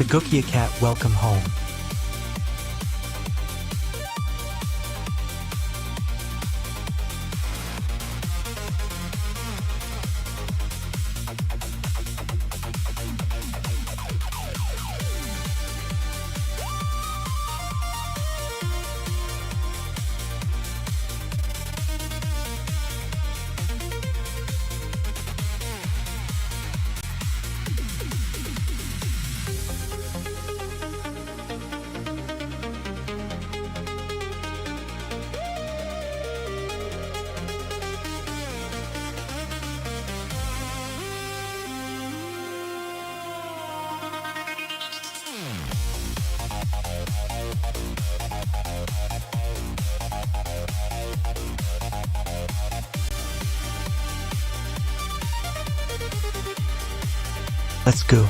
The Gookia cat, welcome home. Let's go.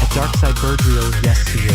A DarkSydePhil, yes to you.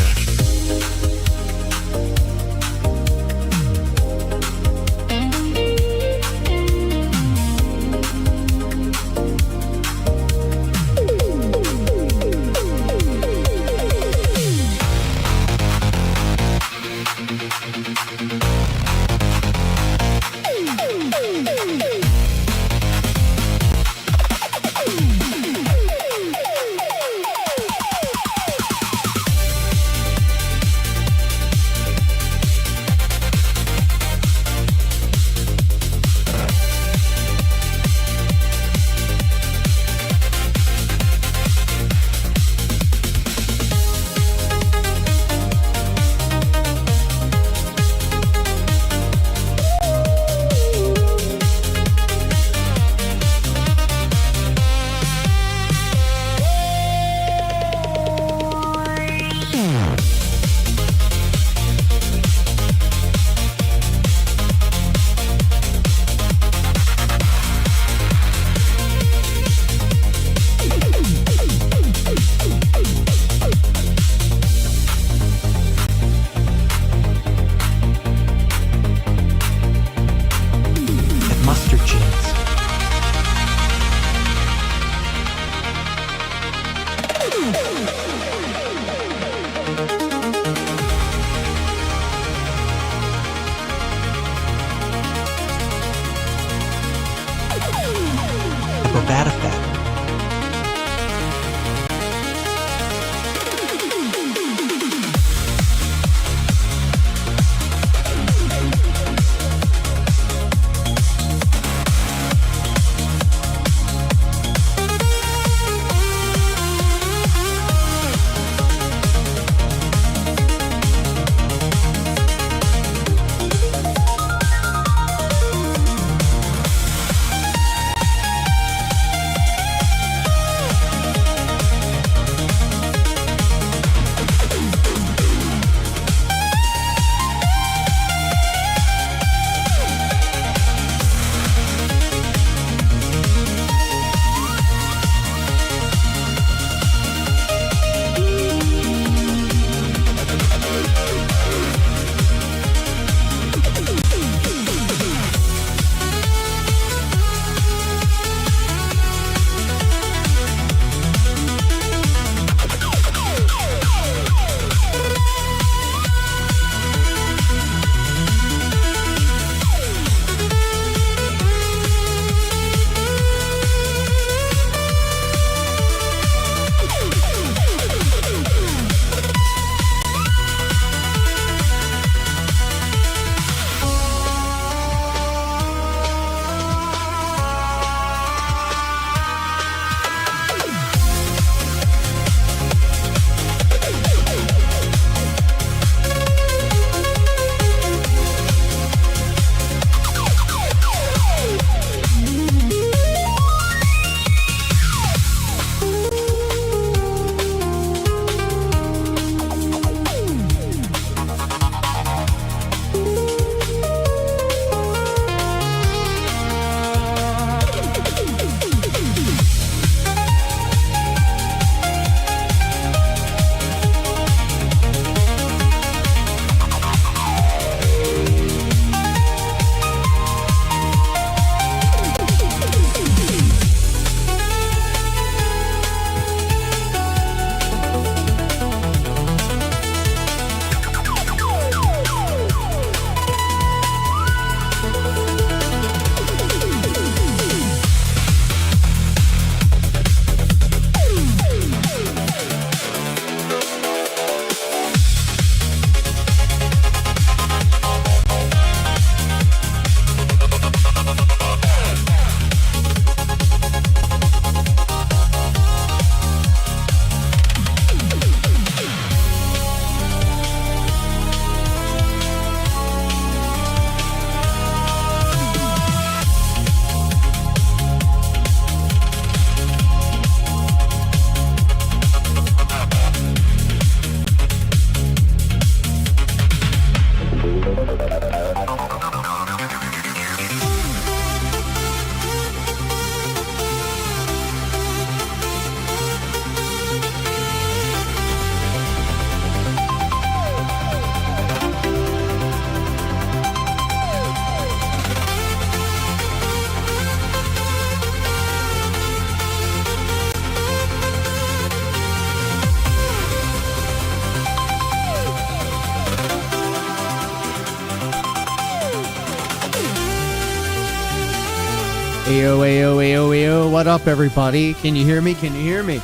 Ayo, ayo, ayo, ayo. What up, everybody? Can you hear me? Can you hear me?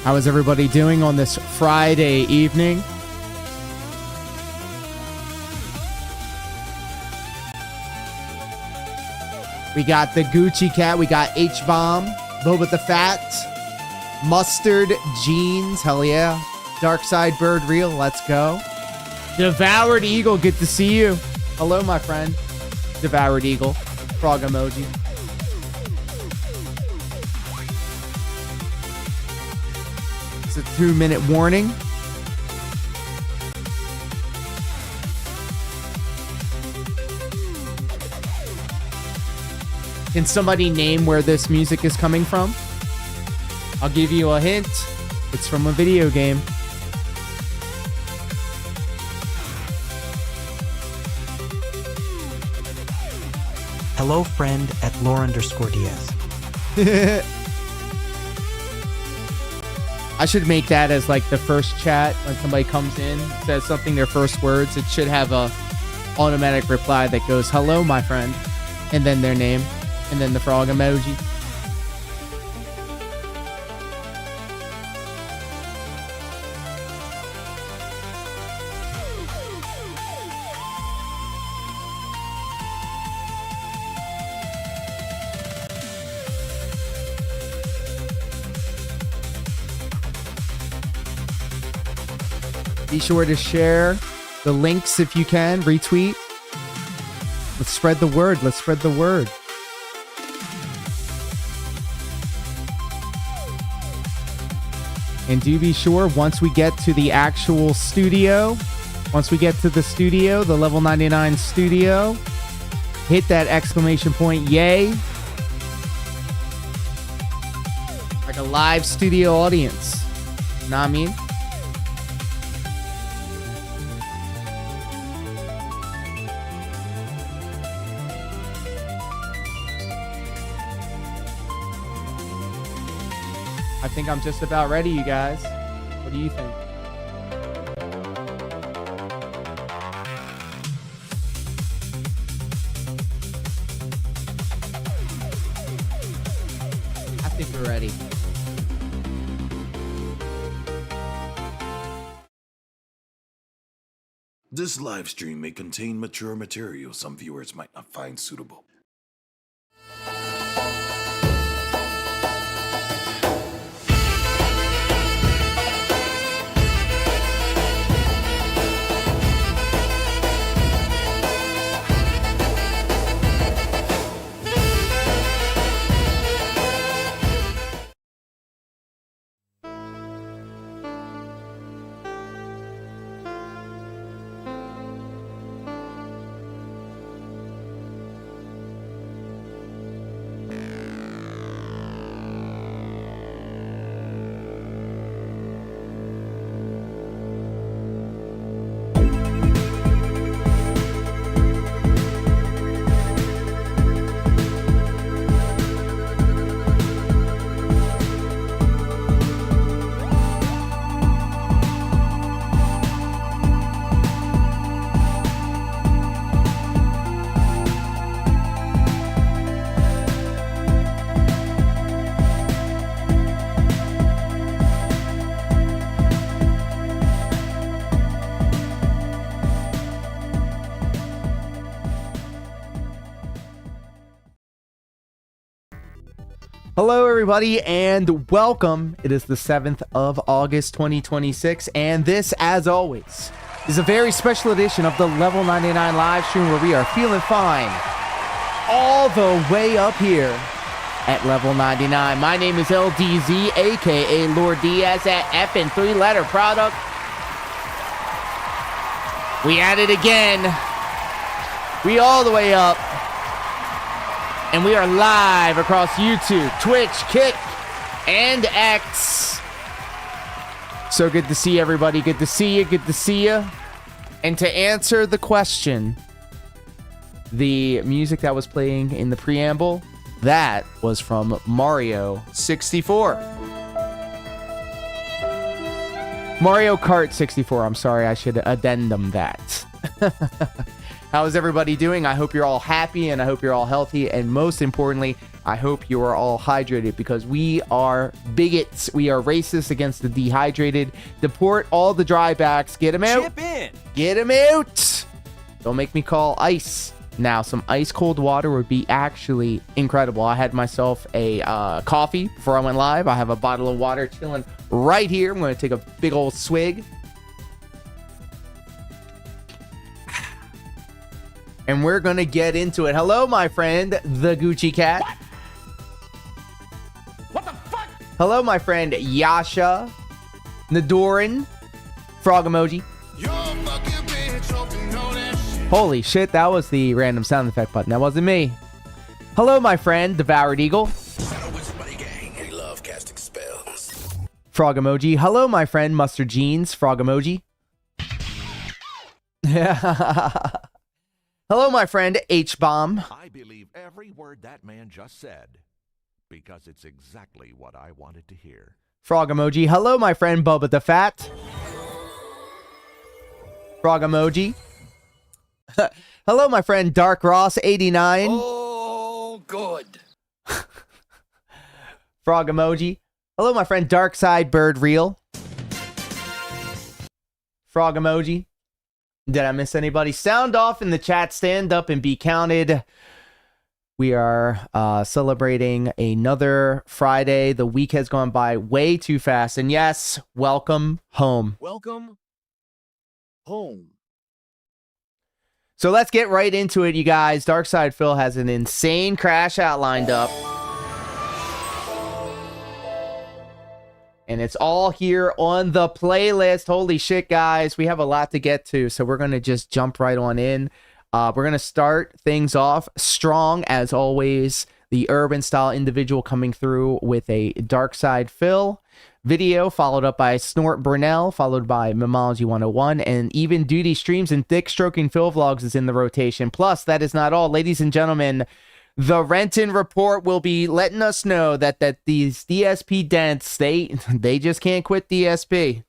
How is everybody doing on this Friday evening? We got the Gucci Cat. We got H-Bomb. Boba the Fat. Mustard Jeans. Hell yeah. DarkSydePhil. Let's go. Devoured Eagle. Good to see you. Hello, my friend. Devoured Eagle. Frog emoji. It's a 2-minute warning. Can somebody name where this music is coming from? I'll give you a hint. It's from a video game. Hello, friend at lore_DS. I should make that as like the first chat when somebody comes in, says something, their first words. It should have a automatic reply that goes, hello, my friend, and then their name, and then the frog emoji. Be sure to share the links if you can. Retweet. Let's spread the word. Let's spread the word. And do be sure, once we get to the actual studio, once we get to the studio, the level 99 studio, hit that exclamation point, yay. Like a live studio audience. Know what I mean? I think I'm just about ready, you guys. What do you think? I think we're ready. This live stream may contain mature material some viewers might not find suitable. Hello, everybody, and welcome. It is the 7th of August, 2026, and this, as always, is a very special edition of the Level 99 live stream where we are feeling fine all the way up here at Level 99. My name is LDZ, aka Lord Diaz at F and 3-letter product. We at it again. We all the way up. And we are live across YouTube, Twitch, Kick, and X. So good to see everybody. Good to see you. Good to see you. And to answer the question, the music that was playing in the preamble, that was from Mario 64. Mario Kart 64. I'm sorry, I should addendum that. How is everybody doing? I hope you're all happy and I hope you're all healthy. And most importantly, I hope you are all hydrated because we are bigots. We are racist against the dehydrated. Deport all the dry backs. Get them out. Chip in. Get them out. Don't make me call ice. Now, some ice cold water would be actually incredible. I had myself a coffee before I went live. I have a bottle of water chilling right here. I'm going to take a big old swig. And we're going to get into it. Hello, my friend, the Gucci Cat. What the fuck? Hello, my friend, Yasha. Nadoran. Frog emoji. Holy shit, that was the random sound effect button. That wasn't me. Hello, my friend, Devoured Eagle. Frog emoji. Hello, my friend, Mustard Jeans. Frog emoji. Hello, my friend, H-Bomb. I believe every word that man just said because it's exactly what I wanted to hear. Frog emoji. Hello, my friend, Bubba the Fat. Frog emoji. Hello, my friend, Dark Ross 89. Oh, good. Frog emoji. Hello, my friend, DarkSydePhil Real. Frog emoji. Did I miss anybody? Sound off in the chat. Stand up and be counted. We are celebrating another Friday. The week has gone by way too fast. And yes, welcome home. Welcome home. So let's get right into it, you guys. DarkSydePhil has an insane crash out lined up. And it's all here on the playlist. Holy shit, guys. We have a lot to get to, so we're going to just jump right on in. We're going to start things off strong, as always. The urban style individual coming through with a DarkSydePhil video, followed up by Snort Burnell, followed by Memology 101, and even Duty Streams and Thick Stroking Phil Vlogs is in the rotation. Plus, that is not all. Ladies and gentlemen, the Renton report will be letting us know that these DSP dents, they just can't quit DSP.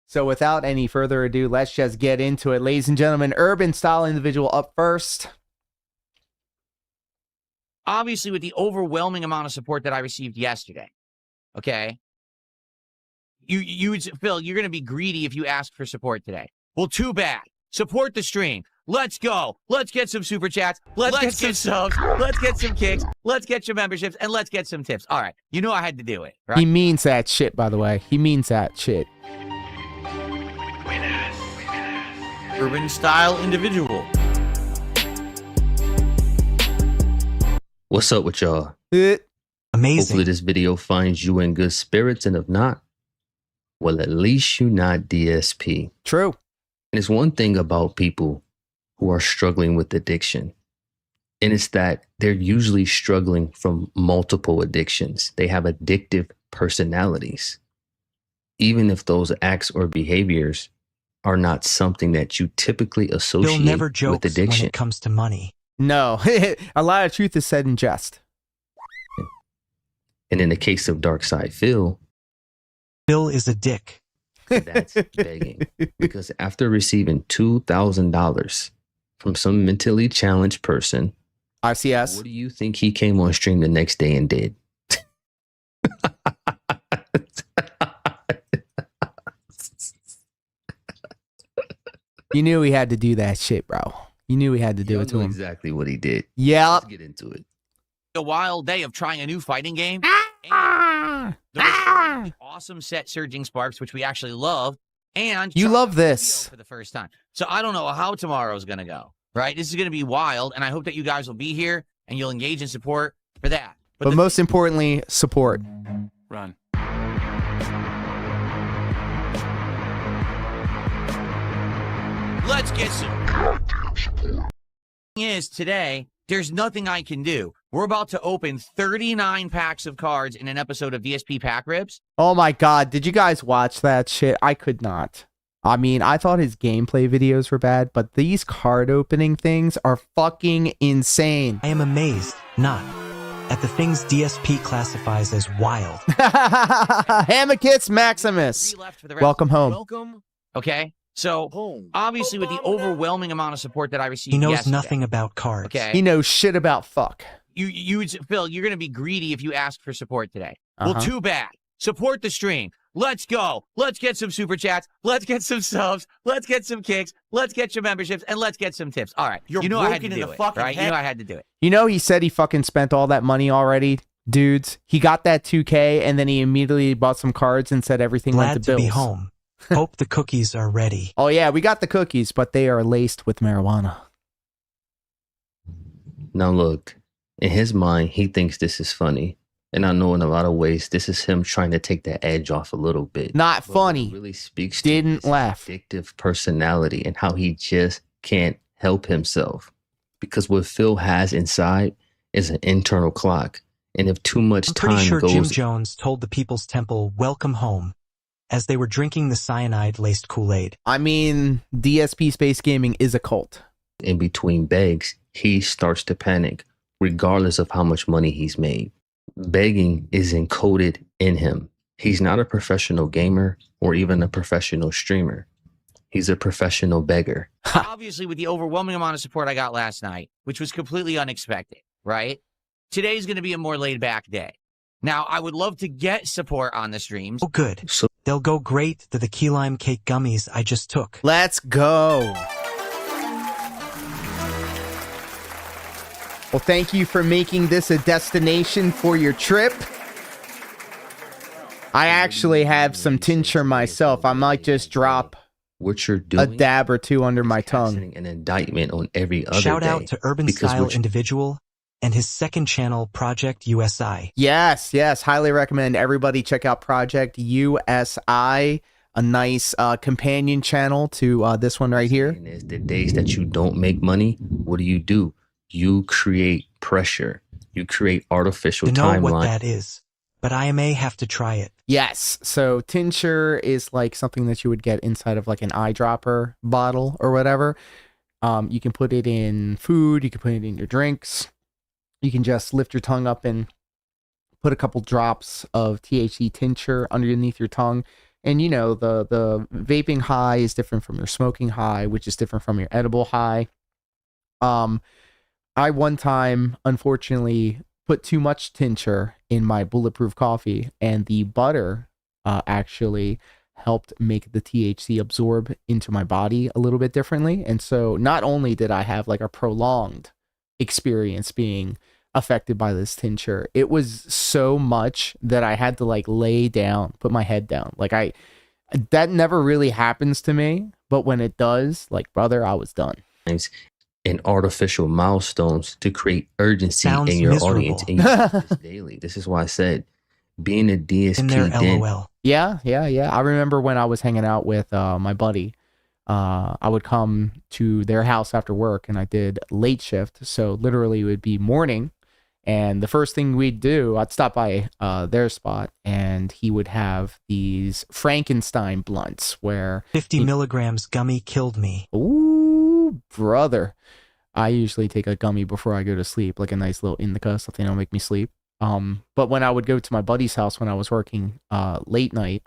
So without any further ado, let's just get into it. Ladies and gentlemen, urban style individual up first. Obviously, with the overwhelming amount of support that I received yesterday, okay? Phil, you're going to be greedy if you ask for support today. Well, too bad. Support the stream. Let's go. Let's get some super chats. Let's get some subs. Let's get some kicks. Let's get some memberships. And let's get some tips. All right. You know I had to do it, right? He means that shit, by the way. He means that shit. Urban style individual. What's up with y'all? Amazing. Hopefully this video finds you in good spirits, and if not, well, at least you not DSP. True. And it's one thing about people who are struggling with addiction, and it's that they're usually struggling from multiple addictions. They have addictive personalities. Even if those acts or behaviors are not something that you typically associate Bill never with jokes addiction. when it comes to money. No. A lot of truth is said in jest. And in the case of DarkSydePhil, Bill is a dick. that's begging. Because after receiving $2,000 from some mentally challenged person, RCS. what do you think he came on stream the next day and did? You knew he had to do that shit, bro. You knew he had to do Y'all it to know him. exactly what he did. Yeah. Let's get into it. A wild day of trying a new fighting game. And the awesome set Surging Sparks, which we actually love. And You try love a video this. for the first time. So I don't know how tomorrow's going to go, right? This is going to be wild. And I hope that you guys will be here and you'll engage in support for that. But most importantly, support. Run. Let's get some. Is today, there's nothing I can do. We're about to open 39 packs of cards in an episode of DSP Pack Ribs. Oh my god, did you guys watch that shit? I could not. I mean, I thought his gameplay videos were bad, but these card opening things are fucking insane. I am amazed, not at the things DSP classifies as wild. Hammockets Maximus. Three left for the rest. Welcome home. Welcome Okay, so home. obviously with the overwhelming amount of support that I received, He knows yesterday, nothing about cards. Okay, He knows shit about fuck. Phil, you're gonna be greedy if you ask for support today. Uh-huh. Well, too bad. Support the stream. Let's go. Let's get some super chats. Let's get some subs. Let's get some kicks. Let's get some memberships, and let's get some tips. All right, You're you know I had to broken in do the it, fucking right? You head. know I had to do it. You know, he said he fucking spent all that money already, dudes. He got that 2K, and then he immediately bought some cards and said everything went Glad to to bills. be home. Hope the cookies are ready. Oh yeah, we got the cookies, but they are laced with marijuana. Now look, in his mind, he thinks this is funny. And I know in a lot of ways, this is him trying to take the edge off a little bit. Not But funny. what really speaks Didn't to his laugh. addictive personality and how he just can't help himself. Because what Phil has inside is an internal clock. And if too much I'm pretty time sure goes... Jim Jones told the People's Temple, welcome home, as they were drinking the cyanide-laced Kool-Aid. I mean, DSP Space Gaming is a cult. in between begs, he starts to panic, regardless of how much money he's made. Begging is encoded in him. He's not a professional gamer or even a professional streamer. He's a professional beggar. Obviously, with the overwhelming amount of support I got last night, which was completely unexpected, right? Today's going to be a more laid-back day. Now, I would love to get support on the streams. Oh, good. So They'll go great to the key lime cake gummies I just took. Let's go. Well, thank you for making this a destination for your trip. I actually have some tincture myself. I might just drop what you're a doing dab or two under is my tongue. casting an indictment on every other Shout day, out to Urban because Style what you- Individual and his second channel, Project USI. Yes, yes. Highly recommend everybody check out Project USI, a nice companion channel to this one right here. And is the days that you don't make money, what do? You create pressure. You create artificial To know what timeline. that is, but I may have to try it. Yes. So tincture is like something that you would get inside of like an eyedropper bottle or whatever. You can put it in food. You can put it in your drinks. You can just lift your tongue up and put a couple drops of THC tincture underneath your tongue. And you know, the vaping high is different from your smoking high, which is different from your edible high. I one time, unfortunately, put too much tincture in my bulletproof coffee, and the butter actually helped make the THC absorb into my body a little bit differently. And so not only did I have like a prolonged experience being affected by this tincture, it was so much that I had to like lay down, put my head down. Like that never really happens to me, but when it does, like, brother, I was done. And artificial milestones to create urgency Sounds in your miserable. audience. And you do this daily. This is why I said being a DSP In there, den- LOL. Yeah. I remember when I was hanging out with my buddy, I would come to their house after work and I did late shift. So literally it would be morning. And the first thing we'd do, I'd stop by their spot and he would have these Frankenstein blunts where 50 milligrams gummy killed me. ooh, brother. I usually take a gummy before I go to sleep, like a nice little indica, something that'll make me sleep. But when I would go to my buddy's house when I was working late night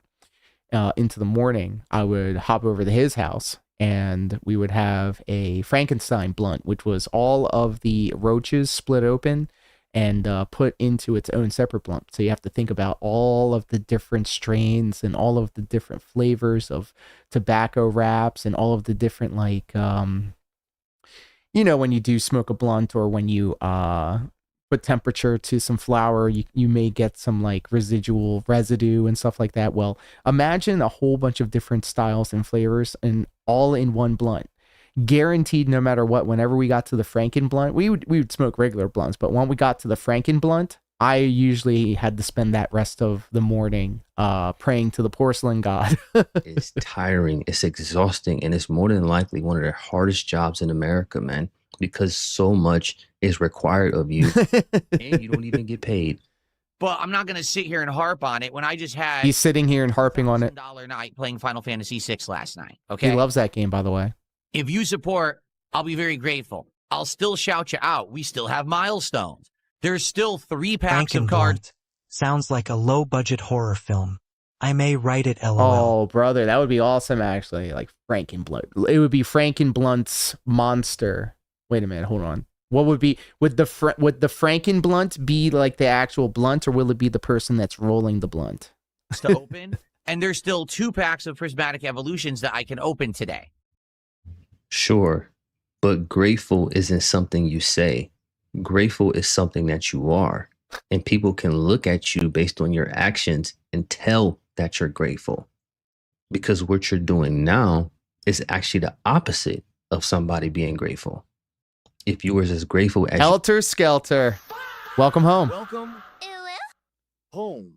into the morning, I would hop over to his house and we would have a Frankenstein blunt, which was all of the roaches split open and put into its own separate blunt. So you have to think about all of the different strains and all of the different flavors of tobacco wraps and all of the different, like, you know, when you do smoke a blunt or when you put temperature to some flour, you may get some like residual residue and stuff like that. Well, imagine a whole bunch of different styles and flavors and all in one blunt. Guaranteed, no matter what, whenever we got to the Franken blunt, we would smoke regular blunts, but when we got to the Franken blunt, I usually had to spend that rest of the morning praying to the porcelain god. It's tiring, it's exhausting, and it's more than likely one of the hardest jobs in America, man, because so much is required of you and you don't even get paid. But I'm not going to sit here and harp on it when I just had He's sitting here and harping on it. $1,000 night playing Final Fantasy VI last night. Okay. He loves that game, by the way. If you support, I'll be very grateful. I'll still shout you out. We still have milestones. There's still 3 packs of cards. Frankenblunt. Sounds like a low-budget horror film. I may write it LOL. Oh, brother, that would be awesome, actually. Like Frankenblunt. It would be Frankenblunt's monster. Wait a minute, hold on. What would the Frankenblunt be like the actual blunt, or will it be the person that's rolling the blunt? To open, and there's still 2 packs of prismatic evolutions that I can open today. Sure, but grateful isn't something you say. Grateful is something that you are, and people can look at you based on your actions and tell that you're grateful, because what you're doing now is actually the opposite of somebody being grateful. If you were as grateful as Helter Skelter, welcome home. Welcome home.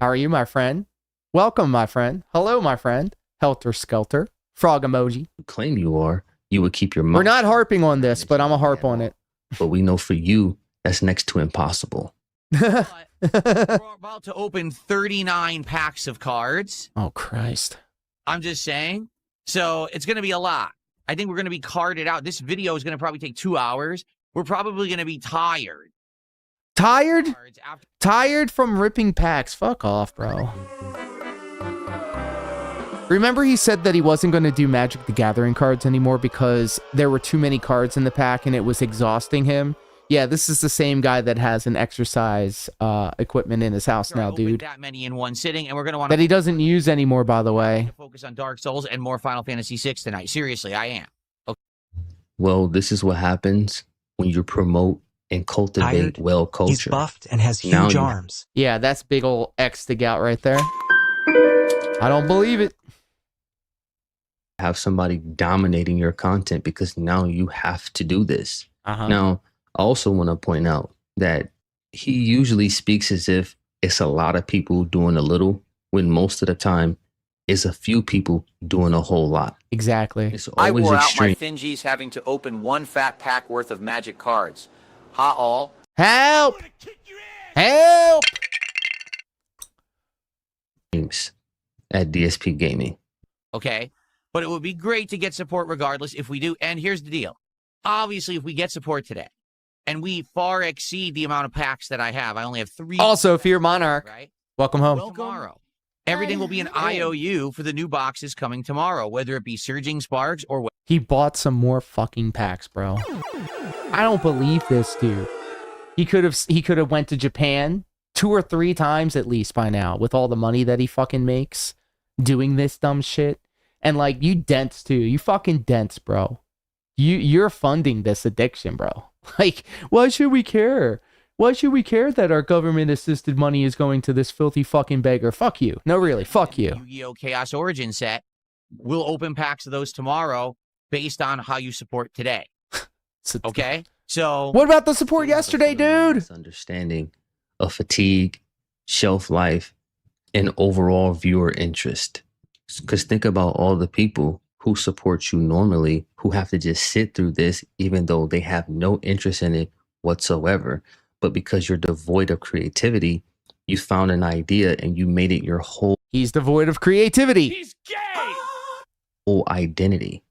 How are you, my friend? Welcome, my friend. Hello, my friend. Helter Skelter, frog emoji. you claim you are, you would keep your mouth. We're not harping on this, but I'm a harp on it. But we know for you, that's next to impossible. But we're about to open 39 packs of cards. Oh, Christ. I'm just saying. So it's going to be a lot. I think we're going to be carded out. This video is going to probably take 2 hours. We're probably going to be tired. Tired? After Tired from ripping packs. Fuck off, bro. Remember he said that he wasn't going to do Magic the Gathering cards anymore because there were too many cards in the pack and it was exhausting him? Yeah, this is the same guy that has an exercise equipment in his house now, dude. that many in one sitting, and we're going to want That he doesn't use anymore, by the way. focus on Dark Souls and more Final Fantasy VI tonight. Seriously, I am. Well, this is what happens when you promote and cultivate Tired? well He's culture. buffed and has Now huge you- arms. Yeah, that's big ol' X stick out right there. I don't believe it. Have somebody dominating your content because now you have to do this. Uh-huh. Now, I also want to point out that he usually speaks as if it's a lot of people doing a little, when most of the time it's a few people doing a whole lot. Exactly. It's I always wore extreme. out my thingies having to open 1 fat pack worth of magic cards. Ha all. Help! Help! At DSP Gaming. Okay? But it would be great to get support regardless if we do. And here's the deal. Obviously, if we get support today, and we far exceed the amount of packs that I have, I only have 3. Also, Fear Monarch, right? welcome home. Tomorrow. Everything will be an IOU for the new boxes coming tomorrow, whether it be Surging Sparks or He bought some more fucking packs, bro. I don't believe this, dude. He could have went to Japan 2 or 3 times at least by now with all the money that he fucking makes doing this dumb shit. And like, you dents too. You fucking dents, bro. You're funding this addiction, bro. Like, why should we care? Why should we care that our government-assisted money is going to this filthy fucking beggar? Fuck you. No, really, fuck you. Yu-Gi-Oh! Chaos Origin set. We'll open packs of those tomorrow based on how you support today. Okay? So... What about the support yesterday, dude? Understanding of fatigue, shelf life, and overall viewer interest. Because think about all the people who support you normally who have to just sit through this even though they have no interest in it whatsoever. But because you're devoid of creativity, you found an idea and you made it your whole He's devoid of creativity. He's gay! whole identity.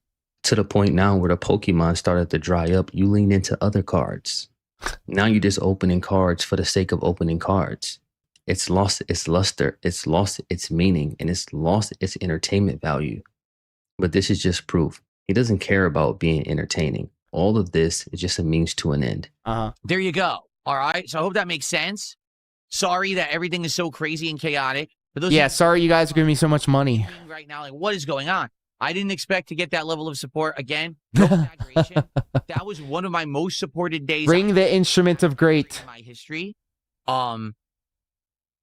To the point now where the Pokemon started to dry up, you lean into other cards. Now you're just opening cards for the sake of opening cards. It's lost its luster, it's lost its meaning, and it's lost its entertainment value. But this is just proof. He doesn't care about being entertaining. All of this is just a means to an end. There you go. All right? So I hope that makes sense. Sorry that everything is so crazy and chaotic. For those Yeah, sorry you guys are giving me so much money. right now, like, what is going on? I didn't expect to get that level of support again. No exaggeration. That was one of my most supported days. Bring the instrument of great. In my history. Piak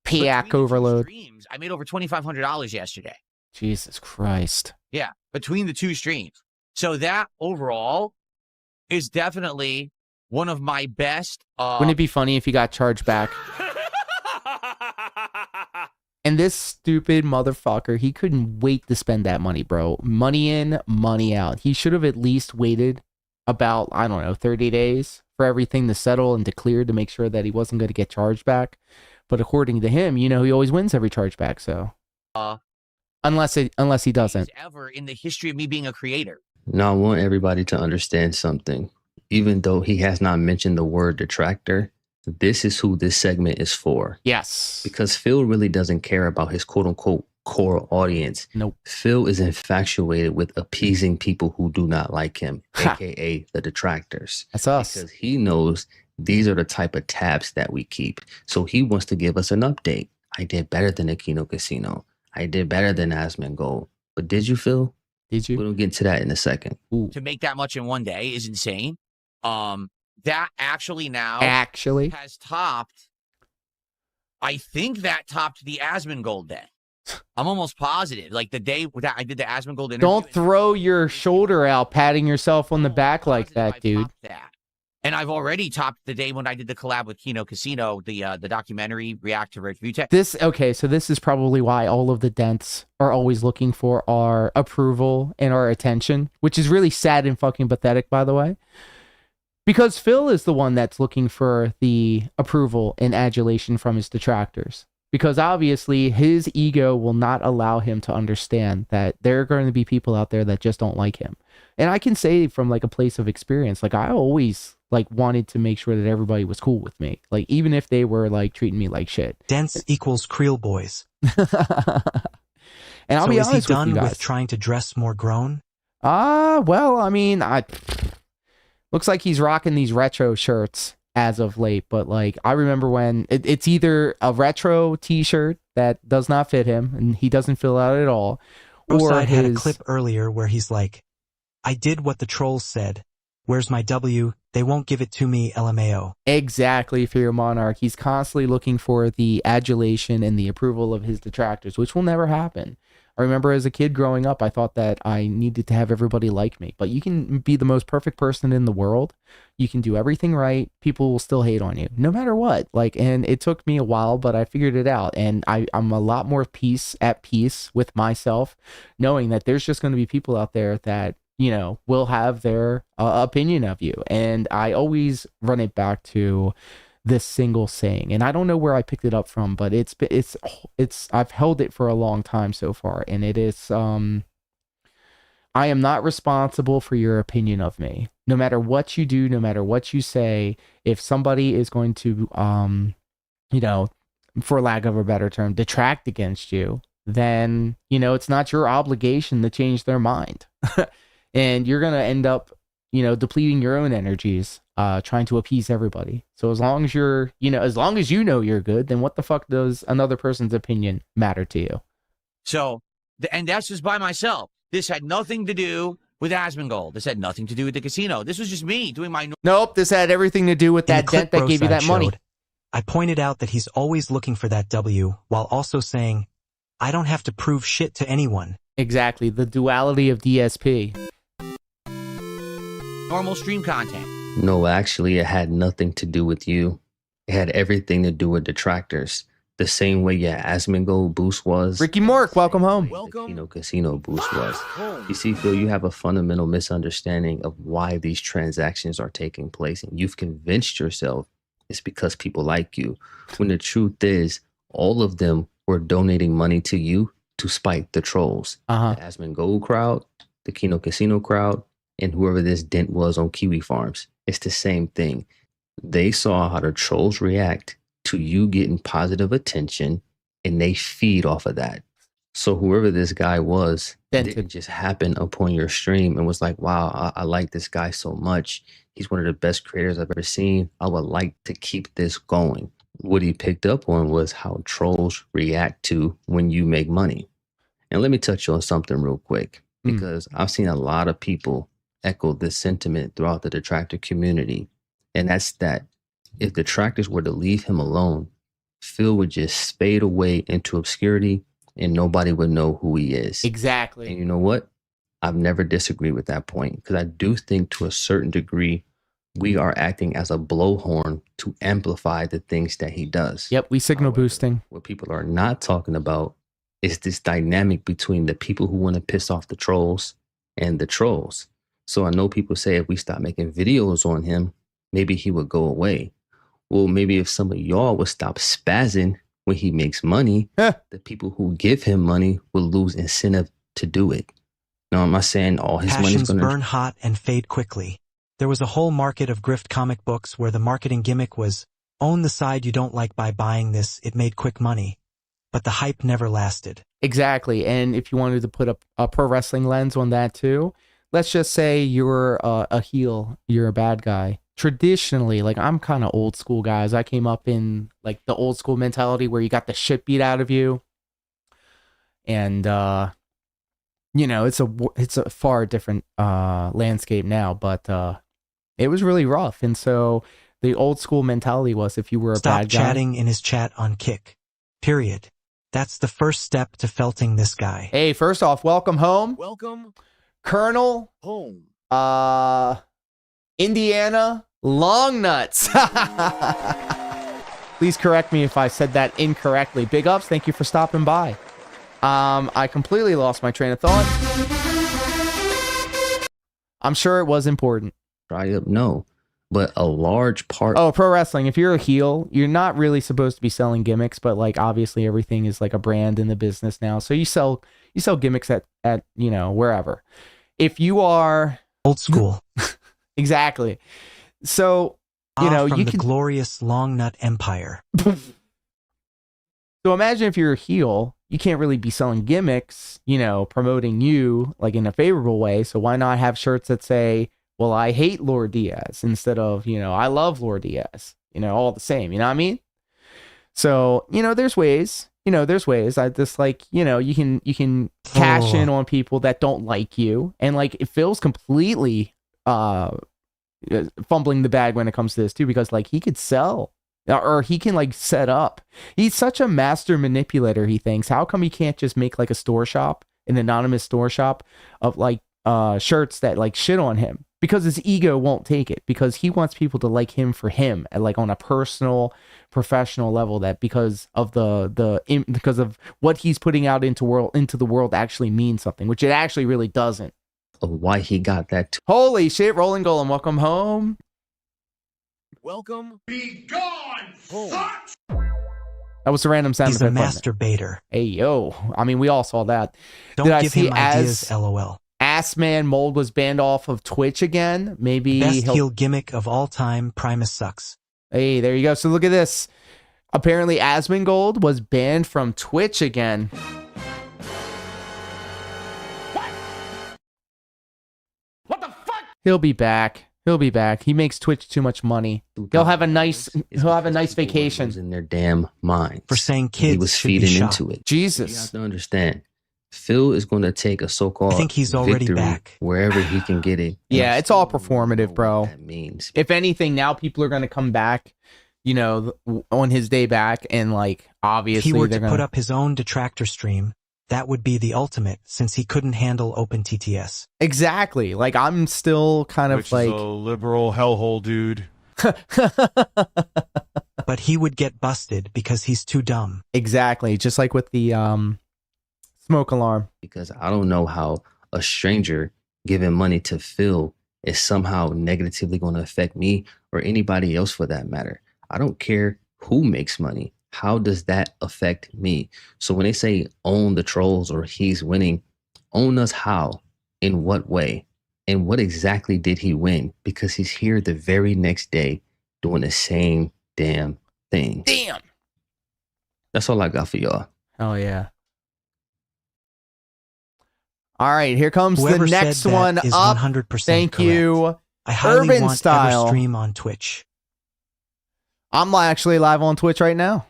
between the two overload. Streams, I made over $2,500 yesterday. Jesus Christ. Yeah, between the 2 streams. So that overall is definitely one of my best. Wouldn't it be funny if he got charged back? And this stupid motherfucker, he couldn't wait to spend that money, bro. Money in, money out. He should have at least waited about, I don't know, 30 days for everything to settle and to clear to make sure that he wasn't going to get charged back. But according to him, you know, he always wins every chargeback, so. Unless he doesn't. Ever in the history of me being a creator. Now, I want everybody to understand something. even though he has not mentioned the word detractor, this is who this segment is for. Yes. Because Phil really doesn't care about his quote unquote core audience. Nope. Phil is infatuated with appeasing people who do not like him, aka the detractors. That's us. Because he knows these are the type of tabs that we keep. So he wants to give us an update. I did better than Aquino Casino. I did better than Asmongold. But did you, Phil? Did you? We'll get to that in a second. Ooh. To make that much in one day is insane. That actually now has topped. I think that topped the Asmongold day. I'm almost positive. Like the day that I did the Asmongold interview. Don't throw your shoulder out, patting yourself on the back like that, dude. And I've already topped the day when I did the collab with Kino Casino, the documentary React to Review Tech. Okay, so this is probably why all of the dents are always looking for our approval and our attention, which is really sad and fucking pathetic, by the way. Because Phil is the one that's looking for the approval and adulation from his detractors. Because obviously his ego will not allow him to understand that there are going to be people out there that just don't like him. And I can say from like a place of experience, like I always like wanted to make sure that everybody was cool with me. Like even if they were like treating me like shit. Dense equals Creel boys. And I'll be honest with you guys. Is he done with trying to dress more grown? Well, I mean, looks like he's rocking these retro shirts as of late, but like I remember when it's either a retro t-shirt that does not fit him and he doesn't fill out at all, or I had a clip earlier where he's like, I did what the trolls said. Where's my W? They won't give it to me, LMAO. Exactly, for your monarch. He's constantly looking for the adulation and the approval of his detractors, which will never happen. I remember as a kid growing up, I thought that I needed to have everybody like me. But you can be the most perfect person in the world. You can do everything right. People will still hate on you, no matter what. Like, and it took me a while, but I figured it out. And I'm a lot more at peace with myself, knowing that there's just going to be people out there that, you know, will have their opinion of you. And I always run it back to this single saying, and I don't know where I picked it up from, but it's I've held it for a long time so far, and it is I am not responsible for your opinion of me. No matter what you do, no matter what you say, if somebody is going to you know, for lack of a better term, detract against you, then, you know, it's not your obligation to change their mind. And you're going to end up, you know, depleting your own energies, trying to appease everybody. So as long as you're, you know, as long as you know you're good, then what the fuck does another person's opinion matter to you? So, and that's just by myself. This had nothing to do with Asmongold. This had nothing to do with the casino. This was just me doing my... Nope, this had everything to do with that dent that gave you that money. I pointed out that he's always looking for that W, while also saying, I don't have to prove shit to anyone. Exactly, the duality of DSP. Normal stream content. No, actually, it had nothing to do with you. It had everything to do with detractors. The same way your Asmongold boost was. Ricky Mork, welcome home. The Kino Casino boost was. You see, Phil, you have a fundamental misunderstanding of why these transactions are taking place, and you've convinced yourself it's because people like you. When the truth is, all of them were donating money to you to spite the trolls. The Asmongold crowd, the Kino Casino crowd, and whoever this dent was on Kiwi Farms. It's the same thing. They saw how the trolls react to you getting positive attention, and they feed off of that. So whoever this guy was, didn't just happen upon your stream and was like, wow, I like this guy so much. He's one of the best creators I've ever seen. I would like to keep this going. What he picked up on was how trolls react to when you make money. And let me touch on something real quick, because I've seen a lot of people echo this sentiment throughout the detractor community. And that's that if detractors were to leave him alone, Phil would just fade away into obscurity and nobody would know who he is. Exactly. And you know what? I've never disagreed with that point, because I do think to a certain degree, we are acting as a blowhorn to amplify the things that he does. Yep, we signal boosting. What people are not talking about is this dynamic between the people who want to piss off the trolls and the trolls. So I know people say if we stop making videos on him, maybe he would go away. Well, maybe if some of y'all would stop spazzing when he makes money, the people who give him money will lose incentive to do it. Now, I'm not saying all his money's Passions going to burn hot and fade quickly. There was a whole market of grift comic books where the marketing gimmick was, own the side you don't like by buying this. It made quick money. But the hype never lasted. Exactly. And if you wanted to put a pro wrestling lens on that too, let's just say you're a heel, you're a bad guy. Traditionally, like I'm kind of old school, guys. I came up in like the old school mentality where you got the shit beat out of you. And, you know, it's a far different landscape now, but it was really rough. And so the old school mentality was if you were a bad guy. Stop chatting in his chat on Kick. Period. That's the first step to felting this guy. Hey, first off, welcome home. Welcome Colonel home. Indiana Long Nuts. Please correct me if I said that incorrectly. Big ups, thank you for stopping by. I completely lost my train of thought. I'm sure it was important. Try up, no. But a large part. Oh, pro wrestling. If you're a heel, you're not really supposed to be selling gimmicks, but like obviously everything is like a brand in the business now. So you sell gimmicks at you know, wherever. If you are old school. Exactly. So, you know, from you the can glorious long nut empire. So imagine if you're a heel, you can't really be selling gimmicks, you know, promoting you like in a favorable way. So why not have shirts that say, well, I hate Lord Diaz instead of, you know, I love Lord Diaz, you know, all the same, you know what I mean? So, you know, there's ways, I just like, you know, you can cash in on people that don't like you. And like, it feels completely fumbling the bag when it comes to this too, because like he could sell or he can like set up. He's such a master manipulator. He thinks, how come he can't just make like a store shop, an anonymous store shop of like shirts that like shit on him? Because his ego won't take it, because he wants people to like him for him, and like on a personal, professional level, that because of because of what he's putting out into the world actually means something, which it actually really doesn't. Of why he got that. Holy shit, Rolling Golem, welcome home. Welcome. Be gone, sucks. That was a random sound. He's a masturbator. Hey, yo. I mean, we all saw that. Don't give him ideas, LOL. Assman Mold was banned off of Twitch again. Maybe best heel gimmick of all time. Primus sucks. Hey, there you go. So look at this. Apparently, Asmongold was banned from Twitch again. What the fuck? He'll be back. He'll be back. He makes Twitch too much money. He'll have a nice vacation. In their damn minds for saying kids he was feeding into it. Jesus, you have to understand. Phil is going to take a so-called I think he's already back wherever he can get it. Yeah, it's all performative, bro. That means, if anything, now people are going to come back, you know, on his day back, and like obviously, if he were to put up his own detractor stream, that would be the ultimate, since he couldn't handle open TTS. Exactly. Like I'm still kind of like a liberal hellhole dude. But he would get busted because he's too dumb. Exactly. Just like with the smoke alarm. Because I don't know how a stranger giving money to Phil is somehow negatively going to affect me or anybody else for that matter. I don't care who makes money. How does that affect me? So when they say own the trolls or he's winning, own us how? In what way? And what exactly did he win? Because he's here the very next day doing the same damn thing. Damn. That's all I got for y'all. Oh, yeah. All right, here comes Whoever the next one is up. 100% Thank correct. you. I highly Urban want Style. Stream on Twitch. I'm actually live on Twitch right now.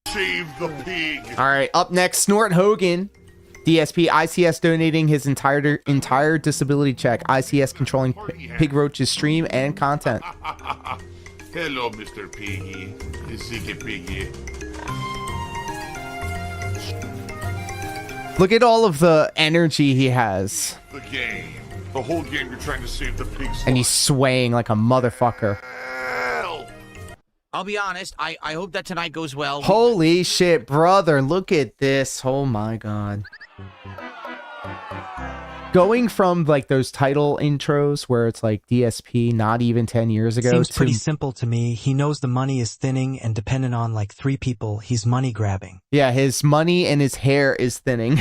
Save the pig. All right, up next, Snort Hogan. DSP ICS donating his entire disability check. ICS controlling Pig Roach's stream and content. Hello, Mr. Piggy. Ziggy Piggy. Look at all of the energy he has. The game. The whole game you're trying to save the pig's And he's swaying like a motherfucker. I'll be honest, I hope that tonight goes well. Holy shit, brother. Look at this. Oh my god. Going from like those title intros where it's like DSP not even 10 years ago. Seems pretty simple to me. He knows the money is thinning and dependent on like 3 people, he's money grabbing. Yeah, his money and his hair is thinning.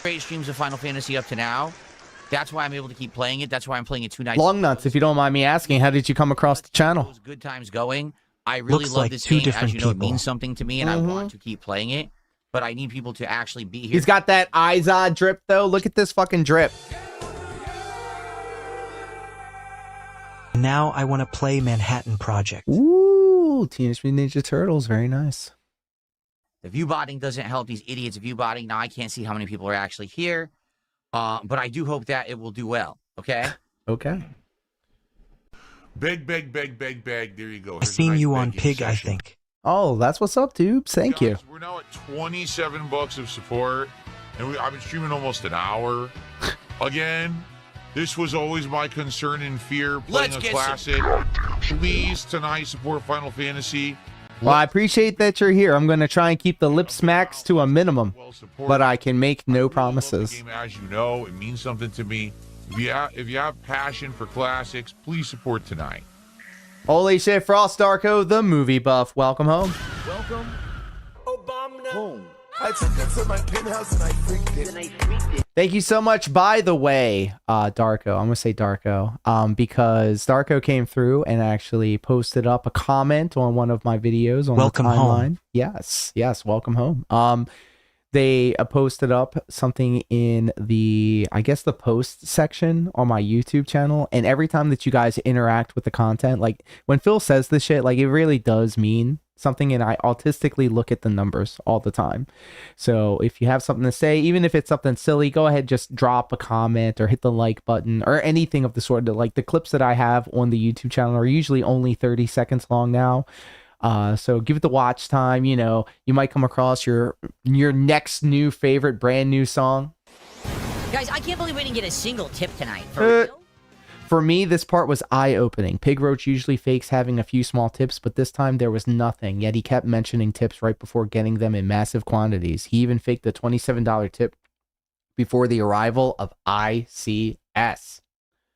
great streams of Final Fantasy up to now. That's why I'm able to keep playing it. That's why I'm playing it 2 nights. Long nuts, if you don't mind me asking, how did you come across the channel? Good times going. I really Looks love like this two game. different As you know, it people. means something to me, and I want to keep playing it. But I need people to actually be here. He's got that Izod drip, though. Look at this fucking drip. Now I want to play Manhattan Project. Ooh, Teenage Mutant Ninja Turtles. Very nice. The view botting doesn't help these idiots view botting. Now I can't see how many people are actually here. But I do hope that it will do well. Okay? Okay. Beg, beg, beg, beg, beg. There you go. I seen you on Pig, I think. Oh, that's what's up, dude. Thank you. We're now at $27 of support, and I've been streaming almost an hour. Again, this was always my concern and fear playing a classic. Please tonight support Final Fantasy. Well, I appreciate that you're here. I'm going to try and keep the lip smacks to a minimum, but I can make no promises. Game, as you know, it means something to me. If you have passion for classics, please support tonight. Holy shit, Frost Darko, the movie buff. Welcome home. Welcome, Obama, home. I took it to my penthouse and I freaked it. Thank you so much, by the way, Darko. I'm going to say Darko, because Darko came through and actually posted up a comment on one of my videos on Welcome the timeline. home. Yes, welcome home. They posted up something in the, I guess, the post section on my YouTube channel. And every time that you guys interact with the content, like when Phil says this shit, like it really does mean something. And I autistically look at the numbers all the time. So if you have something to say, even if it's something silly, go ahead, just drop a comment or hit the like button or anything of the sort. Like the clips that I have on the YouTube channel are usually only 30 seconds long now. So give it the watch time. You know, you might come across your next new favorite brand new song. Guys, I can't believe we didn't get a single tip tonight. For real? For me, this part was eye-opening. Pig Roach usually fakes having a few small tips, but this time there was nothing, yet he kept mentioning tips right before getting them in massive quantities. He even faked the $27 tip before the arrival of ICS.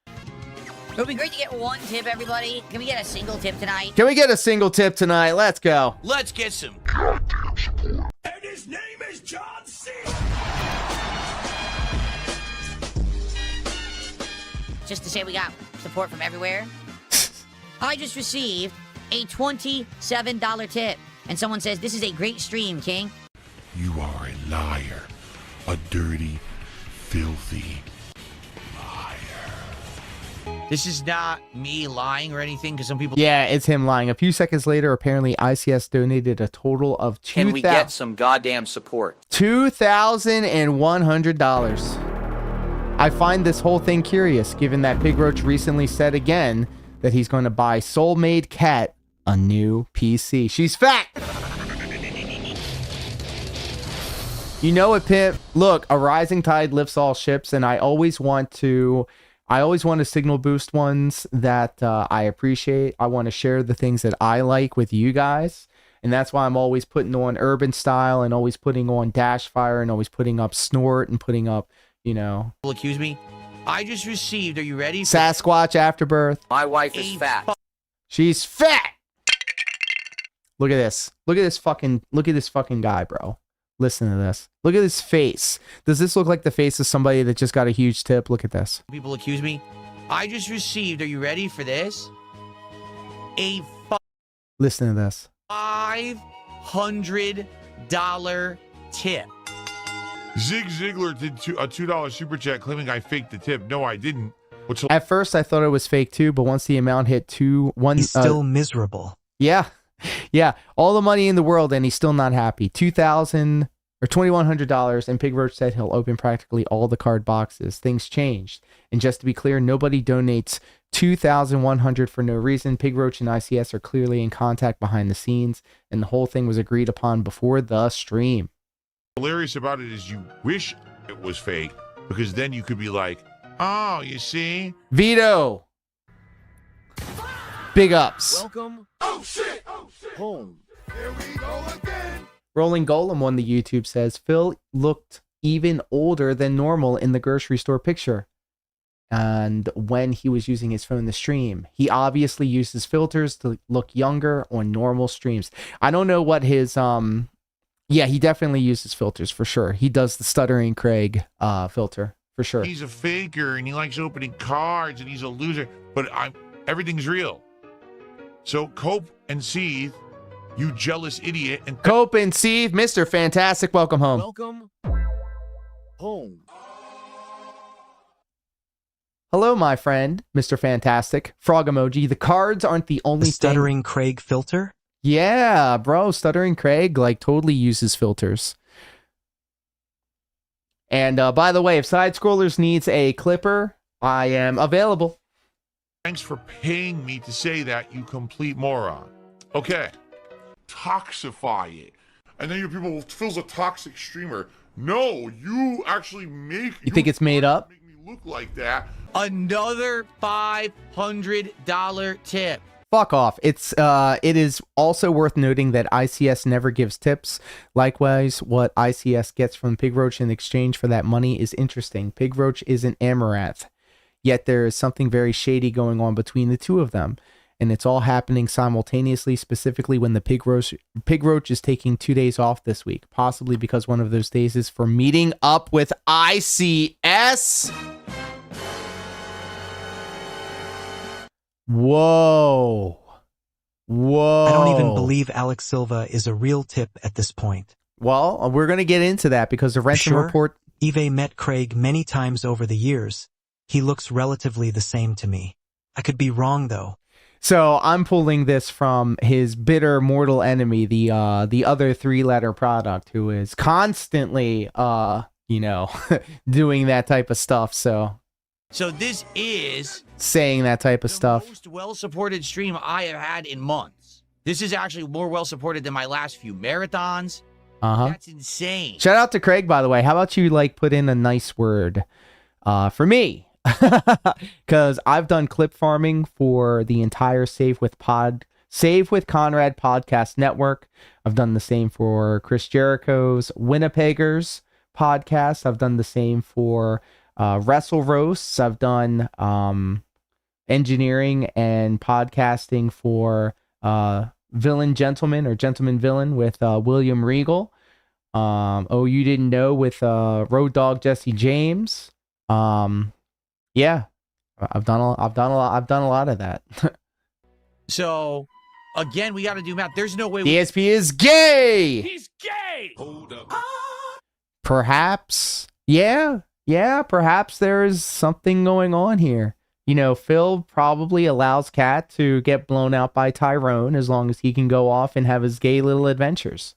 It would be great to get one tip, everybody. Can we get a single tip tonight? Can we get a single tip tonight? Let's go. Let's get some. And his name is John C. Just to say we got support from everywhere. I just received a $27 tip. And someone says, this is a great stream, King. You are a liar. A dirty, filthy liar. This is not me lying or anything, because some people... Yeah, it's him lying. A few seconds later, apparently ICS donated a total of Can we get some goddamn support? $2,100. I find this whole thing curious, given that Pig Roach recently said again that he's going to buy Soulmade Cat a new PC. She's fat! You know it, Pimp. Look, a rising tide lifts all ships, and I always want to signal boost ones that I appreciate. I want to share the things that I like with you guys. And that's why I'm always putting on Urban Style and always putting on Dash Fire and always putting up Snort and putting up, you know. People accuse me. I just received, are you ready? Sasquatch Afterbirth. My wife is fat. She's fat! Look at this. Look at this fucking guy, bro. Listen to this. Look at his face. Does this look like the face of somebody that just got a huge tip? Look at this. People accuse me. I just received, are you ready for this? A Listen to this. $500 tip. Zig Ziglar did a $2 super chat claiming I faked the tip. No, I didn't. At first, I thought it was fake too, but once the amount hit he's still miserable. Yeah. Yeah. All the money in the world, and he's still not happy. $2,000 or $2,100, and Pig Roach said he'll open practically all the card boxes. Things changed. And just to be clear, nobody donates $2,100 for no reason. Pig Roach and ICS are clearly in contact behind the scenes, and the whole thing was agreed upon before the stream. Hilarious about it is you wish it was fake, because then you could be like, oh, you see? Vito! Big ups. Welcome. Oh shit! Home. Here we go again. Rolling Golem on the YouTube says, Phil looked even older than normal in the grocery store picture. And when he was using his phone to stream, he obviously uses filters to look younger on normal streams. I don't know what his Yeah, he definitely uses filters for sure. He does the Stuttering Craig filter for sure. He's a faker and he likes opening cards and he's a loser, but everything's real. So cope and seethe, you jealous idiot. And Cope and seethe, Mr. Fantastic, welcome home. Welcome home. Hello, my friend, Mr. Fantastic. Frog emoji. The cards aren't the only The Stuttering Craig filter? Yeah, bro. Stuttering Craig, like, totally uses filters. And by the way, if Side Scrollers needs a clipper, I am available. Thanks for paying me to say that, you complete moron. Okay. Toxify it. And then your people, well, Phil's a toxic streamer. No, you actually make... You think it's made up? Make me look like that. Another $500 tip. Fuck off. It is also worth noting that ICS never gives tips. Likewise, what ICS gets from Pig Roach in exchange for that money is interesting. Pig Roach is an Amaranth, yet there is something very shady going on between the two of them, and it's all happening simultaneously, specifically when the Pig Roach is taking 2 days off this week, possibly because one of those days is for meeting up with ICS. Whoa. Whoa. I don't even believe Alex Silva is a real tip at this point. Well, we're going to get into that because the Renton report... Eve met Craig many times over the years. He looks relatively the same to me. I could be wrong, though. So I'm pulling this from his bitter mortal enemy, the other 3-letter product, who is constantly, doing that type of stuff, So this is saying that type of stuff. Most well-supported stream I have had in months. This is actually more well-supported than my last few marathons. That's insane. Shout out to Craig, by the way. How about you put in a nice word for me? Because I've done clip farming for the entire Save with Conrad podcast network. I've done the same for Chris Jericho's Winnipeggers podcast. I've done the same for Wrestle Roasts. I've done engineering and podcasting for Villain Gentleman or Gentleman Villain with William Regal. You didn't know with Road Dog Jesse James. Yeah, I've done a lot of that. So again, we got to do math. There's no way DSP is gay. He's gay. Hold up. Perhaps. Yeah, perhaps there is something going on here. Phil probably allows Kat to get blown out by Tyrone as long as he can go off and have his gay little adventures.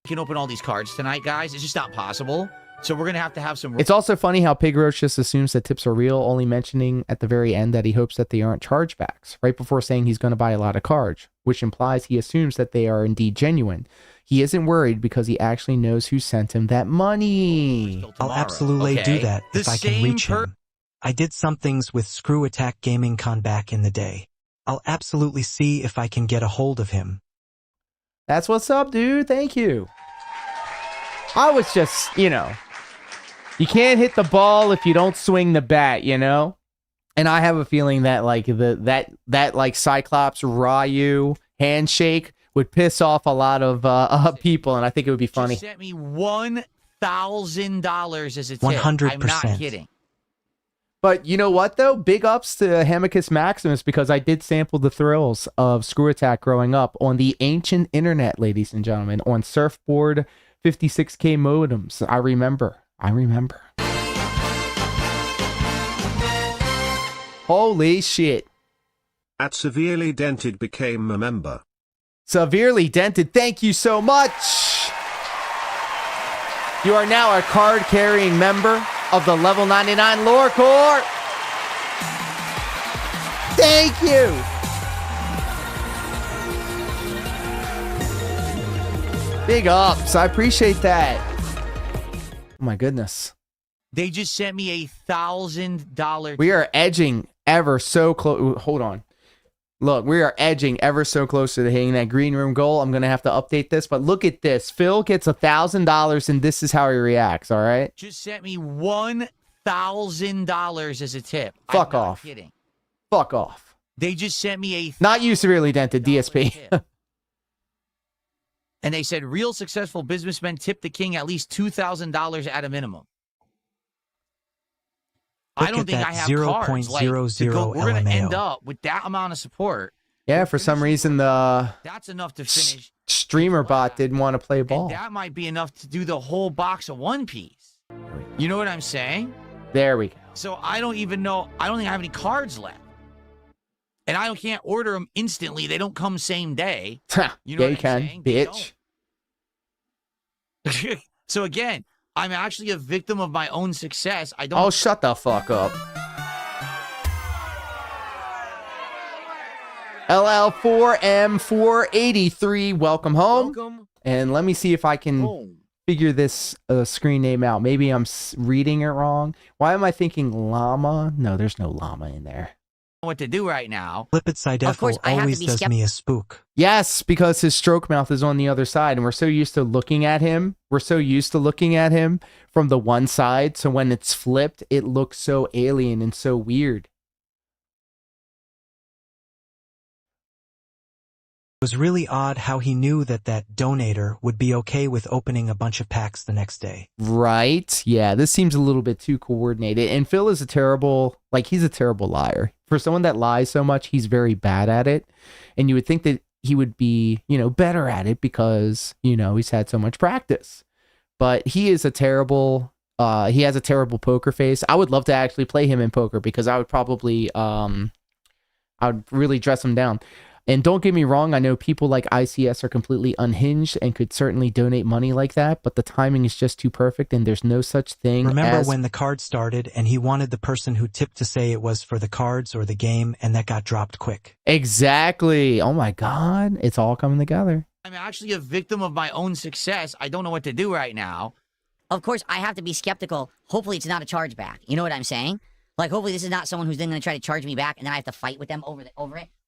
We can open all these cards tonight, guys. It's just not possible. So we're going to have some... It's also funny how Pig Roach just assumes that tips are real, only mentioning at the very end that he hopes that they aren't chargebacks, right before saying he's going to buy a lot of cards, which implies he assumes that they are indeed genuine. He isn't worried because he actually knows who sent him that money. I'll absolutely do that if I can reach him. I did some things with Screw Attack Gaming Con back in the day. I'll absolutely see if I can get a hold of him. That's what's up, dude. Thank you. I was just, you can't hit the ball if you don't swing the bat, And I have a feeling that that Cyclops Ryu handshake would piss off a lot of people, and I think it would be funny. Just sent me $1,000 as a tip. 100%. I'm not kidding. But you know what, though? Big ups to Hemicus Maximus, because I did sample the thrills of Screw Attack growing up on the ancient internet, ladies and gentlemen, on surfboard 56K modems. I remember. Holy shit. At Severely Dented became a member. Severely Dented, thank you so much. You are now a card-carrying member of the Level 99 Lore Corps. Thank you. Big ups. I appreciate that. Oh my goodness. They just sent me $1,000. We are edging ever so close. Hold on. Look, we are edging ever so closer to hitting that green room goal. I'm going to have to update this, but look at this. Phil gets $1,000 and this is how he reacts, all right? Just sent me $1,000 as a tip. Fuck I'm off. Not kidding. Fuck off. They just sent me Not you, severely dented, DSP. And they said real successful businessmen tip the king at least $2,000 at a minimum. I don't think I have cards. Like, we're going to end up with that amount of support. Yeah, for some reason that's enough to finish. Streamer bot didn't want to play ball. And that might be enough to do the whole box of One Piece. You know what I'm saying? There we go. So I don't even know. I don't think I have any cards left. And I can't order them instantly. They don't come same day. You know yeah, what I'm saying? Bitch. So again, I'm actually a victim of my own success. I don't. Oh, shut the fuck up. LL4M483, welcome home. Welcome. And let me see if I can figure this screen name out. Maybe I'm reading it wrong. Why am I thinking llama? No, there's no llama in there. What to do right now. LDZ always does me a spook. Yes, because his stroke mouth is on the other side, and we're so used to looking at him. We're so used to looking at him from the one side, so when it's flipped, it looks so alien and so weird. It was really odd how he knew that donator would be okay with opening a bunch of packs the next day. Right? Yeah, this seems a little bit too coordinated. And Phil is a terrible, he's a terrible liar. For someone that lies so much, he's very bad at it. And you would think that he would be, better at it because, he's had so much practice. But he is a terrible, he has a terrible poker face. I would love to actually play him in poker because I would probably, I would really dress him down. And don't get me wrong, I know people like ICS are completely unhinged and could certainly donate money like that, but the timing is just too perfect and there's no such thing. Remember when the card started and he wanted the person who tipped to say it was for the cards or the game and that got dropped quick? Exactly. Oh my God. It's all coming together. I'm actually a victim of my own success. I don't know what to do right now. Of course, I have to be skeptical. Hopefully it's not a chargeback. You know what I'm saying? Like, hopefully this is not someone who's then going to try to charge me back and then I have to fight with them over it.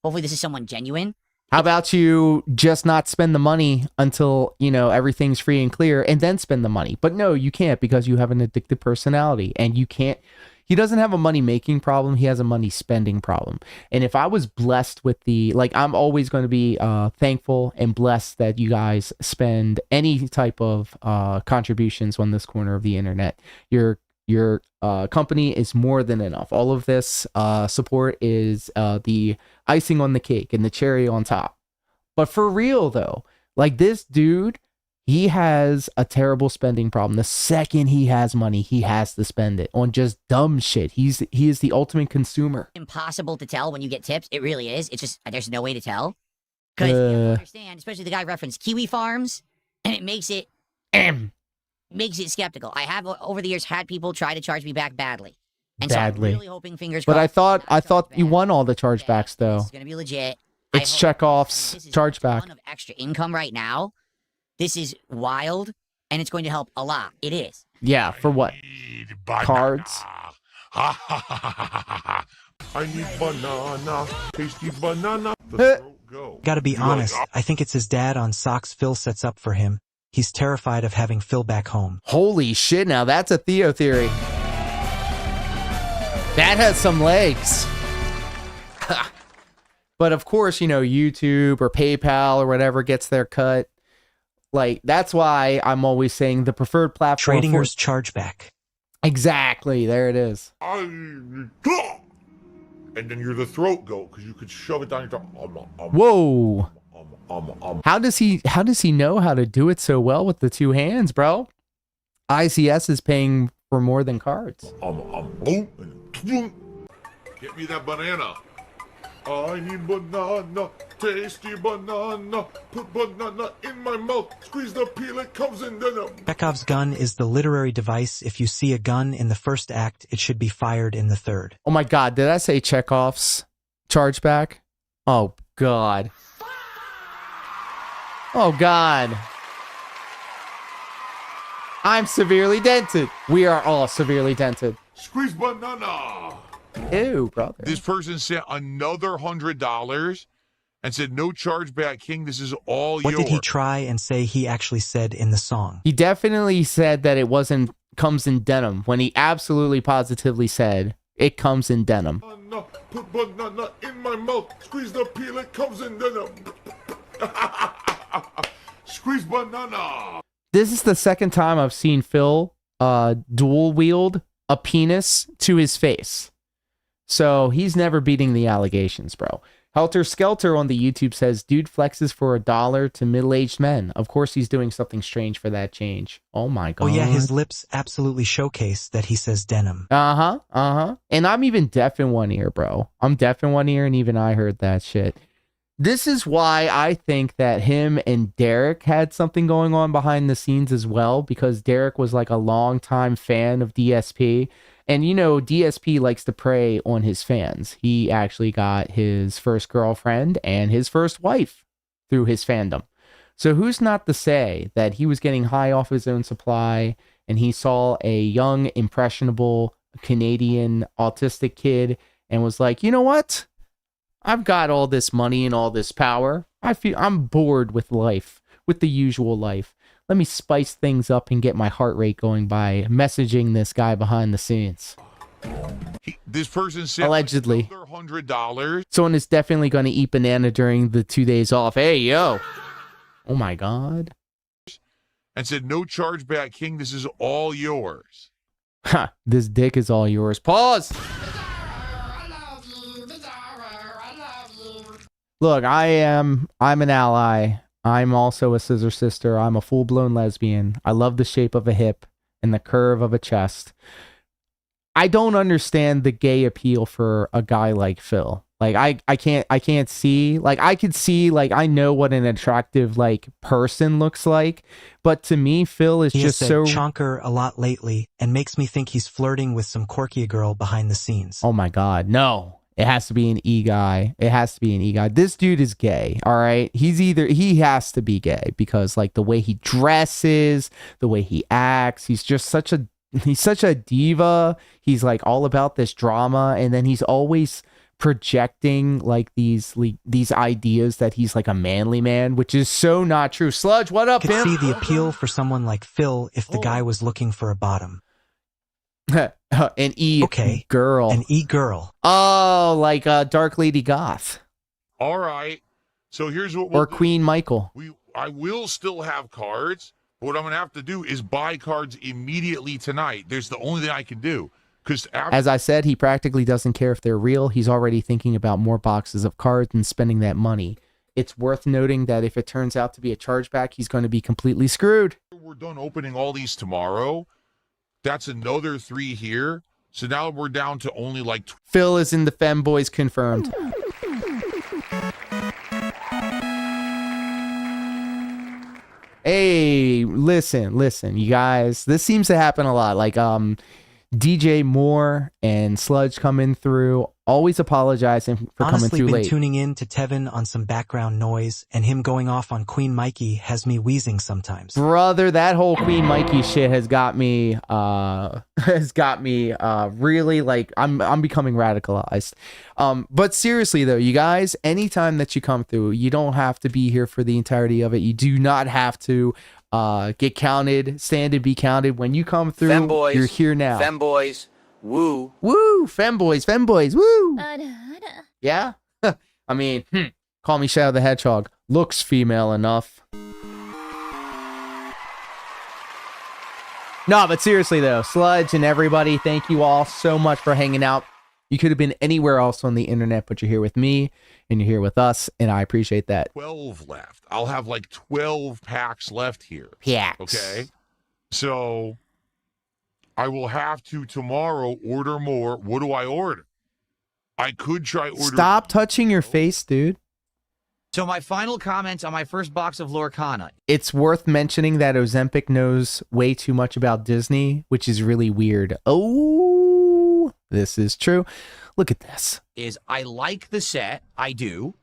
Hopefully this is someone genuine. How about you just not spend the money until, everything's free and clear and then spend the money? But no, you can't because you have an addictive personality and you can't. He doesn't have a money-making problem. He has a money-spending problem. And if I was blessed with I'm always going to be thankful and blessed that you guys spend any type of contributions on this corner of the internet. Your company is more than enough. All of this support is the icing on the cake and the cherry on top. But for real, though, this dude, he has a terrible spending problem. The second he has money, he has to spend it on just dumb shit. He is the ultimate consumer. Impossible to tell when you get tips. It really is. It's just, there's no way to tell. Because you understand, especially the guy referenced Kiwi Farms, and it makes it... makes it skeptical. I have over the years had people try to charge me back badly. And so I'm really hoping, fingers crossed. But I thought you won all the chargebacks though. It's going to be legit. It's Chekhov's chargeback. Ton of extra income right now. This is wild and it's going to help a lot. It is. Yeah, for what? Cards. I need banana, tasty banana. Gotta be honest, I think it's his dad on socks Phil sets up for him. He's terrified of having Phil back home. Holy shit, now that's a Theo theory. That has some legs. But of course, YouTube or PayPal or whatever gets their cut. That's why I'm always saying the preferred platform. Tradingers chargeback. Exactly, there it is. And then you're the throat goat because you could shove it down your throat. Whoa. How does he know how to do it so well with the two hands, bro? ICS is paying for more than cards. Get me that banana. I need banana, tasty banana. Put banana in my mouth. Squeeze the peel, it comes in then. Chekhov's gun is the literary device. If you see a gun in the first act, it should be fired in the third. Oh my God, did I say Chekhov's chargeback? Oh God. Oh God. I'm severely dented. We are all severely dented. Squeeze banana. Ew, brother. This person sent another $100 and said, no chargeback, King. This is all yours. What did he try and say he actually said in the song? He definitely said that it comes in denim when he absolutely positively said it comes in denim. Put banana in my mouth. Squeeze the peel, it comes in denim. Squeeze banana. This is the second time I've seen Phil dual wield a penis to his face. So he's never beating the allegations, bro. Helter Skelter on the YouTube says, dude flexes for $1 to middle-aged men. Of course he's doing something strange for that change. Oh my god. Oh yeah, his lips absolutely showcase that he says denim. And I'm even deaf in one ear, bro. I'm deaf in one ear, and even I heard that shit. This is why I think that him and Derek had something going on behind the scenes as well, because Derek was like a longtime fan of DSP. And you know, DSP likes to prey on his fans. He actually got his first girlfriend and his first wife through his fandom. So who's not to say that he was getting high off his own supply and he saw a young, impressionable Canadian autistic kid and was like, you know what? I've got all this money and all this power. I'm bored with life, with the usual life. Let me spice things up and get my heart rate going by messaging this guy behind the scenes. This person said allegedly $100. Someone is definitely going to eat banana during the 2 days off. Hey, yo. Oh my god. And said, no chargeback, King. This is all yours. Ha, this dick is all yours. Pause. Look, I'm an ally. I'm also a scissor sister. I'm a full-blown lesbian. I love the shape of a hip and the curve of a chest. I don't understand the gay appeal for a guy like Phil. Like I can't see, like I could see, like I know what an attractive like person looks like, but to me Phil is just so chonker a lot lately and makes me think he's flirting with some quirky girl behind the scenes. Oh my god, no. It has to be an E guy. It has to be an E guy. This dude is gay, all right? He has to be gay because like the way he dresses, the way he acts, he's such a diva. He's like all about this drama, and then he's always projecting like these ideas that he's like a manly man, which is so not true. Sludge, what up, I could see the appeal for someone like Phil if the guy was looking for a bottom. An E girl. An E girl. Oh, like Dark Lady Goth. All right. So here's what we'll or Queen Michael. I will still have cards. But what I'm going to have to do is buy cards immediately tonight. There's the only thing I can do. As I said, he practically doesn't care if they're real. He's already thinking about more boxes of cards and spending that money. It's worth noting that if it turns out to be a chargeback, he's going to be completely screwed. We're done opening all these tomorrow. That's another 3 here. So now we're down to only like... Phil is in the femboys confirmed. Hey, listen, you guys. This seems to happen a lot. Like, DJ Moore and Sludge coming through, always apologizing for coming through late. Honestly, been tuning in to Tevin on some background noise, and him going off on Queen Mikey has me wheezing sometimes. Brother, that whole Queen Mikey shit has got me really like I'm becoming radicalized. But seriously though, you guys, anytime that you come through, you don't have to be here for the entirety of it. You do not have to get counted, stand and be counted. When you come through, femboys, you're here now. Femboys, woo. Woo, femboys, woo. Yeah? I mean, call me Shadow the Hedgehog. Looks female enough. No, but seriously though, Sludge and everybody, thank you all so much for hanging out. You could have been anywhere else on the internet, but you're here with me and you're here with us, and I appreciate that. 12 left. I'll have like 12 packs left here. Packs. Okay. So I will have to tomorrow order more. What do I order? I could try ordering. Stop touching your face, dude. So my final comments on my first box of Lorcana. It's worth mentioning that Ozempic knows way too much about Disney, which is really weird. Oh, this is true. Look at this. I like the set. I do.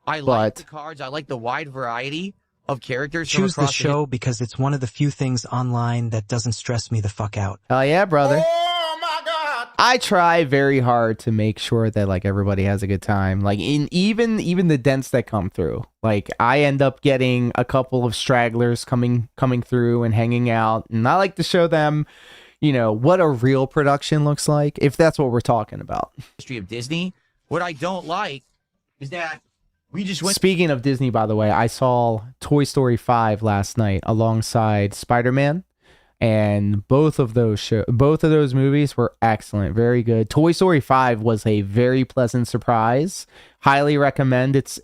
I like the cards. I like the wide variety of characters. Choose the show because it's one of the few things online that doesn't stress me the fuck out. Oh yeah, brother. Oh my god. I try very hard to make sure that like everybody has a good time. Like even the dents that come through. Like I end up getting a couple of stragglers coming through and hanging out, and I like to show them, you know, what a real production looks like, if that's what we're talking about. History of Disney. What I don't like is that We just went. Speaking of Disney, by the way, I saw Toy Story 5 last night alongside Spider-Man, and both of those movies were excellent, very good. Toy Story 5 was a very pleasant surprise. Highly recommend. It's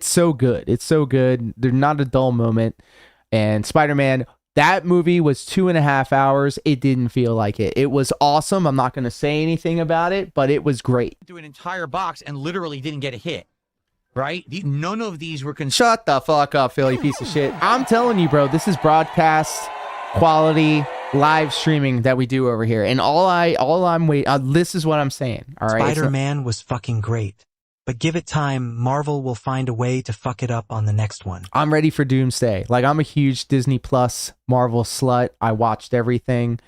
so good. It's so good. There's not a dull moment. And Spider-Man, that movie was 2.5 hours. It didn't feel like it. It was awesome. I'm not going to say anything about it, but it was great. Through an entire box and literally didn't get a hit. Right? None of these were Shut the fuck up, Phil, you piece of shit. I'm telling you, bro, this is broadcast quality live streaming that we do over here. And this is what I'm saying. All right. Spider-Man was fucking great. But give it time, Marvel will find a way to fuck it up on the next one. I'm ready for Doomsday. Like, I'm a huge Disney Plus Marvel slut. I watched everything.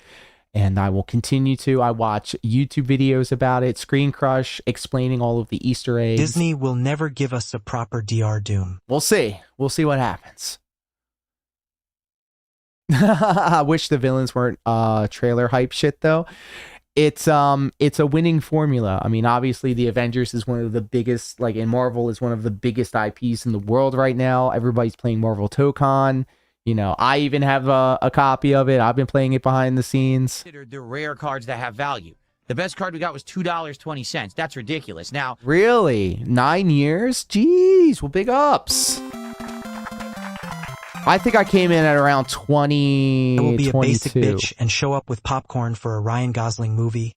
And I will continue to. I watch YouTube videos about it, Screen Crush, explaining all of the Easter eggs. Disney will never give us a proper DR Doom. We'll see. We'll see what happens. I wish the villains weren't trailer hype shit, though. It's a winning formula. I mean, obviously, the Avengers is one of the biggest, like, in Marvel is one of the biggest IPs in the world right now. Everybody's playing Marvel Tōkon. You know, I even have a copy of it. I've been playing it behind the scenes. The rare cards that have value. The best card we got was $2.20. That's ridiculous. Now, really? 9 years? Jeez, well, big ups. I think I came in at around 20. I will be 22. a basic bitch and show up with popcorn for a Ryan Gosling movie.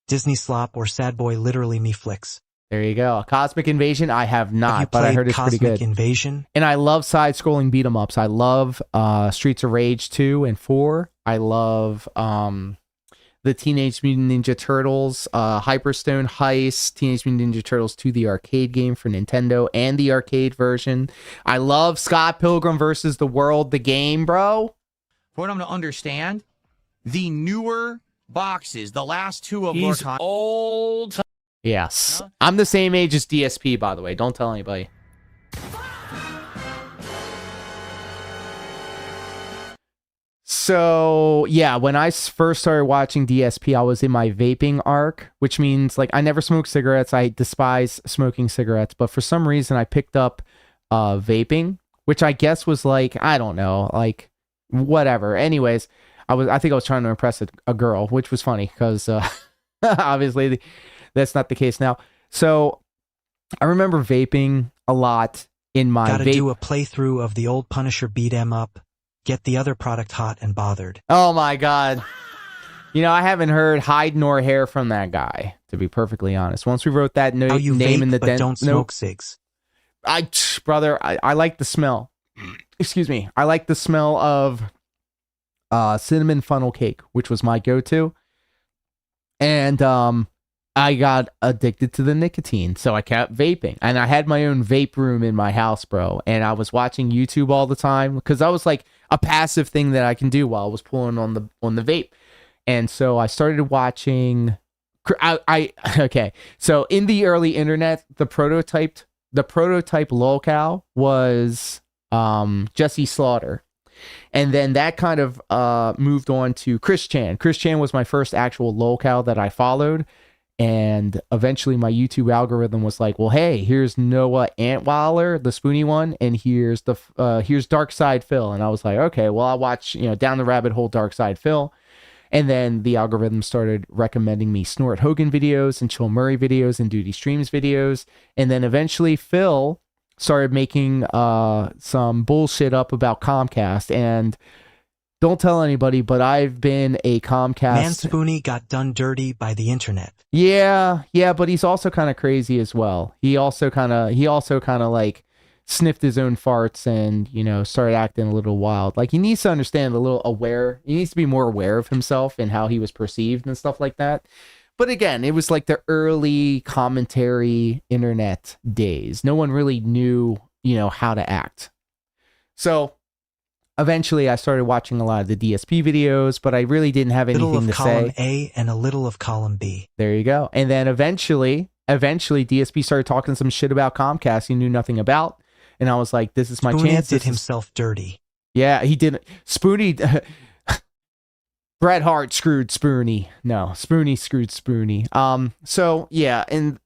Disney slop or sad boy literally me flicks. There you go. Cosmic Invasion, I have not, but I heard it's pretty good. Cosmic Invasion? And I love side-scrolling beat-em-ups. I love Streets of Rage 2 and 4. I love the Teenage Mutant Ninja Turtles, Hyperstone Heist, Teenage Mutant Ninja Turtles 2, the arcade game for Nintendo, and the arcade version. I love Scott Pilgrim versus the World, the game, bro. For what I'm to understand, the newer boxes, the last two of He's Lorcon, old. Yes. I'm the same age as DSP, by the way. Don't tell anybody. So, yeah, when I first started watching DSP, I was in my vaping arc, which means, like, I never smoked cigarettes. I despise smoking cigarettes. But for some reason, I picked up vaping, which I guess was, like, I don't know, like, whatever. Anyways, I think I was trying to impress a girl, which was funny because obviously that's not the case now. So I remember vaping a lot in my Gotta do a playthrough of the old Punisher beat 'em up. Get the other product hot and bothered. Oh my God. You know, I haven't heard hide nor hair from that guy, to be perfectly honest. Once we wrote that name in the but don't smoke cigs. Brother, I like the smell. Excuse me. I like the smell of cinnamon funnel cake, which was my go-to. And I got addicted to the nicotine, so I kept vaping. And I had my own vape room in my house, bro. And I was watching YouTube all the time because that was like a passive thing that I can do while I was pulling on the vape. And so I started watching. Okay, so in the early internet, the prototype Lolcow was Jesse Slaughter. And then that kind of moved on to Chris Chan. Chris Chan was my first actual Lolcow that I followed. And eventually my YouTube algorithm was like, well, hey, here's Noah Antweiler, the spoony one, and here's DarkSydePhil. And I was like, okay, well, I'll watch, down the rabbit hole DarkSydePhil. And then the algorithm started recommending me Snort Hogan videos and Chill Murray videos and Duty Streams videos. And then eventually Phil started making some bullshit up about Comcast. And don't tell anybody, but I've been a Comcast. Man Spoony got done dirty by the internet. Yeah, but he's also kind of crazy as well. He also kind of like sniffed his own farts and, started acting a little wild. Like, he needs to understand he needs to be more aware of himself and how he was perceived and stuff like that. But again, it was like the early commentary internet days. No one really knew, how to act. So eventually I started watching a lot of the DSP videos, but I really didn't have anything to say. Little of column A and a little of column B. There you go. And then eventually DSP started talking some shit about Comcast he knew nothing about. And I was like, this is my chance. Did himself dirty. Yeah, he did. Spoony. Bret Hart screwed Spoony. No, Spoony screwed Spoony. So yeah, and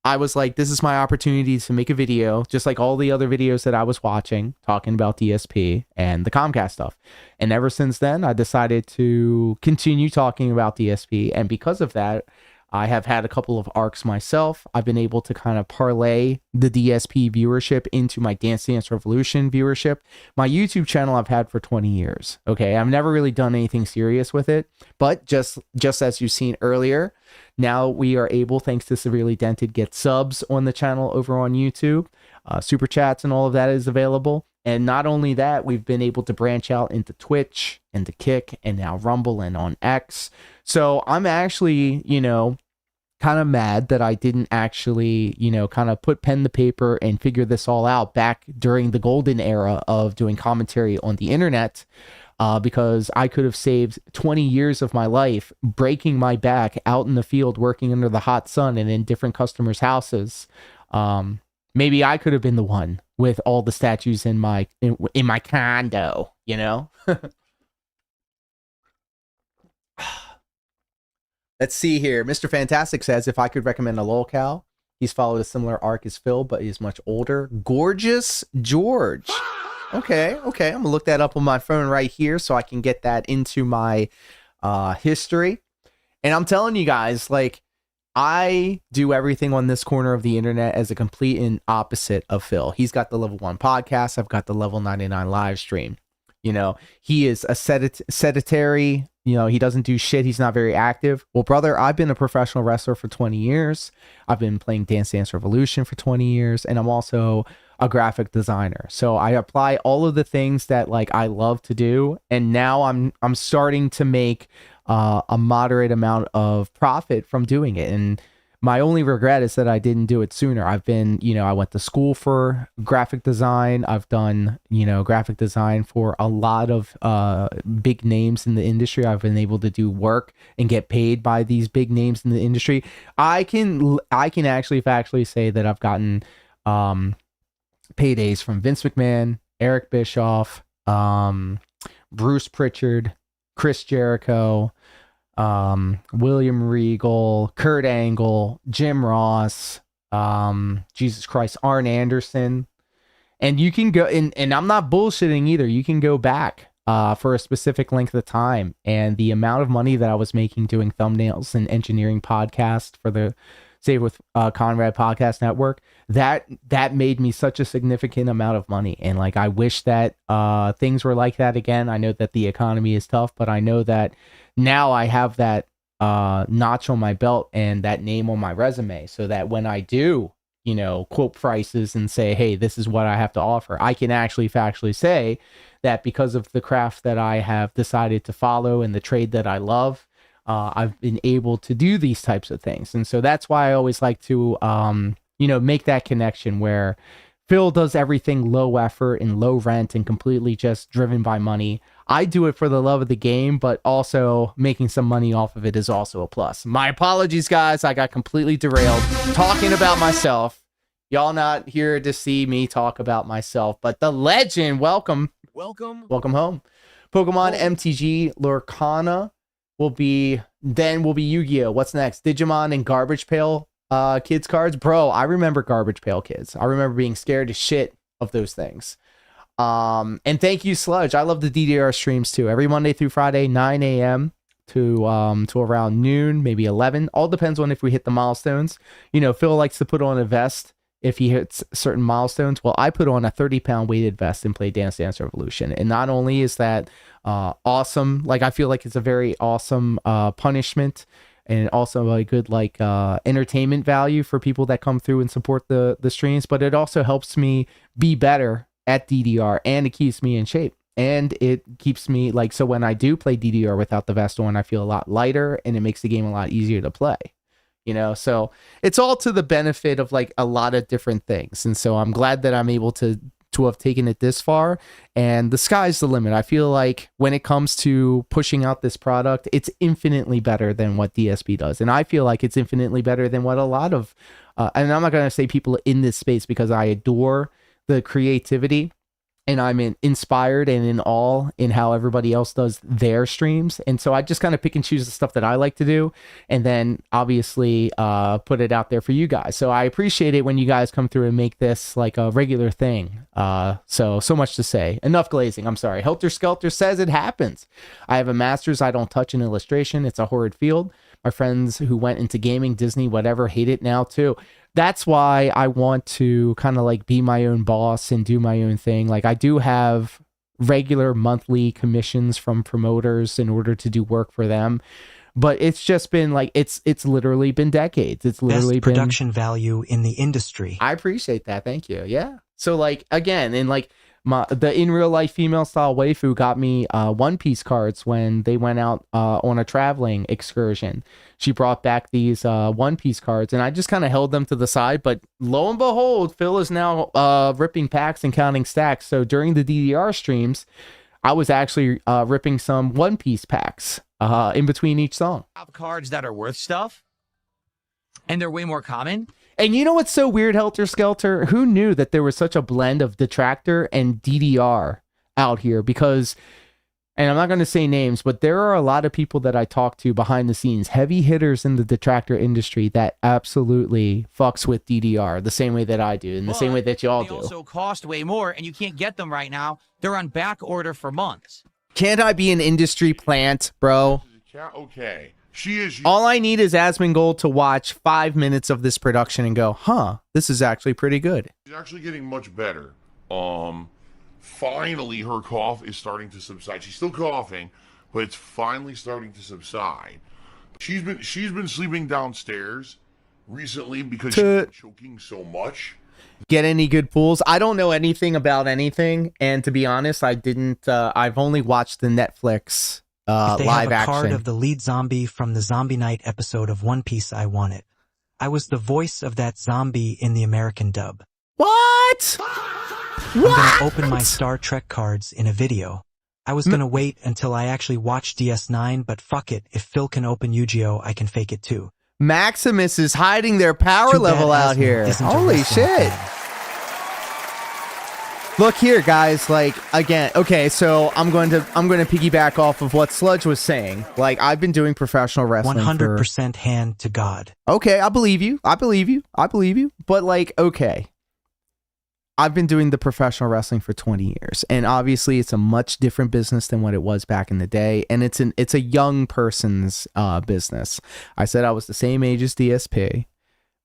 I was like, this is my opportunity to make a video, just like all the other videos that I was watching, talking about DSP and the Comcast stuff. And ever since then, I decided to continue talking about DSP. And because of that, I have had a couple of arcs myself. I've been able to kind of parlay the DSP viewership into my Dance Dance Revolution viewership. My YouTube channel I've had for 20 years. Okay, I've never really done anything serious with it, but just as you've seen earlier, now we are able, thanks to Severely Dented, get subs on the channel over on YouTube. Super chats and all of that is available. And not only that, we've been able to branch out into Twitch, into Kick, and now Rumble and on X. So I'm actually, you know, kind of mad that I didn't actually, you know, kind of put pen to paper and figure this all out back during the golden era of doing commentary on the internet, because I could have saved 20 years of my life breaking my back out in the field, working under the hot sun and in different customers' houses. Maybe I could have been the one with all the statues in my condo, you know? Let's see here. Mr. Fantastic says, if I could recommend a Lolcow, he's followed a similar arc as Phil, but he's much older. Gorgeous George. Okay. I'm going to look that up on my phone right here so I can get that into my history. And I'm telling you guys, like, I do everything on this corner of the internet as a complete and opposite of Phil. He's got the Level 1 podcast. I've got the Lv99 Livestream. You know, he is a sedentary, you know, he doesn't do shit. He's not very active. Well, brother, I've been a professional wrestler for 20 years. I've been playing Dance Dance Revolution for 20 years. And I'm also a graphic designer. So I apply all of the things that like I love to do. And now I'm starting to make a moderate amount of profit from doing it. And my only regret is that I didn't do it sooner. I've been, you know, I went to school for graphic design. I've done, you know, graphic design for a lot of big names in the industry. I've been able to do work and get paid by these big names in the industry. I can actually factually say that I've gotten paydays from Vince McMahon, Eric Bischoff, Bruce Pritchard, Chris Jericho, William Regal, Kurt Angle, Jim Ross, Jesus Christ, Arn Anderson. And you can go, and I'm not bullshitting either. You can go back for a specific length of time. And the amount of money that I was making doing thumbnails and engineering podcasts for the Save with Conrad Podcast Network, that made me such a significant amount of money. And like, I wish that things were like that again. I know that the economy is tough, but I know that now I have that notch on my belt and that name on my resume, so that when I do, you know, quote prices and say, hey, this is what I have to offer, I can actually factually say that because of the craft that I have decided to follow and the trade that I love, I've been able to do these types of things. And so that's why I always like to, you know, make that connection where Phil does everything low effort and low rent and completely just driven by money. I do it for the love of the game, but also making some money off of it is also a plus. My apologies, guys. I got completely derailed talking about myself. Y'all not here to see me talk about myself, but the legend, welcome home. Pokemon MTG Lorcana will be Yu-Gi-Oh! What's next? Digimon and Garbage Pail Kids cards. Bro, I remember Garbage Pail Kids. I remember being scared as shit of those things. And thank you, Sludge. I love the DDR streams too. Every Monday through Friday, 9 a.m. to around noon, maybe 11. All depends on if we hit the milestones. You know, Phil likes to put on a vest if he hits certain milestones. Well, I put on a 30-pound weighted vest and play Dance Dance Revolution. And not only is that awesome, like I feel like it's a very awesome punishment, and also a good like entertainment value for people that come through and support the streams, but it also helps me be better at DDR, and it keeps me in shape, and it keeps me like, so when I do play DDR without the vest on, I feel a lot lighter, and it makes the game a lot easier to play, you know. So it's all to the benefit of like a lot of different things. And so I'm glad that I'm able to have taken it this far, and the sky's the limit. I feel like when it comes to pushing out this product, it's infinitely better than what DSP does, and I feel like it's infinitely better than what a lot of and I'm not going to say people in this space, because I adore the creativity and I'm inspired and in awe in how everybody else does their streams. And so I just kind of pick and choose the stuff that I like to do, and then obviously put it out there for you guys. So I appreciate it when you guys come through and make this like a regular thing. So much to say. Enough glazing. I'm sorry. Helter Skelter says it happens. I have a master's. I don't touch an illustration. It's a horrid field. My friends who went into gaming, Disney, whatever, hate it now too. That's why I want to kind of like be my own boss and do my own thing. Like I do have regular monthly commissions from promoters in order to do work for them. But it's just been like, it's literally been decades. It's literally best production value in the industry. I appreciate that. Thank you. Yeah. So like, again, and like the in real life female style waifu got me One Piece cards when they went out on a traveling excursion. She brought back these One Piece cards, and I just kind of held them to the side. But lo and behold, Phil is now ripping packs and counting stacks. So during the DDR streams, I was actually ripping some One Piece packs in between each song. Cards that are worth stuff, and they're way more common. And you know what's so weird, Helter Skelter? Who knew that there was such a blend of Detractor and DDR out here? Because, and I'm not going to say names, but there are a lot of people that I talk to behind the scenes, heavy hitters in the Detractor industry that absolutely fucks with DDR the same way that I do, and the same way that y'all do. They also cost way more, and you can't get them right now. They're on back order for months. Can't I be an industry plant, bro? Okay. She is. All I need is Asmongold to watch 5 minutes of this production and go, huh, this is actually pretty good. She's actually getting much better. Finally, her cough is starting to subside. She's still coughing, but it's finally starting to subside. She's been sleeping downstairs recently because she's been choking so much. Get any good pools? I don't know anything about anything, and to be honest, I didn't. I've only watched the Netflix if they live have a card action of the lead zombie from the Zombie Night episode of One Piece, I want it. I was the voice of that zombie in the American dub. What? I'm gonna open my Star Trek cards in a video. I was gonna wait until I actually watched DS9, but fuck it. If Phil can open Yu-Gi-Oh, I can fake it too. Maximus is hiding their power level out here. Holy shit. Look here, guys, like, again, okay, so I'm going to piggyback off of what Sludge was saying. Like, I've been doing professional wrestling 100% hand to God. Okay, I believe you. I believe you. But, like, okay. I've been doing the professional wrestling for 20 years, and obviously it's a much different business than what it was back in the day, and it's a young person's business. I said I was the same age as DSP,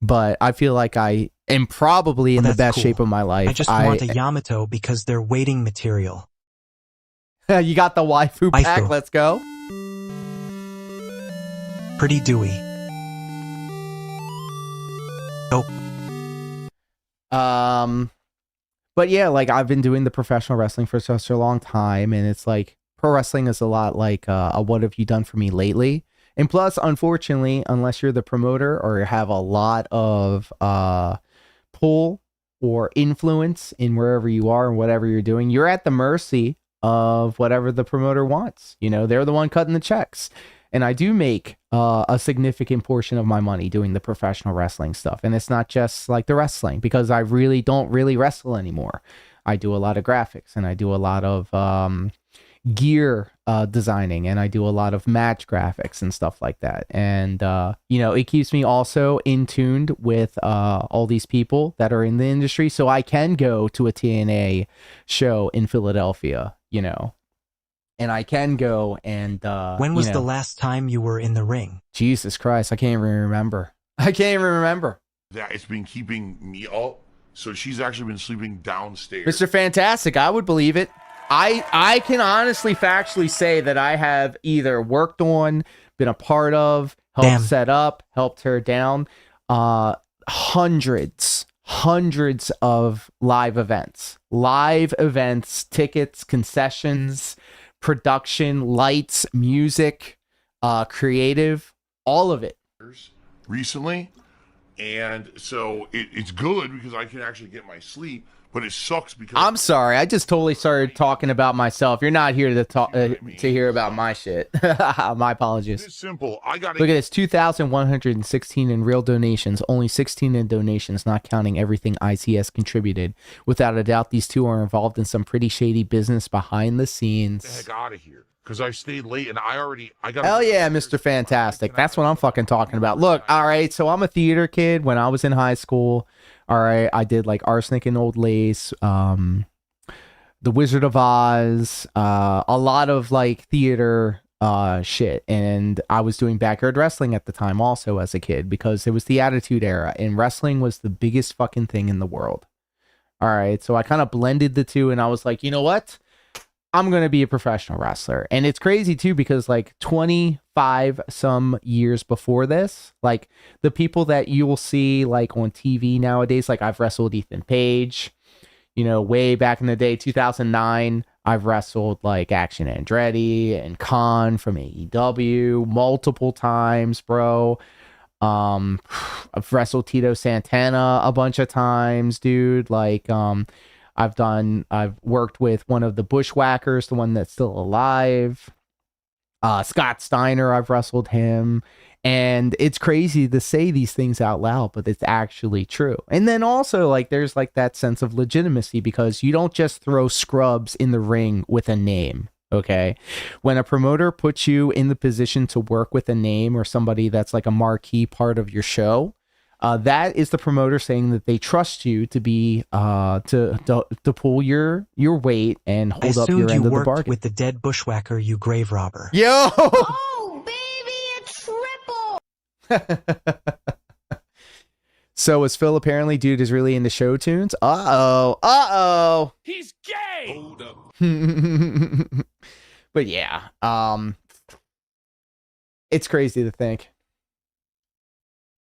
but I feel like I am probably in the best shape of my life. I just want a Yamato because they're waiting material. You got the waifu pack, let's go. Pretty dewy. But yeah, like, I've been doing the professional wrestling for such a long time, and it's like, pro wrestling is a lot like a what have you done for me lately? And plus, unfortunately, unless you're the promoter or have a lot of pull or influence in wherever you are and whatever you're doing, you're at the mercy of whatever the promoter wants. You know, they're the one cutting the checks. And I do make a significant portion of my money doing the professional wrestling stuff. And it's not just like the wrestling, because I really don't really wrestle anymore. I do a lot of graphics, and I do a lot of gear designing, and I do a lot of match graphics and stuff like that. And, you know, it keeps me also in tuned with all these people that are in the industry. So I can go to a TNA show in Philadelphia, you know. And I can go and when was the last time you were in the ring? Jesus Christ, I can't even remember. That it's been keeping me up, so she's actually been sleeping downstairs. Mr. Fantastic, I would believe it. I can honestly factually say that I have either worked on, been a part of, helped set up, helped tear down hundreds of live events, tickets, concessions, production, lights, music, creative, all of it. Recently, and so it's good because I can actually get my sleep, but it sucks because I'm sorry. I just totally started talking about myself. You're not here to talk to hear about my shit. My apologies. it's simple. I got Look at this, 2,116 in real donations, only 16 in donations, not counting everything ICS contributed. Without a doubt, these two are involved in some pretty shady business behind the scenes. Get the heck out of here because I stayed late and I got. Hell yeah, Mr. Fantastic. That's what I'm fucking talking about. Look, all right, so I'm a theater kid. When I was in high school, all right, I did like Arsenic and Old Lace, The Wizard of Oz, a lot of like theater shit. And I was doing backyard wrestling at the time also as a kid because it was the Attitude Era and wrestling was the biggest fucking thing in the world. All right, so I kind of blended the two and I was like, you know what? I'm going to be a professional wrestler. And it's crazy too, because like 25 some years before this, like the people that you will see like on TV nowadays, like I've wrestled Ethan Page, you know, way back in the day, 2009, I've wrestled like Action Andretti and Khan from AEW multiple times, bro. I've wrestled Tito Santana a bunch of times, dude. Like, I've worked with one of the Bushwhackers, the one that's still alive. Scott Steiner, I've wrestled him. And it's crazy to say these things out loud, but it's actually true. And then also, like, there's like that sense of legitimacy because you don't just throw scrubs in the ring with a name. Okay. When a promoter puts you in the position to work with a name or somebody that's like a marquee part of your show, that is the promoter saying that they trust you to be to pull your weight and hold up your end of the bargain. With the dead bushwhacker, you grave robber. Yo! Oh, baby, a triple! So is Phil apparently, dude, is really into show tunes? Uh-oh. He's gay! Hold up. But yeah, it's crazy to think.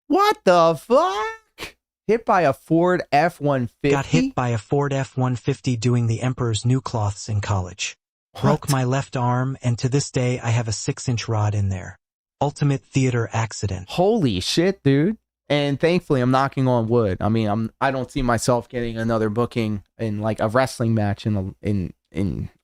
What the fuck? Hit by a Ford F-150? Got hit by a Ford F-150 doing the Emperor's New Cloths in college. Broke my left arm, and to this day, I have a 6-inch rod in there. Ultimate theater accident. Holy shit, dude. And thankfully, I'm knocking on wood. I mean, I don't see myself getting another booking in like a wrestling match in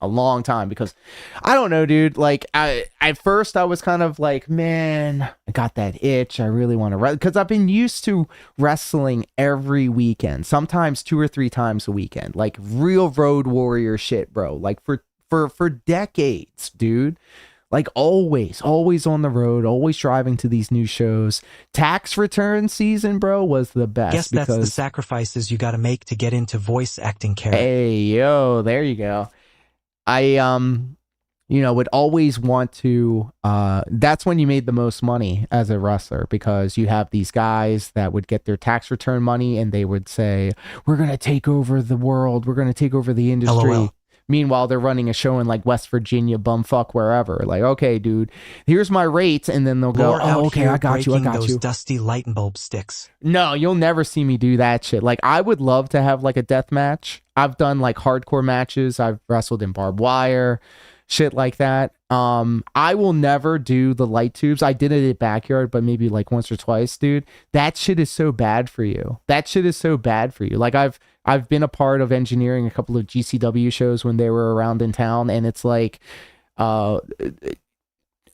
a long time because I don't know, dude. Like at first I was kind of like, man, I got that itch. I really want to wrestle because I've been used to wrestling every weekend, sometimes 2 or 3 times a weekend, like real road warrior shit, bro. Like for decades, dude. Like always on the road, always driving to these new shows. Tax return season, bro, was the best. Guess that's the sacrifices you got to make to get into voice acting character. Hey, yo, there you go. I, would always want to, that's when you made the most money as a wrestler because you have these guys that would get their tax return money and they would say, we're going to take over the world. We're going to take over the industry. LOL. Meanwhile, they're running a show in like West Virginia, bumfuck, wherever. Like, okay, dude, here's my rates. And then they'll go, oh, okay, I got you. Those dusty light bulb sticks. No, you'll never see me do that shit. Like, I would love to have like a death match. I've done like hardcore matches. I've wrestled in barbed wire, shit like that. I will never do the light tubes. I did it at Backyard, but maybe like once or twice, dude. That shit is so bad for you. Like I've been a part of engineering a couple of GCW shows when they were around in town, and it's like,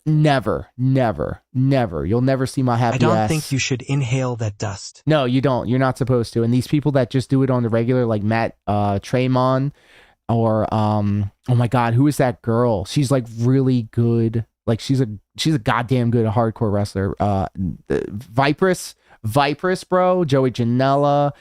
never. You'll never see my happy ass. I don't think you should inhale that dust. No, you don't. You're not supposed to. And these people that just do it on the regular, like Matt Tremon, or oh my God, who is that girl? She's like really good. Like she's a goddamn good hardcore wrestler. Vipress, bro. Joey Janela.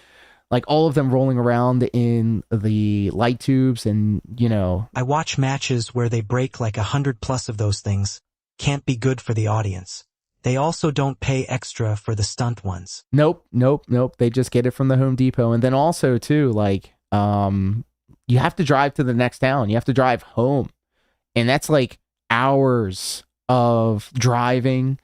Like all of them rolling around in the light tubes and, you know. I watch matches where they break like 100+ of those things. Can't be good for the audience. They also don't pay extra for the stunt ones. Nope. They just get it from the Home Depot. And then also too, like, you have to drive to the next town. You have to drive home. And that's like hours of driving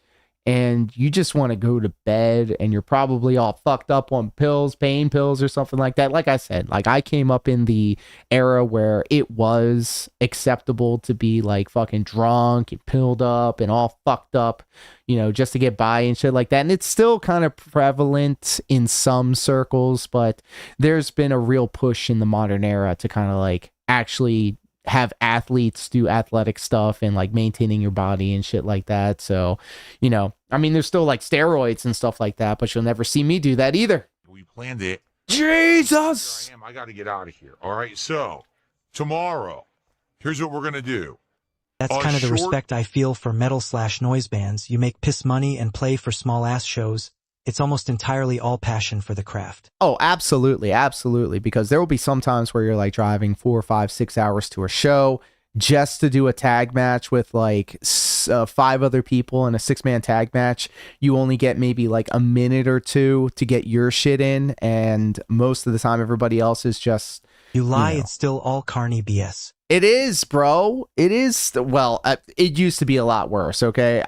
and you just want to go to bed, and you're probably all fucked up on pills, pain pills or something like that. Like I said, like I came up in the era where it was acceptable to be like fucking drunk and pilled up and all fucked up, you know, just to get by and shit like that. And it's still kind of prevalent in some circles, but there's been a real push in the modern era to kind of like actually have athletes do athletic stuff and like maintaining your body and shit like that. So, you know, I mean, there's still like steroids and stuff like that, but you'll never see me do that either. We planned it. Jesus! Here I am. I got to get out of here. All right. So tomorrow, here's what we're going to do. That's kind of the respect I feel for metal/noise bands. You make piss money and play for small ass shows. It's almost entirely all passion for the craft. Oh, absolutely. Absolutely. Because there will be some times where you're like driving 4, 5, 6 hours to a show just to do a tag match with like 5 other people in a 6-man tag match. You only get maybe like a minute or 2 to get your shit in. And most of the time, everybody else is just... You lie, you know. It's still all carny BS. It is, bro. It is. Well, it used to be a lot worse. Okay.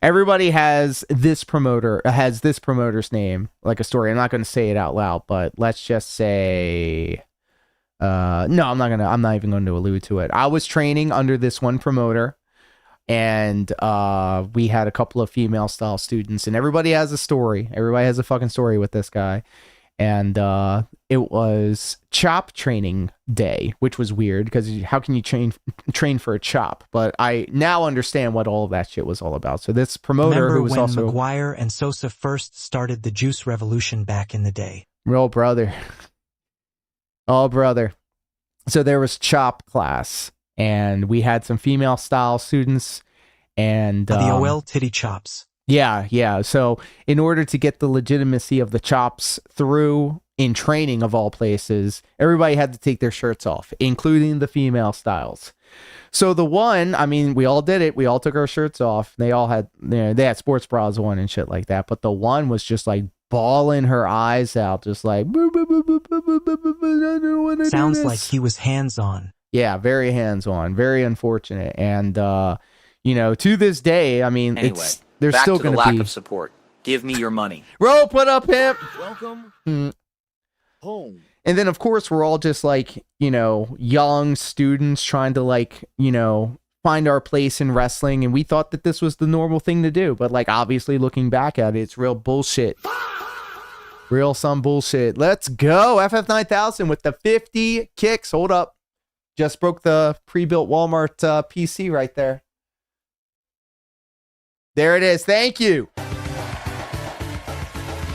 Everybody has this promoter's name, like a story. I'm not going to say it out loud, but let's just say, no, I'm not even going to allude to it. I was training under this one promoter, and we had a couple of female style students, and everybody has a story. Everybody has a fucking story with this guy. And it was chop training day, which was weird because how can you train for a chop? But I now understand what all of that shit was all about. So this promoter, Remember who was when also McGuire and Sosa first started the juice revolution back in the day? real brother, oh brother. So there was chop class, and we had some female style students, and The OL titty chops. Yeah. So in order to get the legitimacy of the chops through in training of all places, everybody had to take their shirts off, including the female styles. So the one, I mean, we all did it. We all took our shirts off. They all had, they had sports bras on and shit like that. But the one was just like bawling her eyes out, just like, Sounds like he was hands-on. Yeah, very hands-on, very unfortunate. And, you know, to this day, I mean, Anyway, there's back still to the going lack be of support. Give me your money. rope. What up, pimp? Welcome home. And then, of course, we're all just like, you know, young students trying to like, you know, find our place in wrestling. And we thought that this was the normal thing to do. But like, obviously, looking back at it, it's real bullshit. Real some bullshit. Let's go. FF9000 with the 50 kicks. Hold up. Just broke the pre-built Walmart PC right there. There it is. Thank you.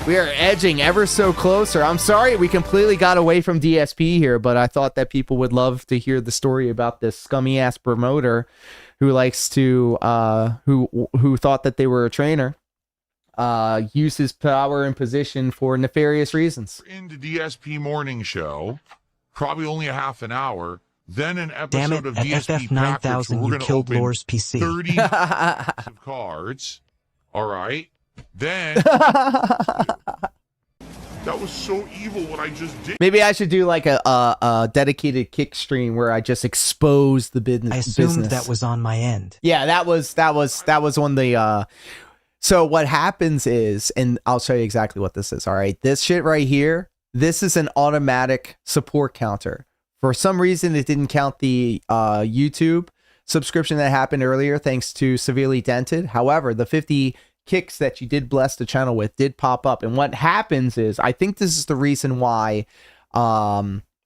We are edging ever so closer. I'm sorry we completely got away from DSP here, but I thought that people would love to hear the story about this scummy ass promoter who likes to who thought that they were a trainer, use his power and position for nefarious reasons. In the DSP morning show, probably only a half an hour. Then an Damn episode it, of at DSP FF9000 you killed Lore's PC. 30 massive cards. All right. Then that was so evil what I just did. Maybe I should do like a dedicated kick stream where I just expose the business. I assumed that was on my end. Yeah, that was on the so what happens is, and I'll show you exactly what this is. All right. This shit right here, this is an automatic support counter. For some reason, it didn't count the YouTube subscription that happened earlier, thanks to Severely Dented. However, the 50 kicks that you did bless the channel with did pop up. And what happens is, I think this is the reason why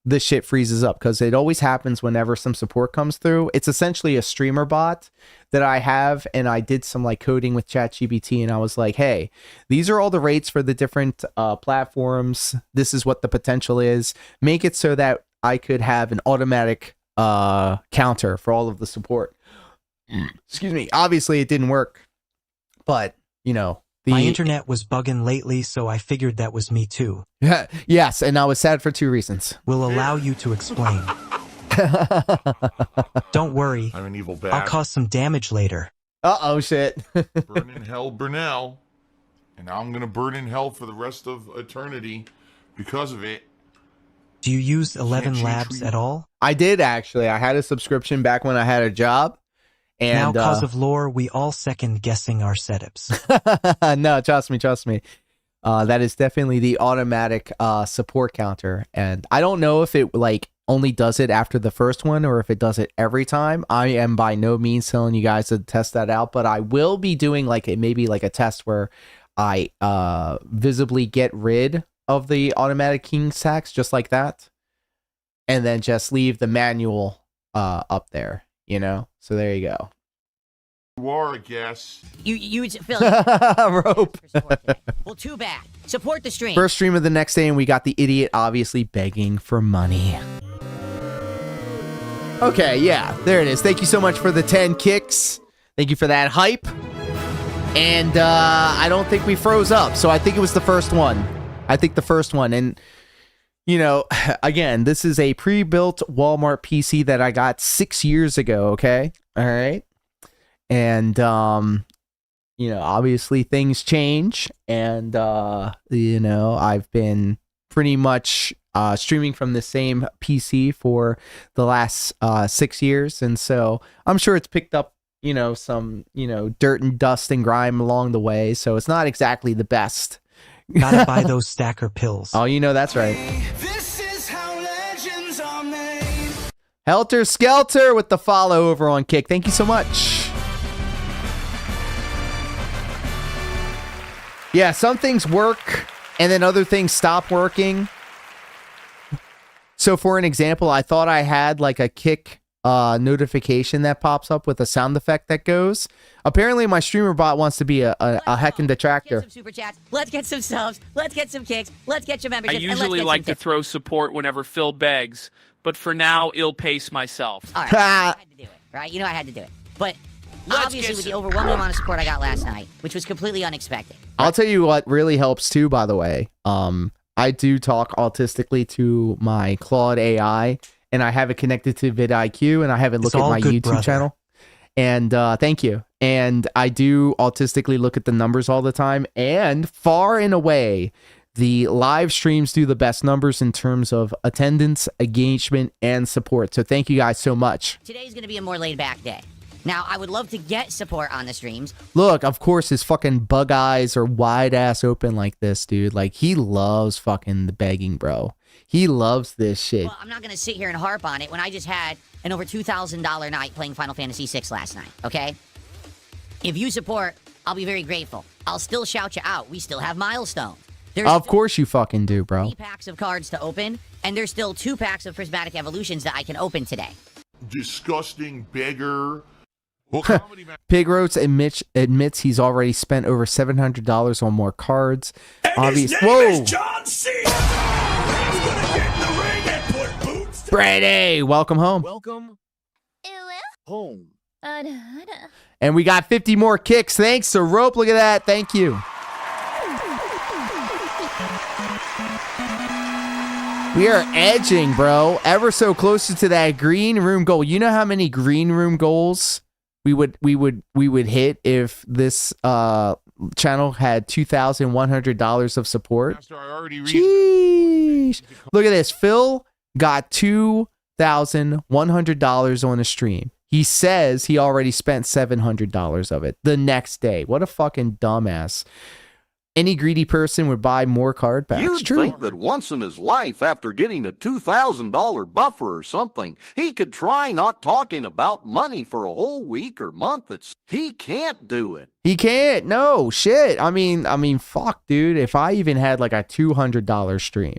this shit freezes up, because it always happens whenever some support comes through. It's essentially a streamer bot that I have, and I did some like coding with ChatGPT, and I was like, hey, these are all the rates for the different platforms. This is what the potential is. Make it so that I could have an automatic counter for all of the support. Excuse me. Obviously, it didn't work, but you know, my internet was bugging lately, so I figured that was me too. Yes, and I was sad for 2 reasons. We'll allow you to explain. Don't worry. I'm an evil bat. I'll cause some damage later. Uh-oh, shit. Burn in hell, Burnell. And now I'm going to burn in hell for the rest of eternity because of it. Do you use 11 Labs at all? I did, actually. I had a subscription back when I had a job. And now, cause of lore, we all second guessing our setups. no, trust me. That is definitely the automatic support counter, and I don't know if it like only does it after the first one or if it does it every time. I am by no means telling you guys to test that out, but I will be doing like maybe like a test where I visibly get rid of the automatic king stacks just like that, and then just leave the manual up there, you know. So there you go. You are, I guess. You Phil. Rope. Well, too bad. Support the stream. First stream of the next day, and we got the idiot obviously begging for money. Okay, yeah, there it is. Thank you so much for the 10 kicks. Thank you for that hype. And I don't think we froze up, so I think it was the first one. I think the first one. And, you know, again, this is a pre-built Walmart PC that I got 6 years ago, okay? All right? And, you know, obviously things change. And, you know, I've been pretty much streaming from the same PC for the last 6 years. And so I'm sure it's picked up, you know, some, you know, dirt and dust and grime along the way. So it's not exactly the best. Gotta buy those stacker pills. Oh, you know, that's right. This is how legends are made. Helter Skelter with the follow over on Kick. Thank you so much. Yeah, some things work and then other things stop working. So for an example, I thought I had like a Kick notification that pops up with a sound effect that goes. Apparently my streamer bot wants to be a heckin' detractor. Let's get some super chats. Let's get some subs. Let's get some kicks. Let's get your membership. I usually like to throw support whenever Phil begs, but for now, I'll pace myself. All right, I had to do it, right? You know I had to do it. But obviously with the overwhelming amount of support I got last night, which was completely unexpected. I'll tell you what really helps too, by the way. I do talk autistically to my Claude AI, and I have it connected to vidIQ, and I have it look at my YouTube channel. And thank you. And I do autistically look at the numbers all the time, and far and away, the live streams do the best numbers in terms of attendance, engagement, and support. So thank you guys so much. Today's going to be a more laid-back day. Now, I would love to get support on the streams. Look, of course, his fucking bug eyes are wide-ass open like this, dude. Like, he loves fucking the begging, bro. He loves this shit. Well, I'm not going to sit here and harp on it when I just had an over $2,000 night playing Final Fantasy VI last night, okay? If you support, I'll be very grateful. I'll still shout you out. We still have milestones. Of course you fucking do, bro. 3 packs of cards to open, and there's still 2 packs of Prismatic Evolutions that I can open today. Disgusting beggar. Pig Roast admits he's already spent over $700 on more cards. His name is John C. He's gonna get in the ring and put boots. Brady, welcome home. Welcome home. And we got 50 more kicks. Thanks to Rope. Look at that. Thank you. We are edging, bro. Ever so closer to that green room goal. You know how many green room goals we would hit if this channel had $2,100 of support? Jeez. Look at this. Phil got $2,100 on a stream. He says he already spent $700 of it the next day. What a fucking dumbass. Any greedy person would buy more card packs. You'd think that once in his life, after getting a $2,000 buffer or something, he could try not talking about money for a whole week or month. He can't do it. He can't. No, shit. I mean, fuck, dude. If I even had like a $200 stream,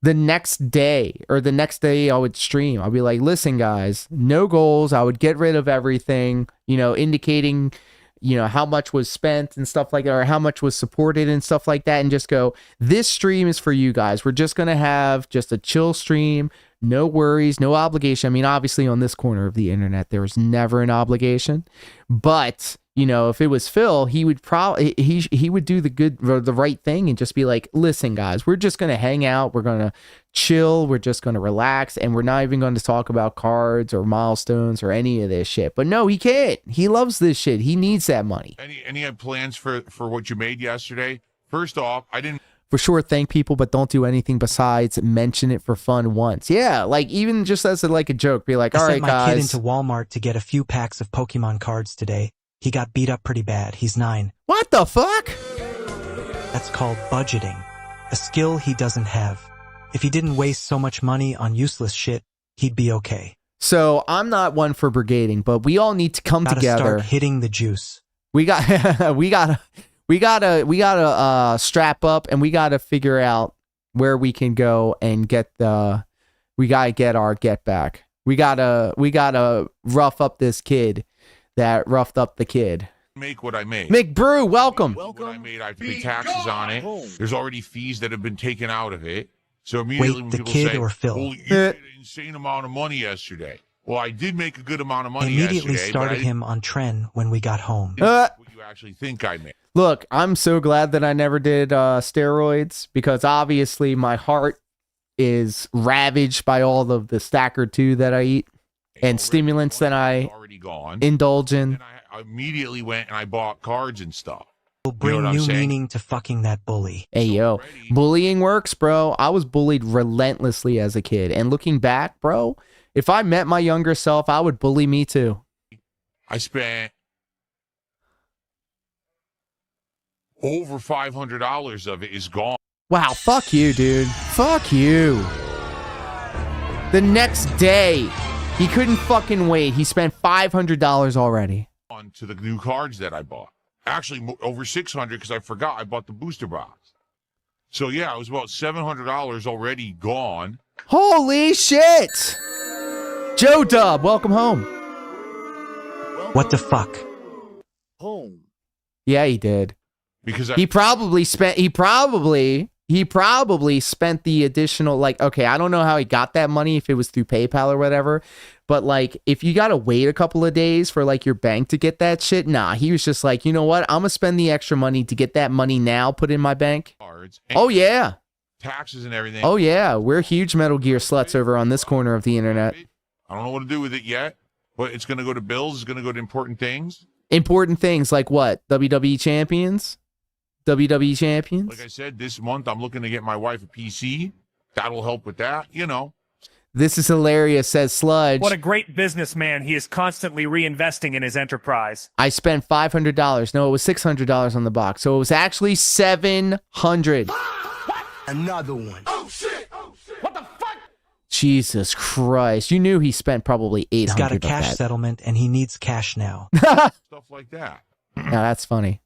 the next day I would stream. I'd be like, listen, guys, no goals. I would get rid of everything, you know, indicating, you know, how much was spent and stuff like that, or how much was supported and stuff like that, and just go, this stream is for you guys. We're just going to have just a chill stream, no worries, no obligation. I mean, obviously on this corner of the internet, there was never an obligation, but you know, if it was Phil, he would probably, he would do the right thing and just be like, listen, guys, we're just going to hang out. We're going to chill. We're just going to relax. And we're not even going to talk about cards or milestones or any of this shit. But no, he can't. He loves this shit. He needs that money. Any plans for what you made yesterday? First off, I didn't. For sure, thank people, but don't do anything besides mention it for fun once. Yeah, like even just as like a joke, be like, all right, guys. I sent my kid into Walmart to get a few packs of Pokemon cards today. He got beat up pretty bad. He's 9. What the fuck? That's called budgeting. A skill he doesn't have. If he didn't waste so much money on useless shit, he'd be okay. So I'm not one for brigading, but we all need to come together. Start hitting the juice. We gotta strap up, and we gotta figure out where we can go and get we gotta get our get back. We gotta rough up this kid that roughed up the kid. Make what I made. McBrew, welcome. What I made, I have to pay taxes on it. There's already fees that have been taken out of it. So immediately when people say, well, you made an insane amount of money yesterday. Well, I did make a good amount of money immediately yesterday. Started him on trend when we got home. What you actually think I made. Look, I'm so glad that I never did steroids, because obviously my heart is ravaged by all of the Stacker 2 that I eat and stimulants that I indulge in. I immediately went and I bought cards and stuff. Will bring new meaning to fucking that bully. Hey, yo, bullying works, bro. I was bullied relentlessly as a kid. And looking back, bro, if I met my younger self, I would bully me too. I spent over $500 of it is gone. Wow, fuck you, dude. Fuck you. The next day, he couldn't fucking wait. He spent $500 already. On to the new cards that I bought. Actually, over 600 because I forgot I bought the booster box. So yeah, it was about $700 already gone. Holy shit! Joe Dub, welcome home. What the fuck? Home. Yeah, he did. Because he probably spent the additional, like, okay, I don't know how he got that money, if it was through PayPal or whatever, but like, if you gotta wait a couple of days for like your bank to get that shit, nah, he was just like, you know what, I'm gonna spend the extra money to get that money now put in my bank. Oh yeah, taxes and everything. Oh yeah, we're huge Metal Gear sluts over on this corner of the internet. I don't know what to do with it yet, but it's gonna go to bills, it's gonna go to important things. Important things like what? WWE champions? WWE champions? Like I said, this month I'm looking to get my wife a PC. That'll help with that, you know. This is hilarious, says Sludge. What a great businessman. He is constantly reinvesting in his enterprise. I spent $500. No, it was $600 on the box. So it was actually $700. Another one. Oh shit! What the fuck? Jesus Christ. You knew he spent probably $800. He's got a cash settlement and he needs cash now. Stuff like that. Now that's funny.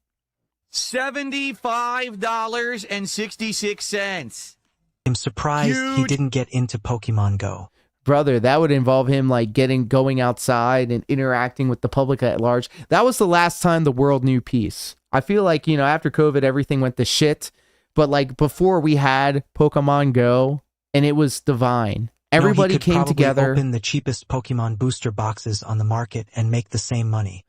$75.66. I'm surprised he didn't get into Pokemon Go. Brother, that would involve him like going outside and interacting with the public at large. That was the last time the world knew peace. I feel like, you know, after COVID, everything went to shit. But like before, we had Pokemon Go and it was divine. Everybody came together. Open the cheapest Pokemon booster boxes on the market and make the same money.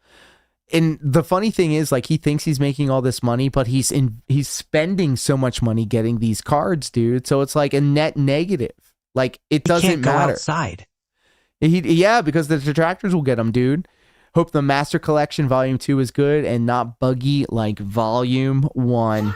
And the funny thing is, like, he thinks he's making all this money, but he's spending so much money getting these cards, dude. So it's like a net negative. Like, it doesn't matter. Go outside. Yeah, because the detractors will get them, dude. Hope the Master Collection Volume 2 is good and not buggy like Volume 1.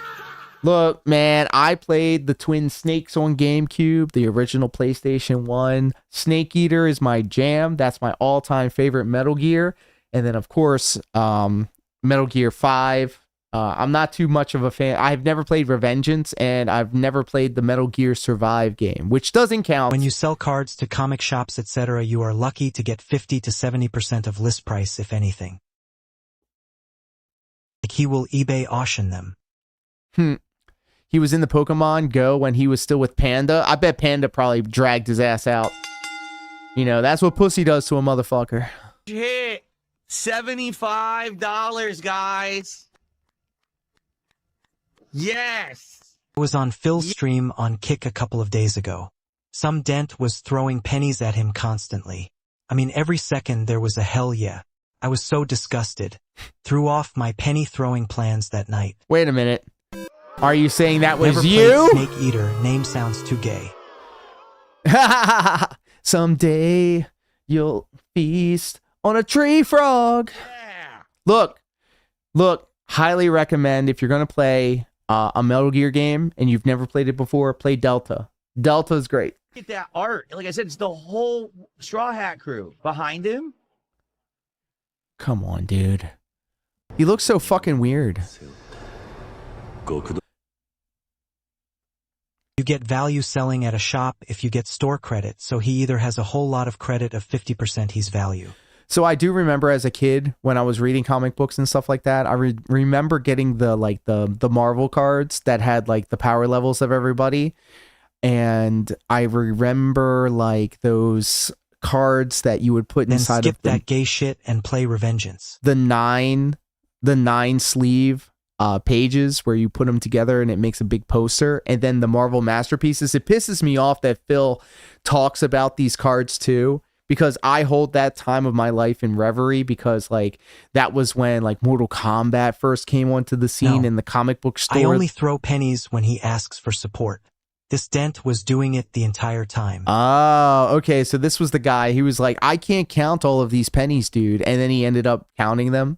Look, man, I played the Twin Snakes on GameCube, the original PlayStation 1. Snake Eater is my jam. That's my all-time favorite Metal Gear. And then, of course, Metal Gear 5. I'm not too much of a fan. I've never played Revengeance, and I've never played the Metal Gear Survive game, which doesn't count. When you sell cards to comic shops, etc., you are lucky to get 50 to 70% of list price, if anything. Like he will eBay auction them. He was in the Pokemon Go when he was still with Panda. I bet Panda probably dragged his ass out. You know, that's what pussy does to a motherfucker. Hit $75, guys. Yes. I was on Phil's stream on Kick a couple of days ago. Some dent was throwing pennies at him constantly. I mean, every second there was a hell yeah. I was so disgusted. Threw off my penny throwing plans that night. Wait a minute. Are you saying that was Never you? Snake Eater. Name sounds too gay. Someday you'll feast on a tree frog. Yeah. Look, highly recommend if you're going to play a Metal Gear game and you've never played it before, play Delta. Delta's great. Look at that art. Like I said, it's the whole Straw Hat crew behind him. Come on, dude. He looks so fucking weird. You get value selling at a shop if you get store credit, so he either has a whole lot of credit of 50% he's value. So I do remember as a kid when I was reading comic books and stuff like that, I remember getting the Marvel cards that had like the power levels of everybody. And I remember like those cards that you would put inside skip of that gay shit and play Revengeance. the nine sleeve pages where you put them together and it makes a big poster. And then the Marvel masterpieces. It pisses me off that Phil talks about these cards too, because I hold that time of my life in reverie, because like that was when like Mortal Kombat first came onto the scene in the comic book store. I only throw pennies when he asks for support. This Dent was doing it the entire time. Oh, okay. So this was the guy. He was like, I can't count all of these pennies, dude. And then he ended up counting them.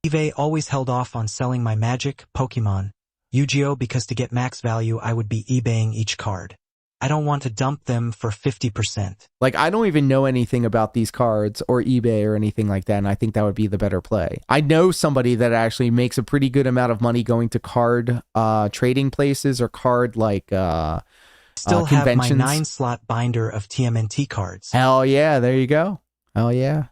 eBay always held off on selling my Magic, Pokemon, Yu-Gi-Oh! Because to get max value, I would be eBaying each card. I don't want to dump them for 50%. Like, I don't even know anything about these cards or eBay or anything like that, and I think that would be the better play. I know somebody that actually makes a pretty good amount of money going to card trading places or card, like, Still have my conventions. 9-slot binder of TMNT cards. Hell yeah, there you go. Hell yeah.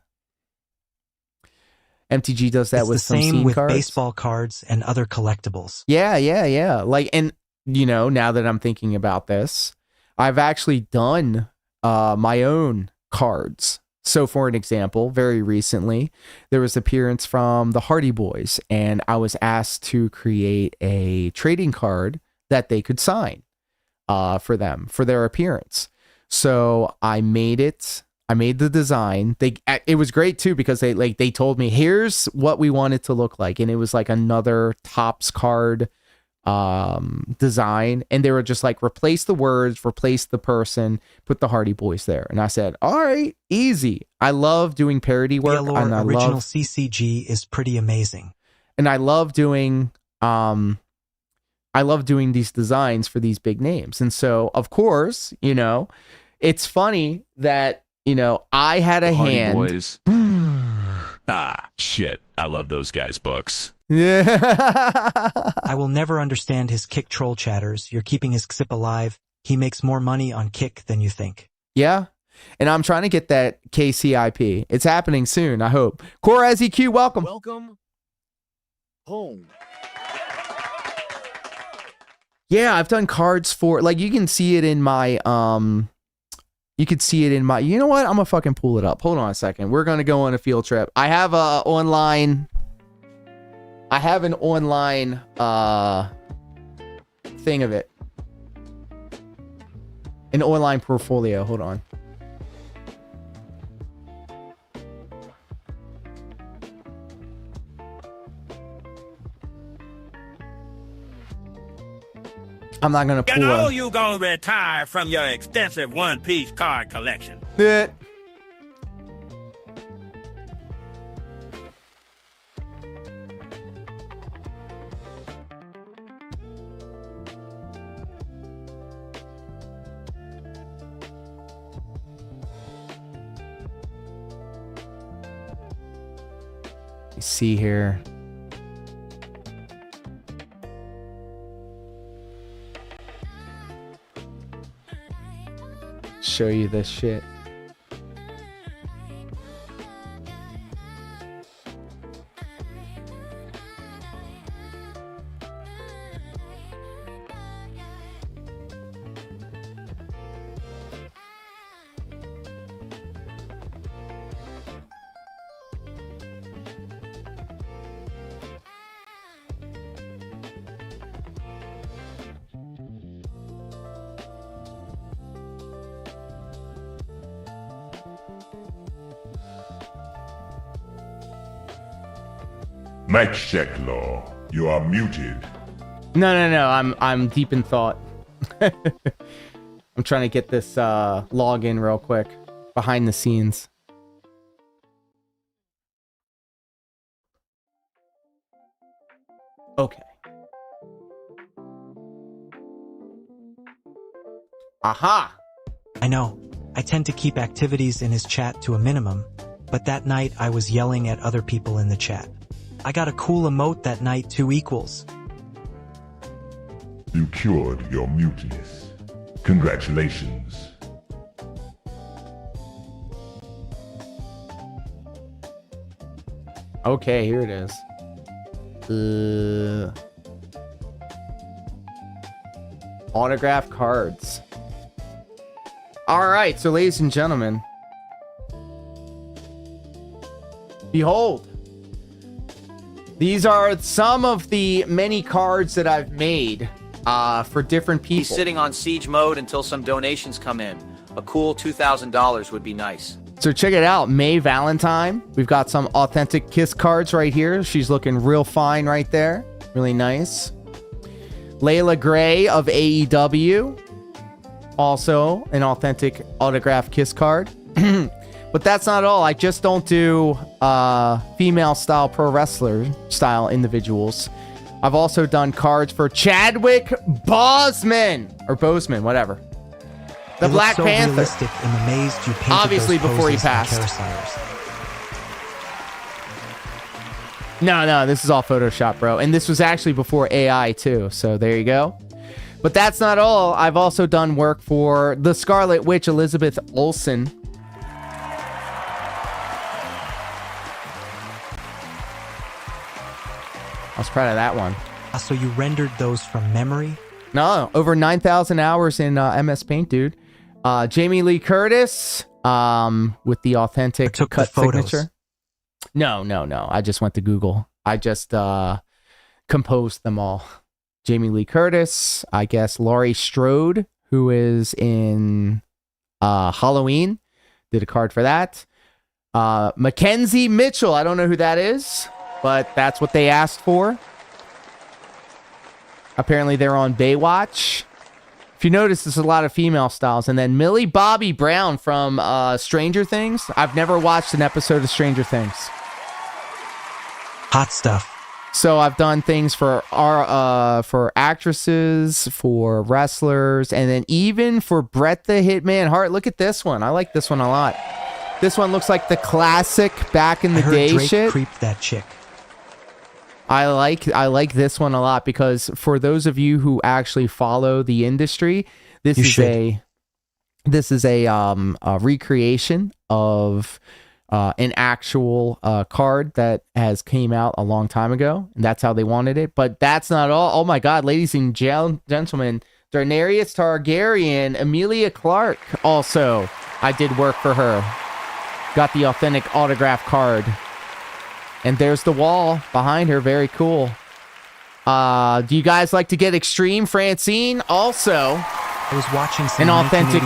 MTG does that It's with the some same scene with cards. baseball cards and other collectibles. Yeah. Like, and, you know, now that I'm thinking about this, I've actually done my own cards. So for an example, very recently, there was appearance from the Hardy Boys, and I was asked to create a trading card that they could sign for them, for their appearance. So I made it. I made the design. It was great too, because they told me, here's what we want it to look like. And it was like another Topps card design, and they were just like, replace the words, replace the person, put the Hardy Boys there. And I said, all right, easy. I love doing parody work. And original CCG is pretty amazing. And I love doing these designs for these big names. And so of course, you know, it's funny that, you know, I had a Hardy hand. Boys. Shit. I love those guys' books. Yeah. I will never understand his Kick troll chatters. You're keeping his XIP alive. He makes more money on Kick than you think. Yeah. And I'm trying to get that KCIP. It's happening soon, I hope. Core EQ, welcome. Welcome home. Yeah, I've done cards for, like, you can see it in my, you could see it in my, you know what? I'm gonna fucking pull it up. Hold on a second. We're gonna go on a field trip. I have an online thing of it. An online portfolio. Hold on. I'm not gonna pull You know it. you gonna retire from your extensive one-piece card collection. Yeah. See here. Show you this shit. Match check law. You are muted. No. I'm deep in thought. I'm trying to get this login real quick. Behind the scenes. Okay. Aha. I know. I tend to keep activities in his chat to a minimum, but that night I was yelling at other people in the chat. I got a cool emote that night, 2 equals. You cured your mutinous. Congratulations. Okay, here it is. Autograph cards. All right, so ladies and gentlemen, behold, these are some of the many cards that I've made for different people. He's sitting on siege mode until some donations come in. A cool $2,000 would be nice. So check it out, May Valentine. We've got some authentic Kiss cards right here. She's looking real fine right there. Really nice. Layla Gray of AEW. Also an authentic autograph Kiss card. But that's not all. I just don't do female style pro wrestler style individuals. I've also done cards for Chadwick Boseman or Boseman, whatever. The Black Panther. Realistic and amazed you painted obviously those before he poses and passed. carousels. No, this is all Photoshop, bro. And this was actually before AI too. So there you go. But that's not all. I've also done work for the Scarlet Witch, Elizabeth Olsen. I was proud of that one. So you rendered those from memory? No, over 9,000 hours in MS Paint, dude. Jamie Lee Curtis with the authentic cut signature. No. I just went to Google. I just composed them all. Jamie Lee Curtis, I guess Laurie Strode, who is in Halloween, did a card for that. Mackenzie Mitchell, I don't know who that is, but that's what they asked for. Apparently they're on Baywatch. If you notice, there's a lot of female styles. And then Millie Bobby Brown from Stranger Things. I've never watched an episode of Stranger Things. Hot stuff. So I've done things for actresses, for wrestlers, and then even for Bret the Hitman Hart. Look at this one. I like this one a lot. This one looks like the classic back in the day Drake shit. Creeped that chick. I like this one a lot because for those of you who actually follow the industry, this is a recreation of an actual card that has came out a long time ago, and that's how they wanted it. But that's not all. Oh my God, ladies and gentlemen, Daenerys Targaryen, Emilia Clarke also. I did work for her. Got the authentic autograph card. And there's the wall behind her. Very cool. Do you guys like to get extreme? Francine also. I was watching some an authentic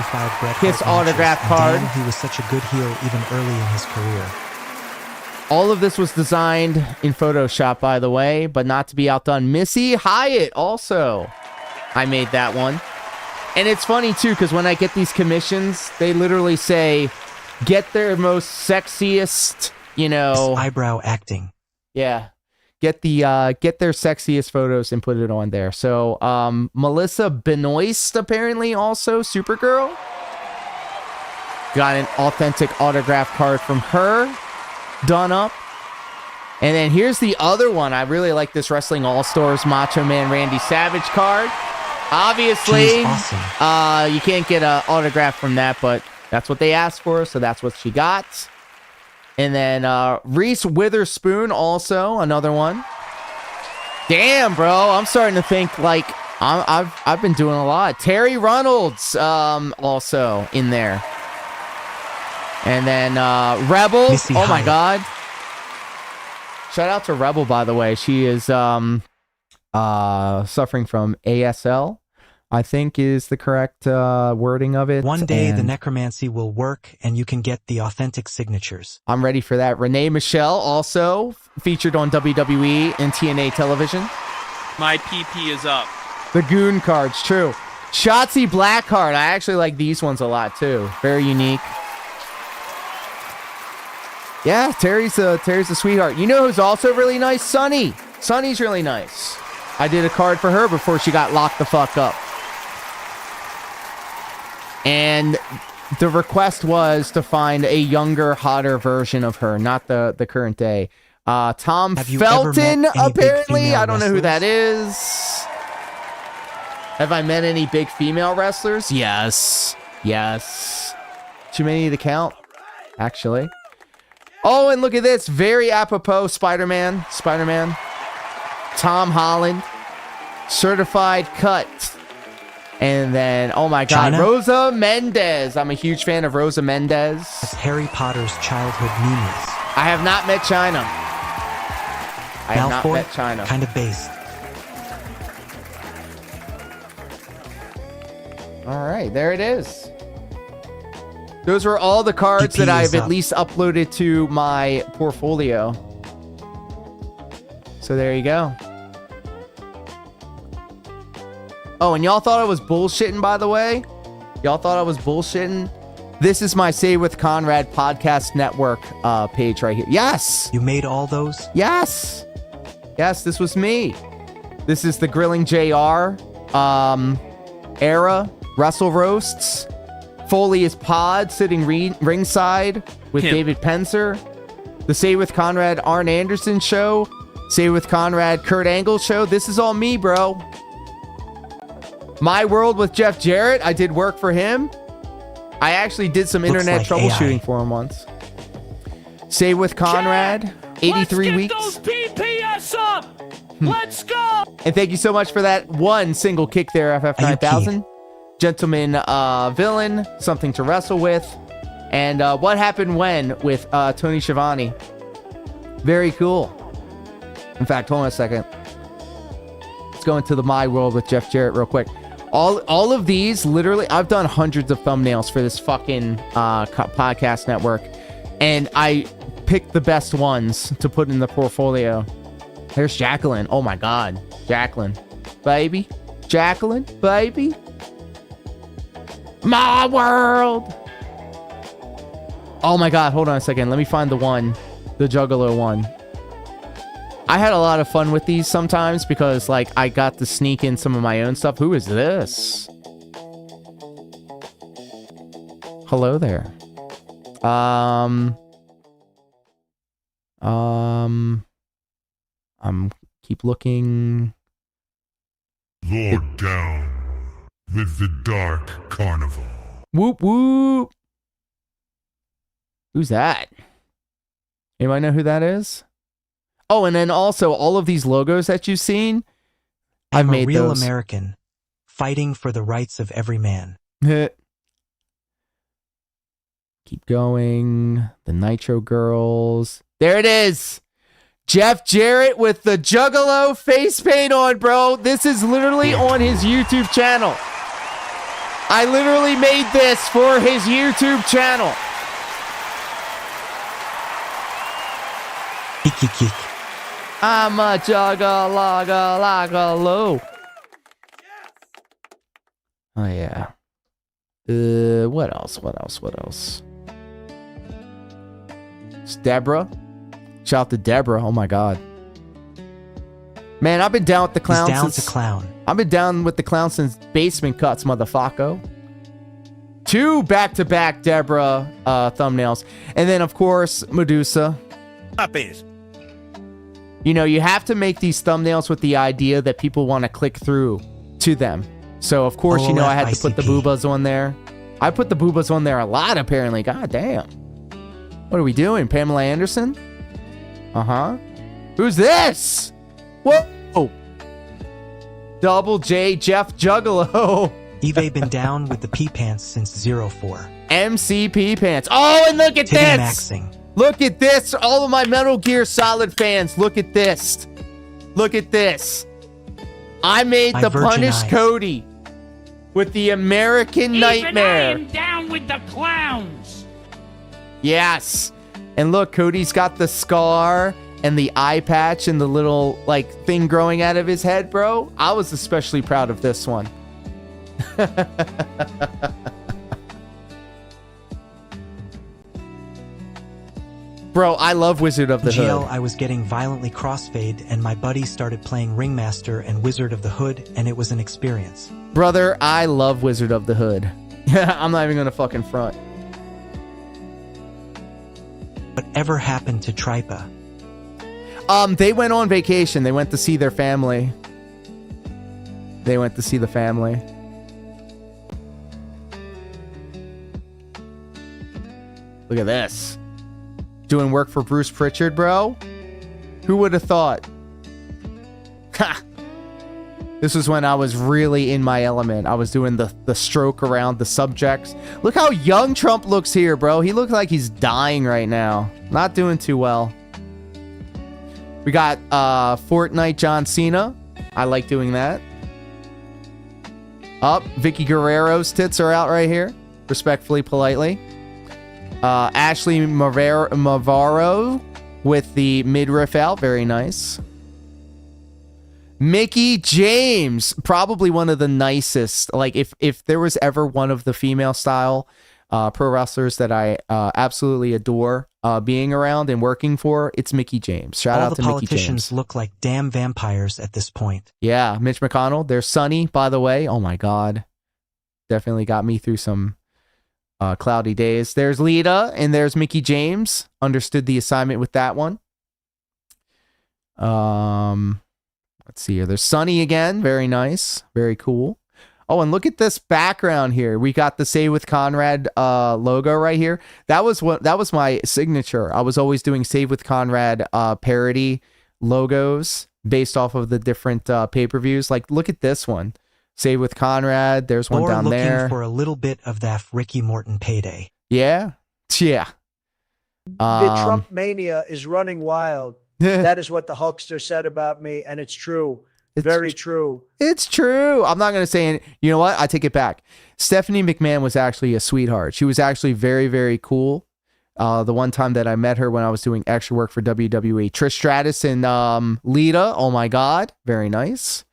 Kiss autograph card. He was such a good heel even early in his career. All of this was designed in Photoshop, by the way, but not to be outdone. Missy Hyatt also. I made that one. And it's funny, too, because when I get these commissions, they literally say, get their most sexiest... You know, this eyebrow acting. Yeah, get their sexiest photos and put it on there. So Melissa Benoist apparently also Supergirl got an authentic autograph card from her done up. And then here's the other one. I really like this Wrestling All Stars Macho Man Randy Savage card. Obviously, awesome. You can't get an autograph from that, but that's what they asked for, so that's what she got. And then Reese Witherspoon also, another one. Damn, bro. I'm starting to think like I've been doing a lot. Terry Reynolds also in there. And then Rebel. Missy oh my Hyatt. God. Shout out to Rebel, by the way. She is suffering from ASL. I think is the correct wording of it. One day the necromancy will work and you can get the authentic signatures. I'm ready for that. Renee Michelle also featured on WWE and TNA television. My PP is up. The Goon cards, true. Shotzi Blackheart. I actually like these ones a lot too. Very unique. Yeah, Terry's a sweetheart. You know who's also really nice? Sunny. Sunny's really nice. I did a card for her before she got locked the fuck up. And the request was to find a younger, hotter version of her, not the current day. Tom Felton, apparently. I don't know who that is. Have I met any big female wrestlers? Yes. Yes. Too many to count, actually. Oh, and look at this. Very apropos Spider-Man. Spider-Man. Tom Holland. Certified cut. And then, oh my God, China? Rosa Mendez. I'm a huge fan of Rosa Mendez. As Harry Potter's childhood memes. I have not met China. I have not Malfoy, met China. kind of based. All right, there it is. Those were all the cards DP that I've is at up. least uploaded to my portfolio. So there you go. Oh, and y'all thought I was bullshitting, by the way? Y'all thought I was bullshitting? This is my Say With Conrad podcast network page right here. Yes! You made all those? Yes! Yes, this was me. This is the Grilling JR era Wrestle Roasts. Foley is Pod sitting ringside with David Penzer. The Say With Conrad Arn Anderson show. Say With Conrad Kurt Angle show. This is all me, bro. My World with Jeff Jarrett. I did work for him. I actually did some internet troubleshooting for him once. Say With Conrad. 83 weeks. Those PPS up. Let's go. And thank you so much for that one single kick there, FF9000. Gentleman Villain, Something to Wrestle With, and What Happened When with Tony Schiavone. Very cool. In fact, hold on a second. Let's go into the My World with Jeff Jarrett real quick. All of these, literally, I've done hundreds of thumbnails for this fucking podcast network, and I picked the best ones to put in the portfolio. There's Jacqueline. Oh my God. Jacqueline. Baby. Jacqueline. Baby. My World. Oh my God. Hold on a second. Let me find the one. The Juggalo one. I had a lot of fun with these sometimes because, like, I got to sneak in some of my own stuff. Who is this? Hello there. Keep looking. Lord down with the Dark Carnival. Whoop whoop. Who's that? Anybody know who that is? Oh, and then also all of these logos that you've seen, I've I'm made a real those. American, fighting for the rights of every man. Keep going. The Nitro Girls. There it is. Jeff Jarrett with the Juggalo face paint on, bro. This is literally on his YouTube channel. I literally made this for his YouTube channel. Kiki. I'm a juggalo. Oh, yeah. What else? It's Deborah. Shout out to Deborah. Oh, my God. Man, I've been down with the clown He's down since... to clown. I've been down with the clown since Basement Cuts, motherfucker. 2 back-to-back Deborah thumbnails. And then, of course, Medusa. You know, you have to make these thumbnails with the idea that people want to click through to them. So, of course, you know, I had to put the boobas on there. I put the boobas on there a lot, apparently. God damn. What are we doing? Pamela Anderson? Uh-huh. Who's this? Whoa! Double J Jeff Juggalo. Eve been down with the pee pants since 04. MCP pants. Oh, and look at Titty this! maxing. Look at this. All of my Metal Gear Solid fans, look at this. Look at this. I made My the virgin Punished eyes. Cody with the American Nightmare. Even I am down with the clowns. Yes. And look, Cody's got the scar and the eye patch and the little, like, thing growing out of his head, bro. I was especially proud of this one. Bro, I love Wizard of the GL, Hood. I was getting violently crossfade, and my buddy started playing Ringmaster and Wizard of the Hood, and it was an experience. Brother, I love Wizard of the Hood. I'm not even gonna fucking front. Whatever happened to Tripa? They went on vacation. They went to see their family. They went to see the family. Look at this. Doing work for Bruce Pritchard, bro. Who would have thought? Ha! This was when I was really in my element. I was doing the stroke around the subjects. Look how young Trump looks here, bro. He looks like he's dying right now. Not doing too well. We got Fortnite John Cena. I like doing that. Up, Vicky Guerrero's tits are out right here. Respectfully, politely. Ashley Mavaro with the midriff out. Very nice. Mickey James, probably one of the nicest. Like, if there was ever one of the female style pro wrestlers that I absolutely adore being around and working for, it's Mickey James. Shout out to Mickey James. All the politicians look like damn vampires at this point. Yeah, Mitch McConnell. There's Sonny, by the way. Oh my God. Definitely got me through some cloudy days. There's Lita and there's Mickey James. Understood the assignment with that one. Let's see here. There's Sonny again. Very nice. Very cool. Oh, and look at this background here. We got the Save with Conrad logo right here. That was my signature. I was always doing Save with Conrad parody logos based off of the different pay-per-views. Like, look at this one. Save with Conrad. There's one down there. Looking for a little bit of that Ricky Morton payday. Yeah. Yeah. The Trump mania is running wild. That is what the Hulkster said about me, and it's true. Very true. It's true. I'm not going to say it. You know what? I take it back. Stephanie McMahon was actually a sweetheart. She was actually very, very cool. The one time that I met her when I was doing extra work for WWE. Trish Stratus and Lita. Oh my God. Very nice.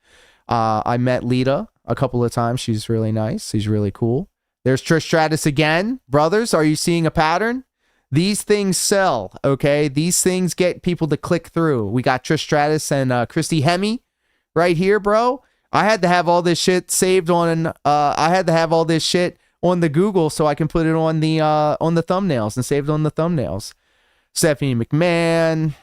I met Lita a couple of times. She's really nice. She's really cool. There's Trish Stratus again. Brothers, are you seeing a pattern? These things sell, okay? These things get people to click through. We got Trish Stratus and Christy Hemme right here, bro. I had to have all this shit saved on I had to have all this shit on the Google so I can put it on the thumbnails and saved on the thumbnails. Stephanie McMahon.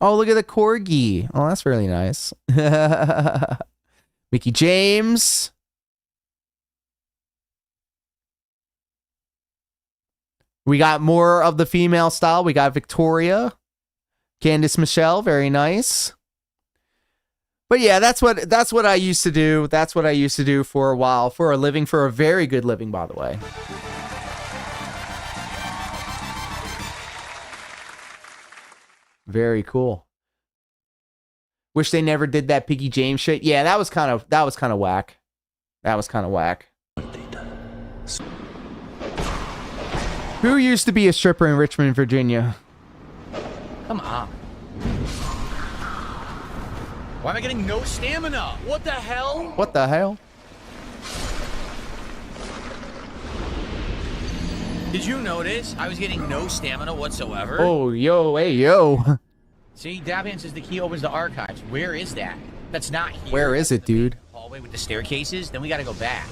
Oh, look at the corgi. Oh, that's really nice. Mickey James. We got more of the female style. We got Victoria, Candice Michelle, very nice. But yeah, that's what I used to do. That's what I used to do for a while, for a living, for a very good living, by the way. Very cool. Wish they never did that Piggy James shit. Yeah, that was kind of whack. That was kind of whack. Who used to be a stripper in Richmond, Virginia? Come on. Why am I getting no stamina? What the hell? What the hell? Did you notice I was getting no stamina whatsoever? Oh, yo, hey, yo. See, Daban says the key opens the archives. Where is that? That's not here. Where is it, dude? Hallway with the staircases? Then we gotta go back.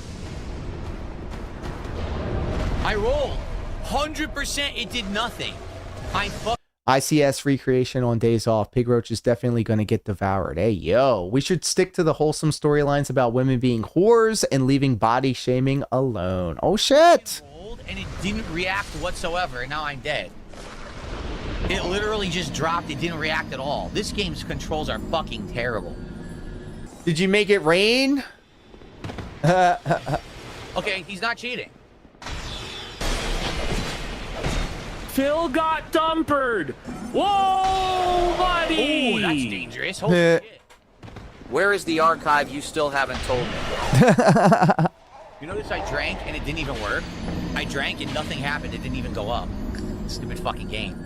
I rolled. 100%, it did nothing. ICS recreation on days off. Pig Roach is definitely going to get devoured. Hey, yo. We should stick to the wholesome storylines about women being whores and leaving body shaming alone. Oh, shit. And it didn't react whatsoever, and now I'm dead. It literally just dropped. It didn't react at all. This game's controls are fucking terrible. Did you make it rain? Okay, he's not cheating. Phil got dumpered. Whoa, buddy! Oh, that's dangerous. Holy shit. Where is the archive you still haven't told me? You notice I drank and it didn't even work? I drank and nothing happened. It didn't even go up. Stupid fucking game.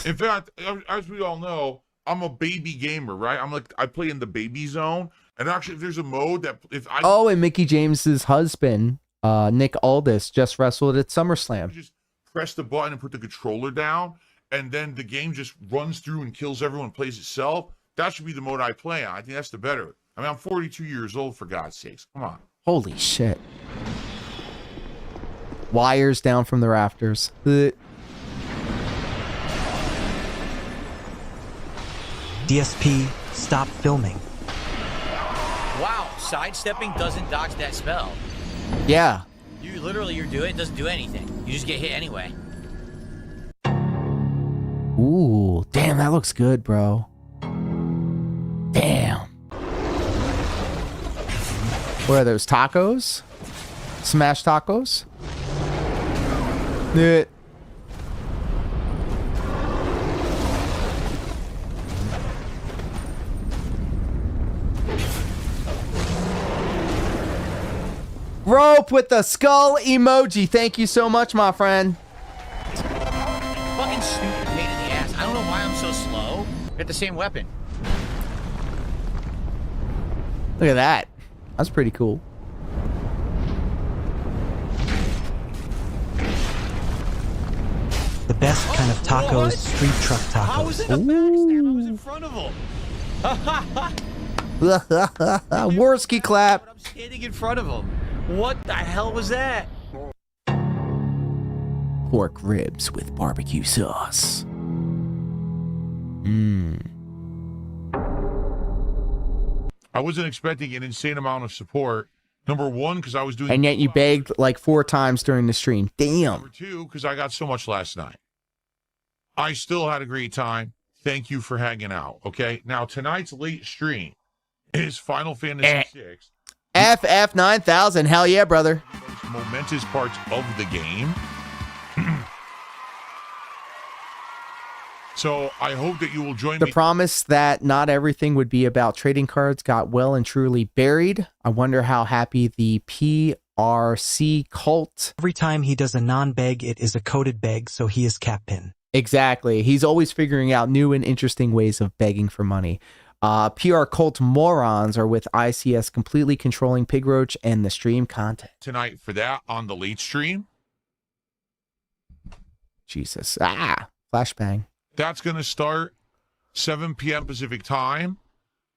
In fact, as we all know, I'm a baby gamer, right? I play in the baby zone. And actually, if there's a mode that if I Oh, and Mickey James's husband, Nick Aldis, just wrestled at SummerSlam. just press the button and put the controller down, and then the game just runs through and kills everyone, plays itself, that should be the mode I play on. I think that's the better. I mean, I'm 42 years old, for God's sakes. Come on. Holy shit. Wires down from the rafters. DSP, stop filming. Wow, sidestepping doesn't dodge that spell. Yeah. You literally, you're doing it doesn't do anything. You just get hit anyway. Ooh, damn, that looks good, bro. Damn. What are those, tacos? Smash tacos? Yeah. Rope with the skull emoji. Thank you so much, my friend. Fucking stupid pain in the ass. I don't know why I'm so slow. Get the same weapon. Look at that. That's pretty cool. The best kind of tacos, street truck tacos. How was it a backstand? I was in front of him. Worski clap. I'm standing in front of him. What the hell was that? Pork ribs with barbecue sauce. Mmm. I wasn't expecting an insane amount of support. Number one, because I was doing... And yet you begged like 4 times during the stream. Damn. Number two, because I got so much last night. I still had a great time. Thank you for hanging out, okay? Now, tonight's late stream is Final Fantasy VI. FF9000. Hell yeah, brother. Most momentous parts of the game. So I hope that you will join The me. promise that not everything would be about trading cards got well and truly buried. I wonder how happy the PRC cult. Every time he does a non-beg, it is a coded beg, so he is Captain. Exactly. He's always figuring out new and interesting ways of begging for money. PR cult morons are with ICS completely controlling Pig Roach and the stream content. Tonight for that on the late stream. Jesus. Flashbang. That's going to start 7 p.m. Pacific time.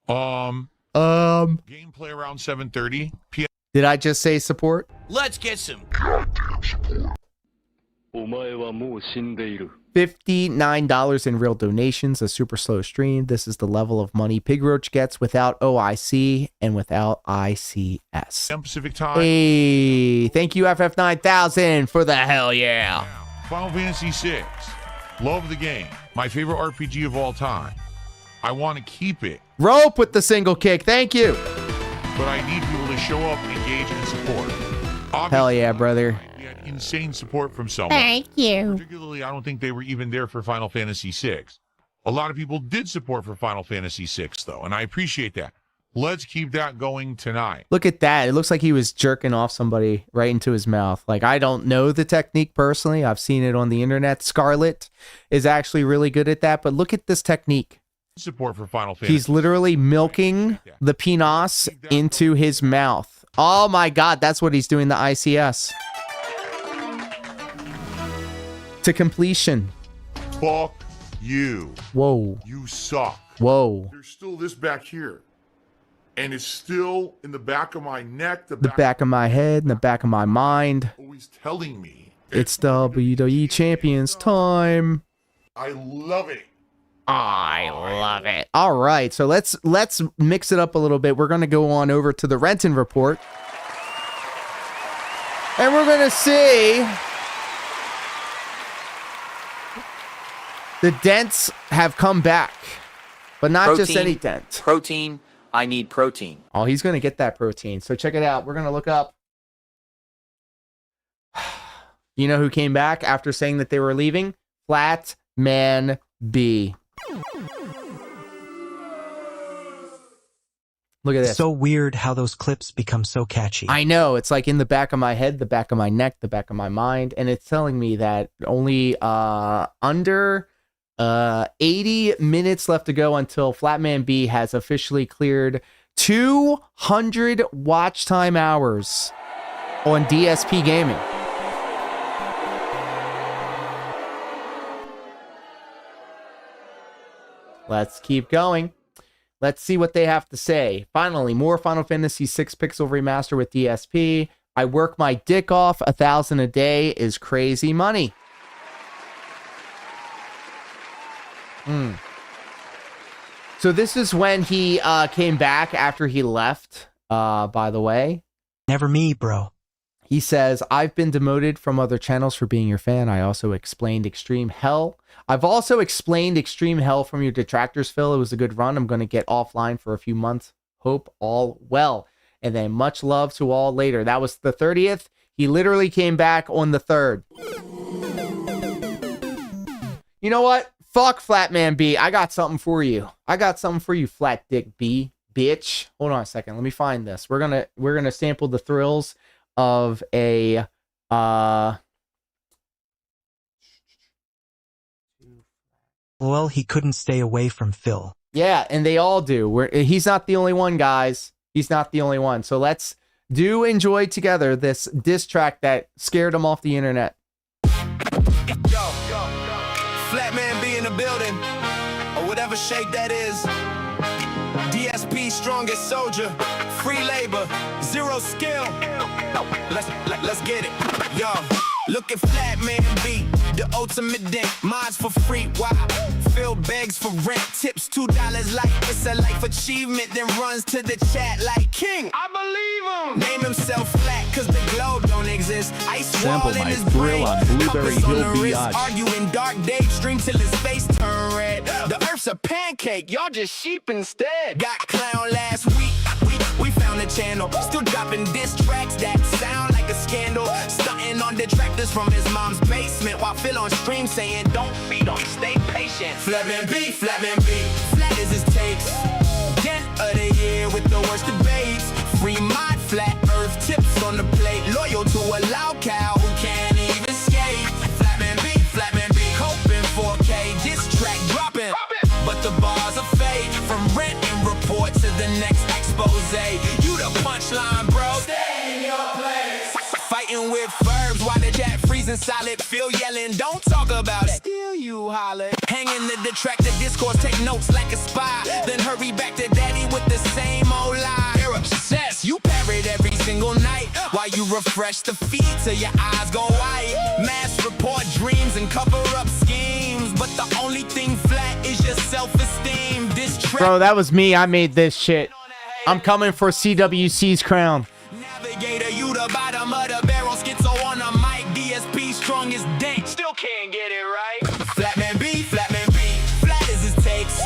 Gameplay around 7:30 p.m. Did I just say support? Let's get some. $59 in real donations, a super slow stream. This is the level of money Pig Roach gets without OIC and without ICS. Pacific time. Hey, thank you FF9000 for the hell yeah. Final Fantasy VI. Love the game. My favorite RPG of all time. I want to keep it. Rope with the single kick. Thank you. But I need people to show up, engage, and support. Obviously, Hell yeah, brother. We had insane support from someone. Thank you. Particularly, I don't think they were even there for Final Fantasy VI. A lot of people did support for Final Fantasy VI, though, and I appreciate that. Let's keep that going tonight. Look at that. It looks like he was jerking off somebody right into his mouth. Like, I don't know the technique personally. I've seen it on the internet. Scarlet is actually really good at that, but look at this technique. Support for Final Fantasy. He's literally milking the penis into his mouth. Oh my God, that's what he's doing, the ICS. To completion. Fuck you. Whoa. You suck. Whoa. There's still this back here. And it's still in the back of my neck, The back of my head and the back of my mind. always telling me. It's WWE Champions time. I love it. I love it. All right, so let's mix it up a little bit. We're going to go on over to the Renton report. And we're going to see the dents have come back. But not just any dent. Protein. I need protein. Oh, he's going to get that protein. So check it out. We're going to look up. You know who came back after saying that they were leaving? Flat Man B. Look at this. So weird how those clips become so catchy. I know. It's like in the back of my head, the back of my neck, the back of my mind. And it's telling me that only under 80 minutes left to go until Flatman B has officially cleared 200 watch time hours on DSP Gaming. Let's keep going. Let's see what they have to say. Finally, more Final Fantasy VI Pixel Remaster with DSP. I work my dick off. 1,000 a day is crazy money. So this is when he came back after he left, by the way. Never me, bro. He says, I've been demoted from other channels for being your fan. I also explained Extreme Hell. I've also explained Extreme Hell from your detractors, Phil. It was a good run. I'm going to get offline for a few months. Hope all well. And then much love to all later. That was the 30th. He literally came back on the 3rd. You know what? Fuck Flatman B. I got something for you. I got something for you, Flat Dick B, bitch. Hold on a second. Let me find this. We're gonna sample the thrills of a Well, he couldn't stay away from Phil. Yeah, and they all do. He's not the only one, guys. He's not the only one. So let's enjoy together this diss track that scared him off the internet. Flatman be in the building, or whatever shape that is. DSP strongest soldier, free labor, zero skill. Let's get it. Yo, look at Flatman B, the ultimate dick. Mine's for free. Wow. Phil begs for rent, tips $2 like it's a life achievement. Then runs to the chat like King. I believe him. Name himself Flat, cause the globe don't exist. Ice wall in his brain. On Blueberry Hill Biatch. Arguing dark daydream till his face turn red. The earth's a pancake, y'all just sheep instead. Got clown last week. We found the channel, still dropping diss tracks that sound like a scandal. Stunting on detractors from his mom's basement, while Phil on stream saying, don't feed on, stay patient. Flatman B, flat as his takes. Dent of the year with the worst debates. Free mind, flat earth, tips on the plate. Loyal to a Lolcow who can't even skate. Flatman B, hoping 4K, diss track dropping. But the bars are fake, from rent and report to the next expose. You the punchline, bro. Stay in your place. Fighting with verbs while the chat freezing solid. Phil yelling, don't talk about it. Still you holler. Hanging the detractor discourse, take notes like a spy. Then hurry back to daddy with the same old lie. You're obsessed. You parrot every single night while you refresh the feed till your eyes go white. Mass report dreams and cover up schemes, but the only thing flat is your self-esteem. Bro, that was me. I made this shit. I'm coming for CWC's crown. Navigator, you the bottom of the barrel. Schizo on the mic. DSP strong as dank. Still can't get it right. Flatman B, flat as his takes.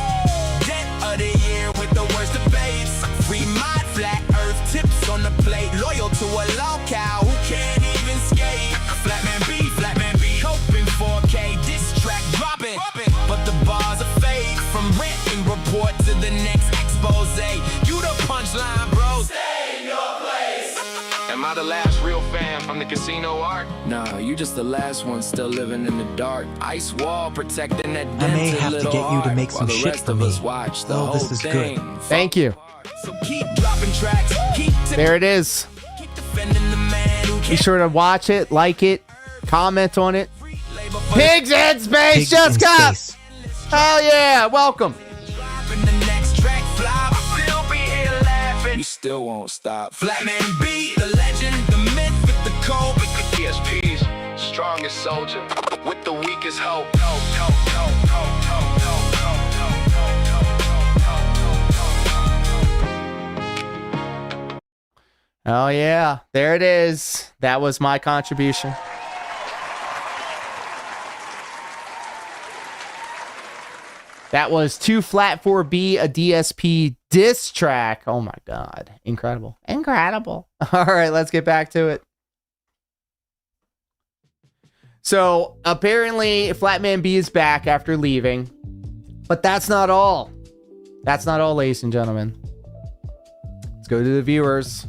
Dent of the year with the worst debates. Free mind, flat earth, tips on the plate. Loyal to a Lolcow who can't even skate. Flatman B, hoping 4K, diss track dropping. But the bars are fake, from rent and report to the next expose. You the punchline, bro. Stay in your place. Am I the last real fan from the casino art? Nah, you just the last one still living in the dark. Ice wall protecting that I may dented have to little get you to heart make some while the shit rest for of me. us watch the Oh, whole this is thing. good. Thank you. So keep dropping tracks. There it is. Defending the man who Be sure to watch it, like it, comment on it. Pigs in Space Pigs just in got. Space. Hell yeah, welcome. the next track flop. I'll still be here laughing. You still won't stop. Flatman B, the legend, the myth with the code. With the DSP's strongest soldier with the weakest hope. Oh yeah, there it is. That was my contribution. That was 2 Flat 4B, a DSP diss track. Oh my god. Incredible. Incredible. All right, let's get back to it. So, apparently, Flatman B is back after leaving. But that's not all. That's not all, ladies and gentlemen. Let's go to the viewers.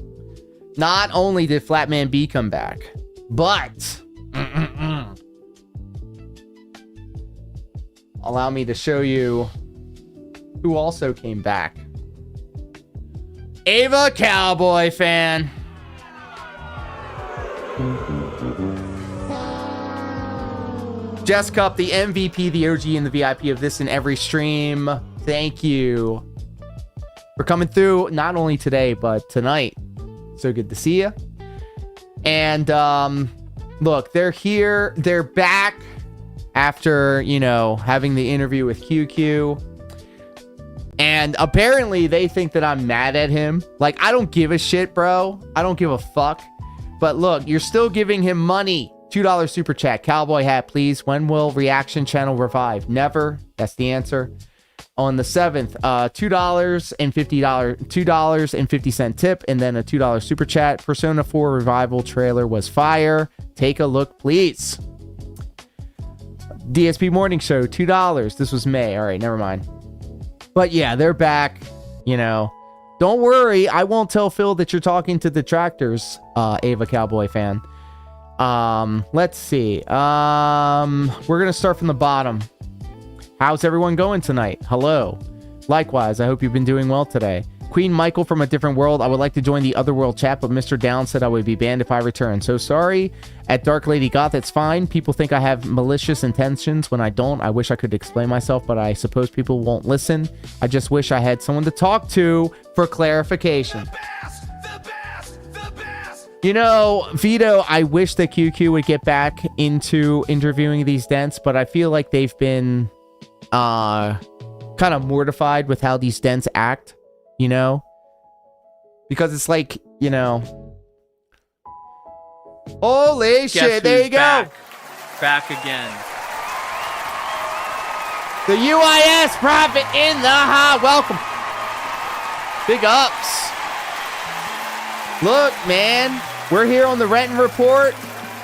Not only did Flatman B come back, but... allow me to show you who also came back. Ava Cowboy fan. Jess Cup, the MVP, the OG, and the VIP of this and every stream. Thank you for coming through, not only today, but tonight. So good to see you. And look, they're here. They're back after, you know, having the interview with QQ. And apparently they think that I'm mad at him. Like, I don't give a shit, bro. I don't give a fuck. But look, you're still giving him money. $2 super chat. Cowboy hat, please. When will reaction channel revive? Never. That's the answer. On the 7th, $2.50 tip, and then a $2 super chat. Persona 4 revival trailer was fire. Take a look, please. DSP morning show, $2. This was May. All right, never mind. But yeah, they're back. You know, don't worry. I won't tell Phil that you're talking to detractors, Ava Cowboy fan. Let's see. We're gonna start from the bottom. How's everyone going tonight? Hello. Likewise, I hope you've been doing well today. Queen Michael from a different world. I would like to join the Otherworld chat, but Mr. Down said I would be banned if I return. So sorry. At Dark Lady Goth, it's fine. People think I have malicious intentions when I don't. I wish I could explain myself, but I suppose people won't listen. I just wish I had someone to talk to for clarification. You know, Vito, I wish that QQ would get back into interviewing these dents, but I feel like they've been kind of mortified with how these dents act, you know? Because it's like, you know... Holy Guess shit, there you go! Back again. The UIS Prophet in the hot welcome. Big ups. Look, man, we're here on the Renton Report.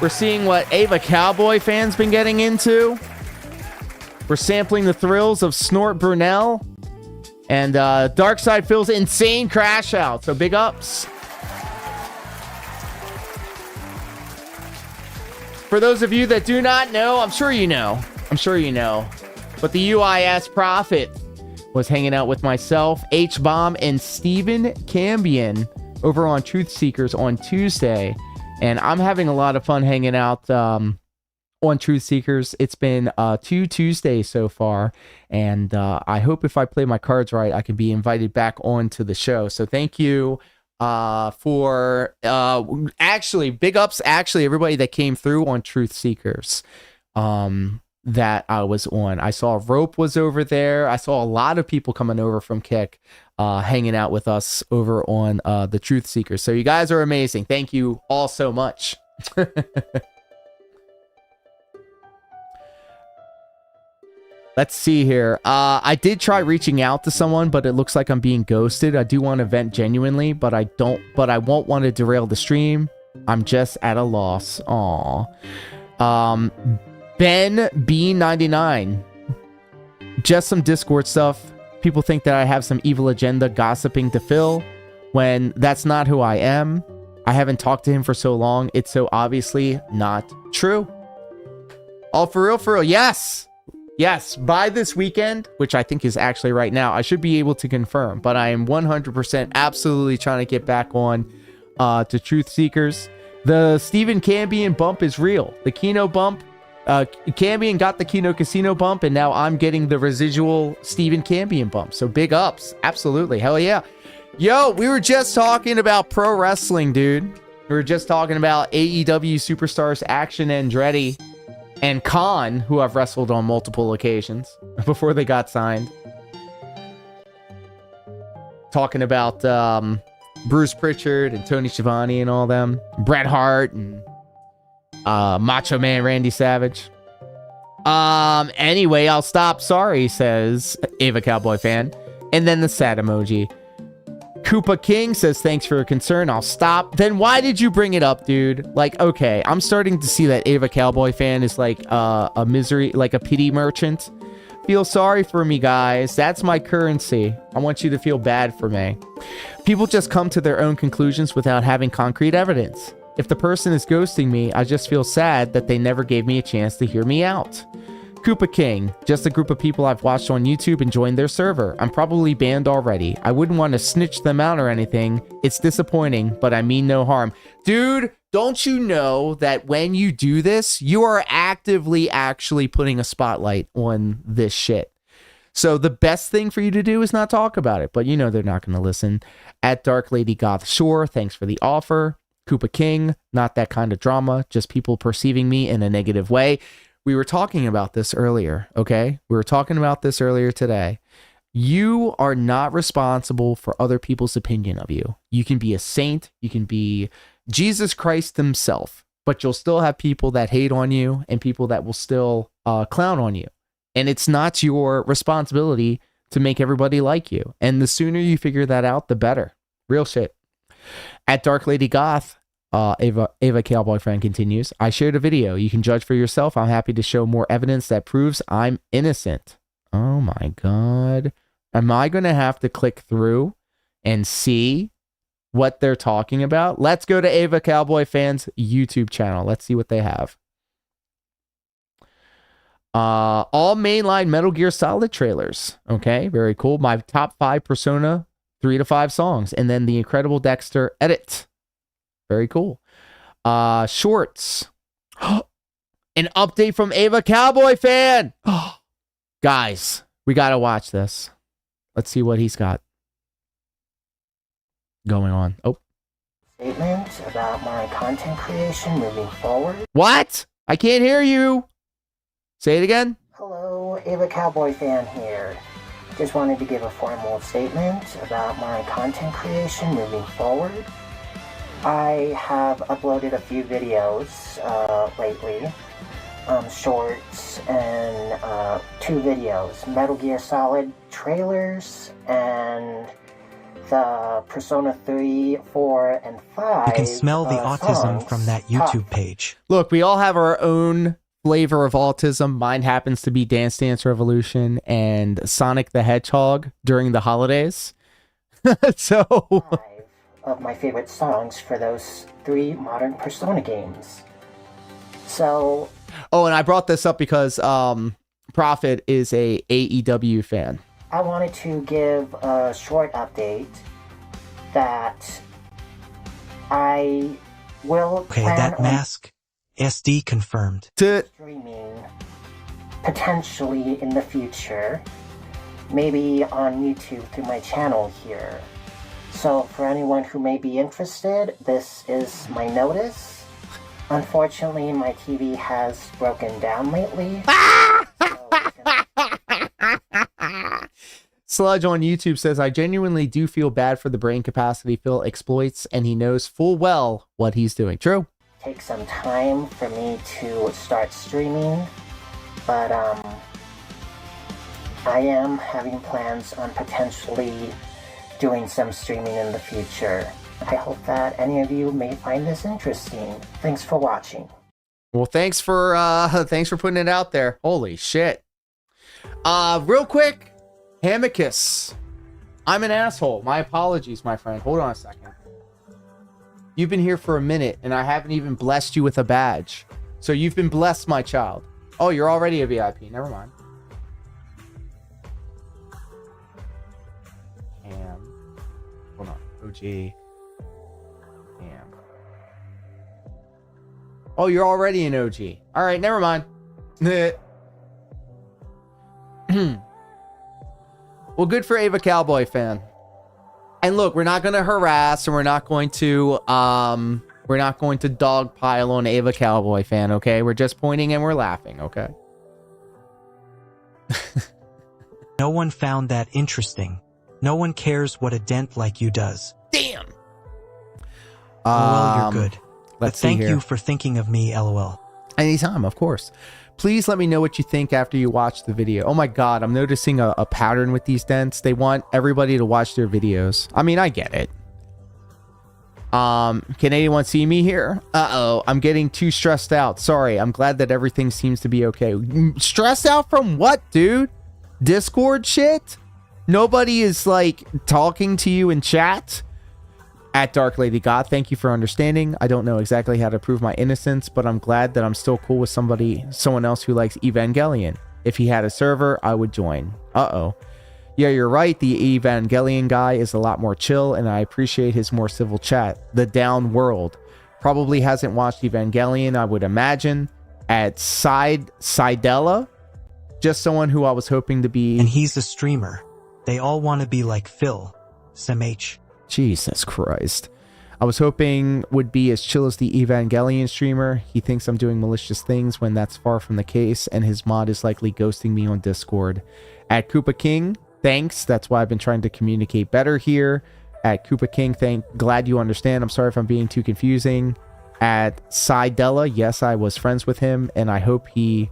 We're seeing what Ava Cowboy fans been getting into. We're sampling the thrills of Snort Burnell and DarkSydePhil's insane crash out. So big ups. For those of you that do not know, I'm sure you know, but the UIS Prophet was hanging out with myself, H-Bomb, and Steven Cambion over on Truth Seekers on Tuesday. And I'm having a lot of fun hanging out on Truth Seekers. It's been 2 Tuesdays so far, and I hope if I play my cards right, I can be invited back onto the show. So thank you for actually big ups, actually everybody that came through on Truth Seekers that I was on. I saw Rope was over there. I saw a lot of people coming over from Kick, hanging out with us over on the Truth Seekers. So you guys are amazing. Thank you all so much. Let's see here. I did try reaching out to someone, but it looks like I'm being ghosted. I do want to vent genuinely, but I won't want to derail the stream. I'm just at a loss. Aw. Ben B99. Just some Discord stuff. People think that I have some evil agenda gossiping to Phil when that's not who I am. I haven't talked to him for so long. It's so obviously not true. Oh, for real, for real. Yes. Yes, by this weekend, which I think is actually right now, I should be able to confirm, but I am 100% absolutely trying to get back on to Truth Seekers. The Steven Cambion bump is real. The Kino bump, Cambion got the Kino Casino bump, and now I'm getting the residual Steven Cambion bump. So big ups. Absolutely. Hell yeah. Yo, we were just talking about pro wrestling, dude. We were just talking about AEW superstars Action Andretti and Khan, who I've wrestled on multiple occasions before they got signed. Talking about Bruce Pritchard and Tony Schiavone and all them. Bret Hart and Macho Man Randy Savage. Anyway, I'll stop. Sorry, says Ava Cowboy fan. And then the sad emoji. Koopa King says, thanks for your concern. I'll stop. Then why did you bring it up, dude? Like, okay, I'm starting to see that Ava Cowboy fan is like a misery, like a pity merchant. Feel sorry for me, guys. That's my currency. I want you to feel bad for me. People just come to their own conclusions without having concrete evidence. If the person is ghosting me, I just feel sad that they never gave me a chance to hear me out. Koopa King, just a group of people I've watched on YouTube and joined their server. I'm probably banned already. I wouldn't want to snitch them out or anything. It's disappointing, but I mean no harm. Dude, don't you know that when you do this, you are actively actually putting a spotlight on this shit? So the best thing for you to do is not talk about it, but you know they're not going to listen. At Dark Lady Goth Shore, thanks for the offer. Koopa King, not that kind of drama, just people perceiving me in a negative way. We were talking about this earlier, okay? We were talking about this earlier today. You are not responsible for other people's opinion of you. You can be a saint, you can be Jesus Christ himself, but you'll still have people that hate on you and people that will still clown on you. And it's not your responsibility to make everybody like you. And the sooner you figure that out, the better. Real shit. At Dark Lady Goth, Ava Cowboy Friend continues, I shared a video. You can judge for yourself. I'm happy to show more evidence that proves I'm innocent. Oh my God. Am I going to have to click through and see what they're talking about? Let's go to Ava Cowboy Fan's YouTube channel. Let's see what they have. All mainline Metal Gear Solid trailers. Okay, very cool. My top 5 Persona 3 to 5 songs. And then the Incredible Dexter edit. Very cool. Shorts. An update from Ava Cowboy Fan. Guys, we got to watch this. Let's see what he's got going on. Oh. Statement about my content creation moving forward. What? I can't hear you. Say it again. Hello, Ava Cowboy Fan here. Just wanted to give a formal statement about my content creation moving forward. I have uploaded a few videos lately, shorts and 2 videos, Metal Gear Solid trailers and the Persona 3, 4, and 5. You can smell the autism songs. from that YouTube page. Look, we all have our own flavor of autism. Mine happens to be Dance Dance Revolution and Sonic the Hedgehog during the holidays. So 5 of my favorite songs for those 3 modern Persona games. So, oh, and I brought this up because Prophet is a AEW fan. I wanted to give a short update that I will Okay, plan that on mask. SD confirmed. streaming potentially in the future, maybe on YouTube through my channel here. So for anyone who may be interested, this is my notice. Unfortunately, my TV has broken down lately. Sludge on YouTube says, I genuinely do feel bad for the brain capacity Phil exploits, and he knows full well what he's doing. True. Take some time for me to start streaming, but I am having plans on potentially doing some streaming in the future. I hope that any of you may find this interesting. Thanks for watching. Well, thanks for putting it out there. Holy shit. Real quick, Hamicus. I'm an asshole. My apologies, my friend. Hold on a second. You've been here for a minute, and I haven't even blessed you with a badge. So you've been blessed, my child. Oh, you're already a VIP. Never mind. Hold on. OG. Damn. Oh, you're already an OG. All right, never mind. Well, good for Ava Cowboy Fan. And look, we're not going to harass and we're not going to dogpile on Ava Cowboy Fan, okay? We're just pointing and we're laughing, okay? No one found that interesting. No one cares what a dent like you does. Damn. Well, you're good. Let's but thank see here. you for thinking of me, LOL. Anytime, of course. Please let me know what you think after you watch the video. Oh my God, I'm noticing a pattern with these dents. They want everybody to watch their videos. I mean, I get it. Can anyone see me here? Uh-oh, I'm getting too stressed out. Sorry, I'm glad that everything seems to be okay. Stressed out from what, dude? Discord shit? Nobody is like talking to you in chat? At Dark Lady God, thank you for understanding. I don't know exactly how to prove my innocence, but I'm glad that I'm still cool with someone else who likes Evangelion. If he had a server, I would join. Uh-oh. Yeah, you're right. The Evangelion guy is a lot more chill, and I appreciate his more civil chat. The Down World probably hasn't watched Evangelion, I would imagine. At Sidella, just someone who I was hoping to be. And he's a streamer. They all want to be like Phil. SMH. Jesus Christ. I was hoping would be as chill as the Evangelion streamer. He thinks I'm doing malicious things when that's far from the case, and his mod is likely ghosting me on Discord. At Koopa King, thanks. That's why I've been trying to communicate better here. At Koopa King, glad you understand. I'm sorry if I'm being too confusing. At Sidella, yes, I was friends with him, and I hope he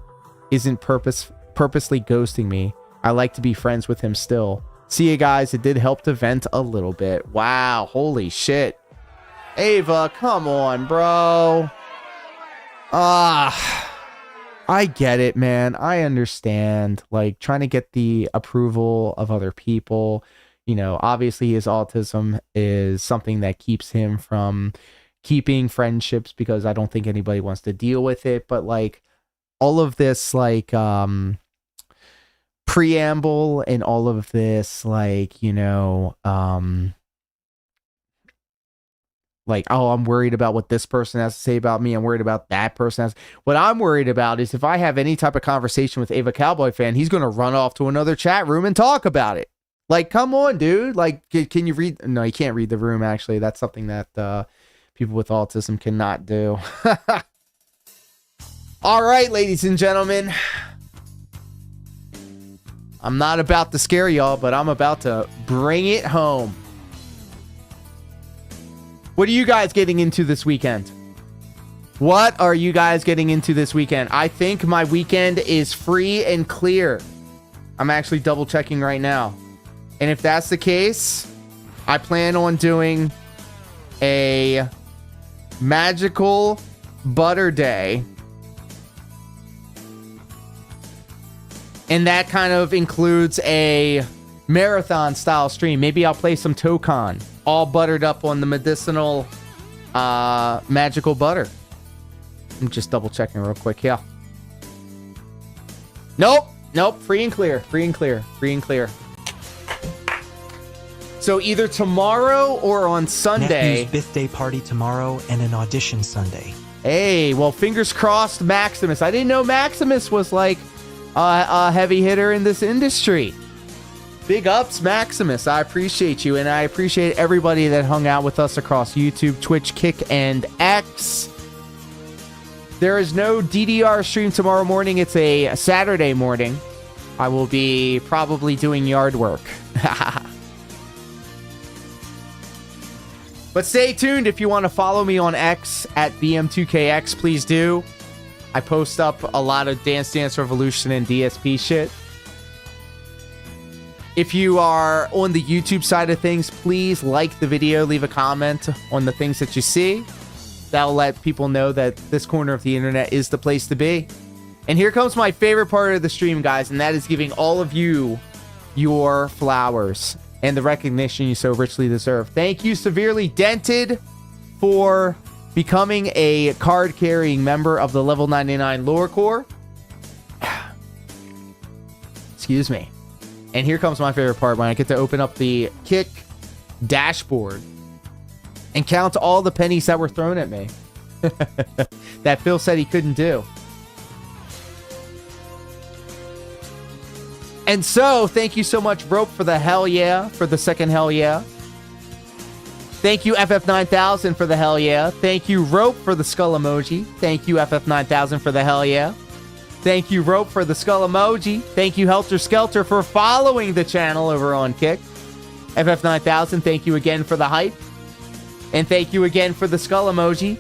isn't purposely ghosting me. I like to be friends with him still. See you guys. It did help to vent a little bit. Wow, holy shit. Ava, come on, bro. I get it, man. I understand. Like, trying to get the approval of other people. You know, obviously his autism is something that keeps him from keeping friendships because I don't think anybody wants to deal with it. But, like, all of this, like, preamble and all of this, like, you know, like, oh, I'm worried about what this person has to say about me. I'm worried about that person. What I'm worried about is if I have any type of conversation with Ava Cowboy Fan, he's going to run off to another chat room and talk about it. Like, come on, dude. Like, can you read? No, you can't read the room, actually. That's something that people with autism cannot do. All right, ladies and gentlemen. I'm not about to scare y'all, but I'm about to bring it home. What are you guys getting into this weekend? What are you guys getting into this weekend? I think my weekend is free and clear. I'm actually double checking right now. And if that's the case, I plan on doing a magical butter day. And that kind of includes a marathon style stream. Maybe I'll play some Tōkon, all buttered up on the medicinal magical butter. I'm just double checking real quick. Yeah. Nope. Free and clear. So either tomorrow or on Sunday. Nephew's birthday party tomorrow and an audition Sunday. Hey, well, fingers crossed, Maximus. I didn't know Maximus was like a heavy hitter in this industry. Big ups, Maximus. I appreciate you, and I appreciate everybody that hung out with us across YouTube, Twitch, Kick, and X. There is no DDR stream tomorrow morning. It's a Saturday morning. I will be probably doing yard work. But stay tuned if you want to follow me on X at BM2KX, please do. I post up a lot of Dance Dance Revolution and DSP shit. If you are on the YouTube side of things, please like the video, leave a comment on the things that you see. That'll let people know that this corner of the internet is the place to be. And here comes my favorite part of the stream, guys, and that is giving all of you your flowers and the recognition you so richly deserve. Thank you, Severely Dented, for becoming a card-carrying member of the Level 99 Lore Corps. Excuse me. And here comes my favorite part, when I get to open up the Kick dashboard and count all the pennies that were thrown at me. That Phil said he couldn't do. And so, thank you so much, Rope, for the hell yeah, for the second hell yeah. Thank you, FF9000, for the hell yeah. Thank you, Rope, for the skull emoji. Thank you, FF9000, for the hell yeah. Thank you, Rope, for the skull emoji. Thank you, Helter Skelter, for following the channel over on Kick. FF9000, thank you again for the hype. And thank you again for the skull emoji.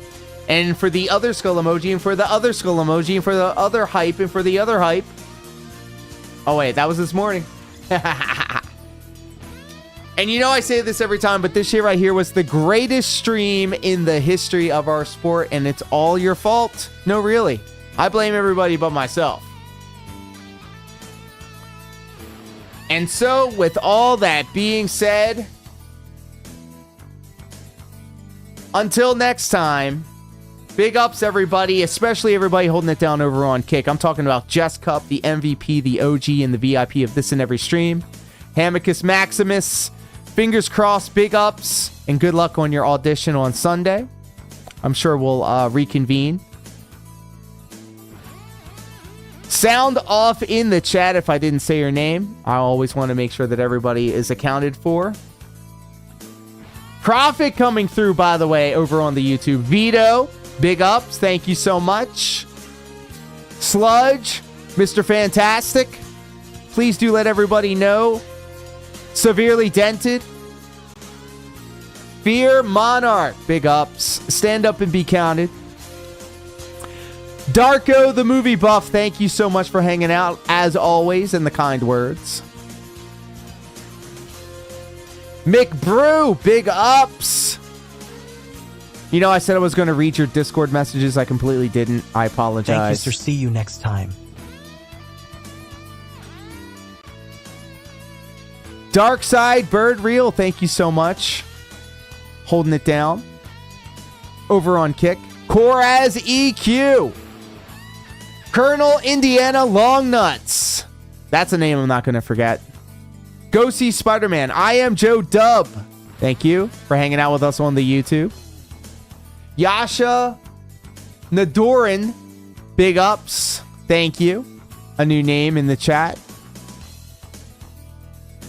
And for the other skull emoji, and for the other skull emoji, and for the other hype, and for the other hype. Oh, wait, that was this morning. And you know I say this every time, but this shit right here was the greatest stream in the history of our sport, and it's all your fault. No, really. I blame everybody but myself. And so, with all that being said, until next time, Big ups, everybody, especially everybody holding it down over on Kick. I'm talking about Jess Cup, the MVP, the OG, and the VIP of this and every stream. Hamicus Maximus, fingers crossed, big ups, and good luck on your audition on Sunday. I'm sure we'll reconvene. Sound off in the chat if I didn't say your name. I always want to make sure that everybody is accounted for. Profit coming through, by the way, over on the YouTube. Vito, big ups. Thank you so much. Sludge, Mr. Fantastic. Please do let everybody know. Severely Dented. Fear Monarch, big ups. Stand up and be counted. Darko, the movie buff, thank you so much for hanging out, as always, and the kind words. McBrew, big ups. You know, I said I was going to read your Discord messages. I completely didn't. I apologize. Thank you, sir. See you next time. Darkside Bird Reel, thank you so much. Holding it down. Over on Kick. Coraz EQ. Colonel Indiana Longnuts. That's a name I'm not going to forget. Go see Spider-Man. I am Joe Dub. Thank you for hanging out with us on the YouTube. Yasha Nadoran, big ups. Thank you. A new name in the chat.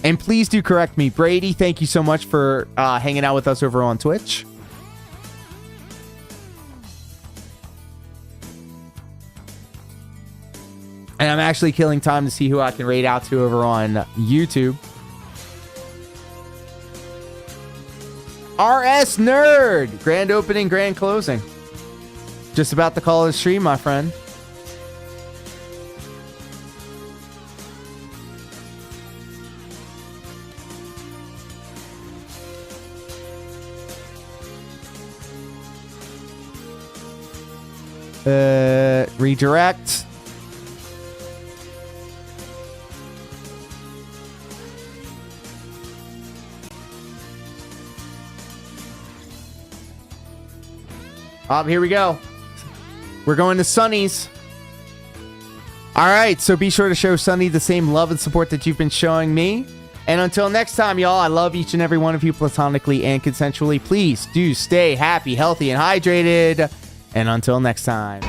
And please do correct me. Brady, thank you so much for hanging out with us over on Twitch. And I'm actually killing time to see who I can raid out to over on YouTube. RS Nerd. Grand opening, grand closing. Just about to call it a stream, my friend. Redirect. Here we go. We're going to Sonny's. All right, so be sure to show Sonny the same love and support that you've been showing me. And until next time, y'all, I love each and every one of you platonically and consensually. Please do stay happy, healthy, and hydrated. And until next time.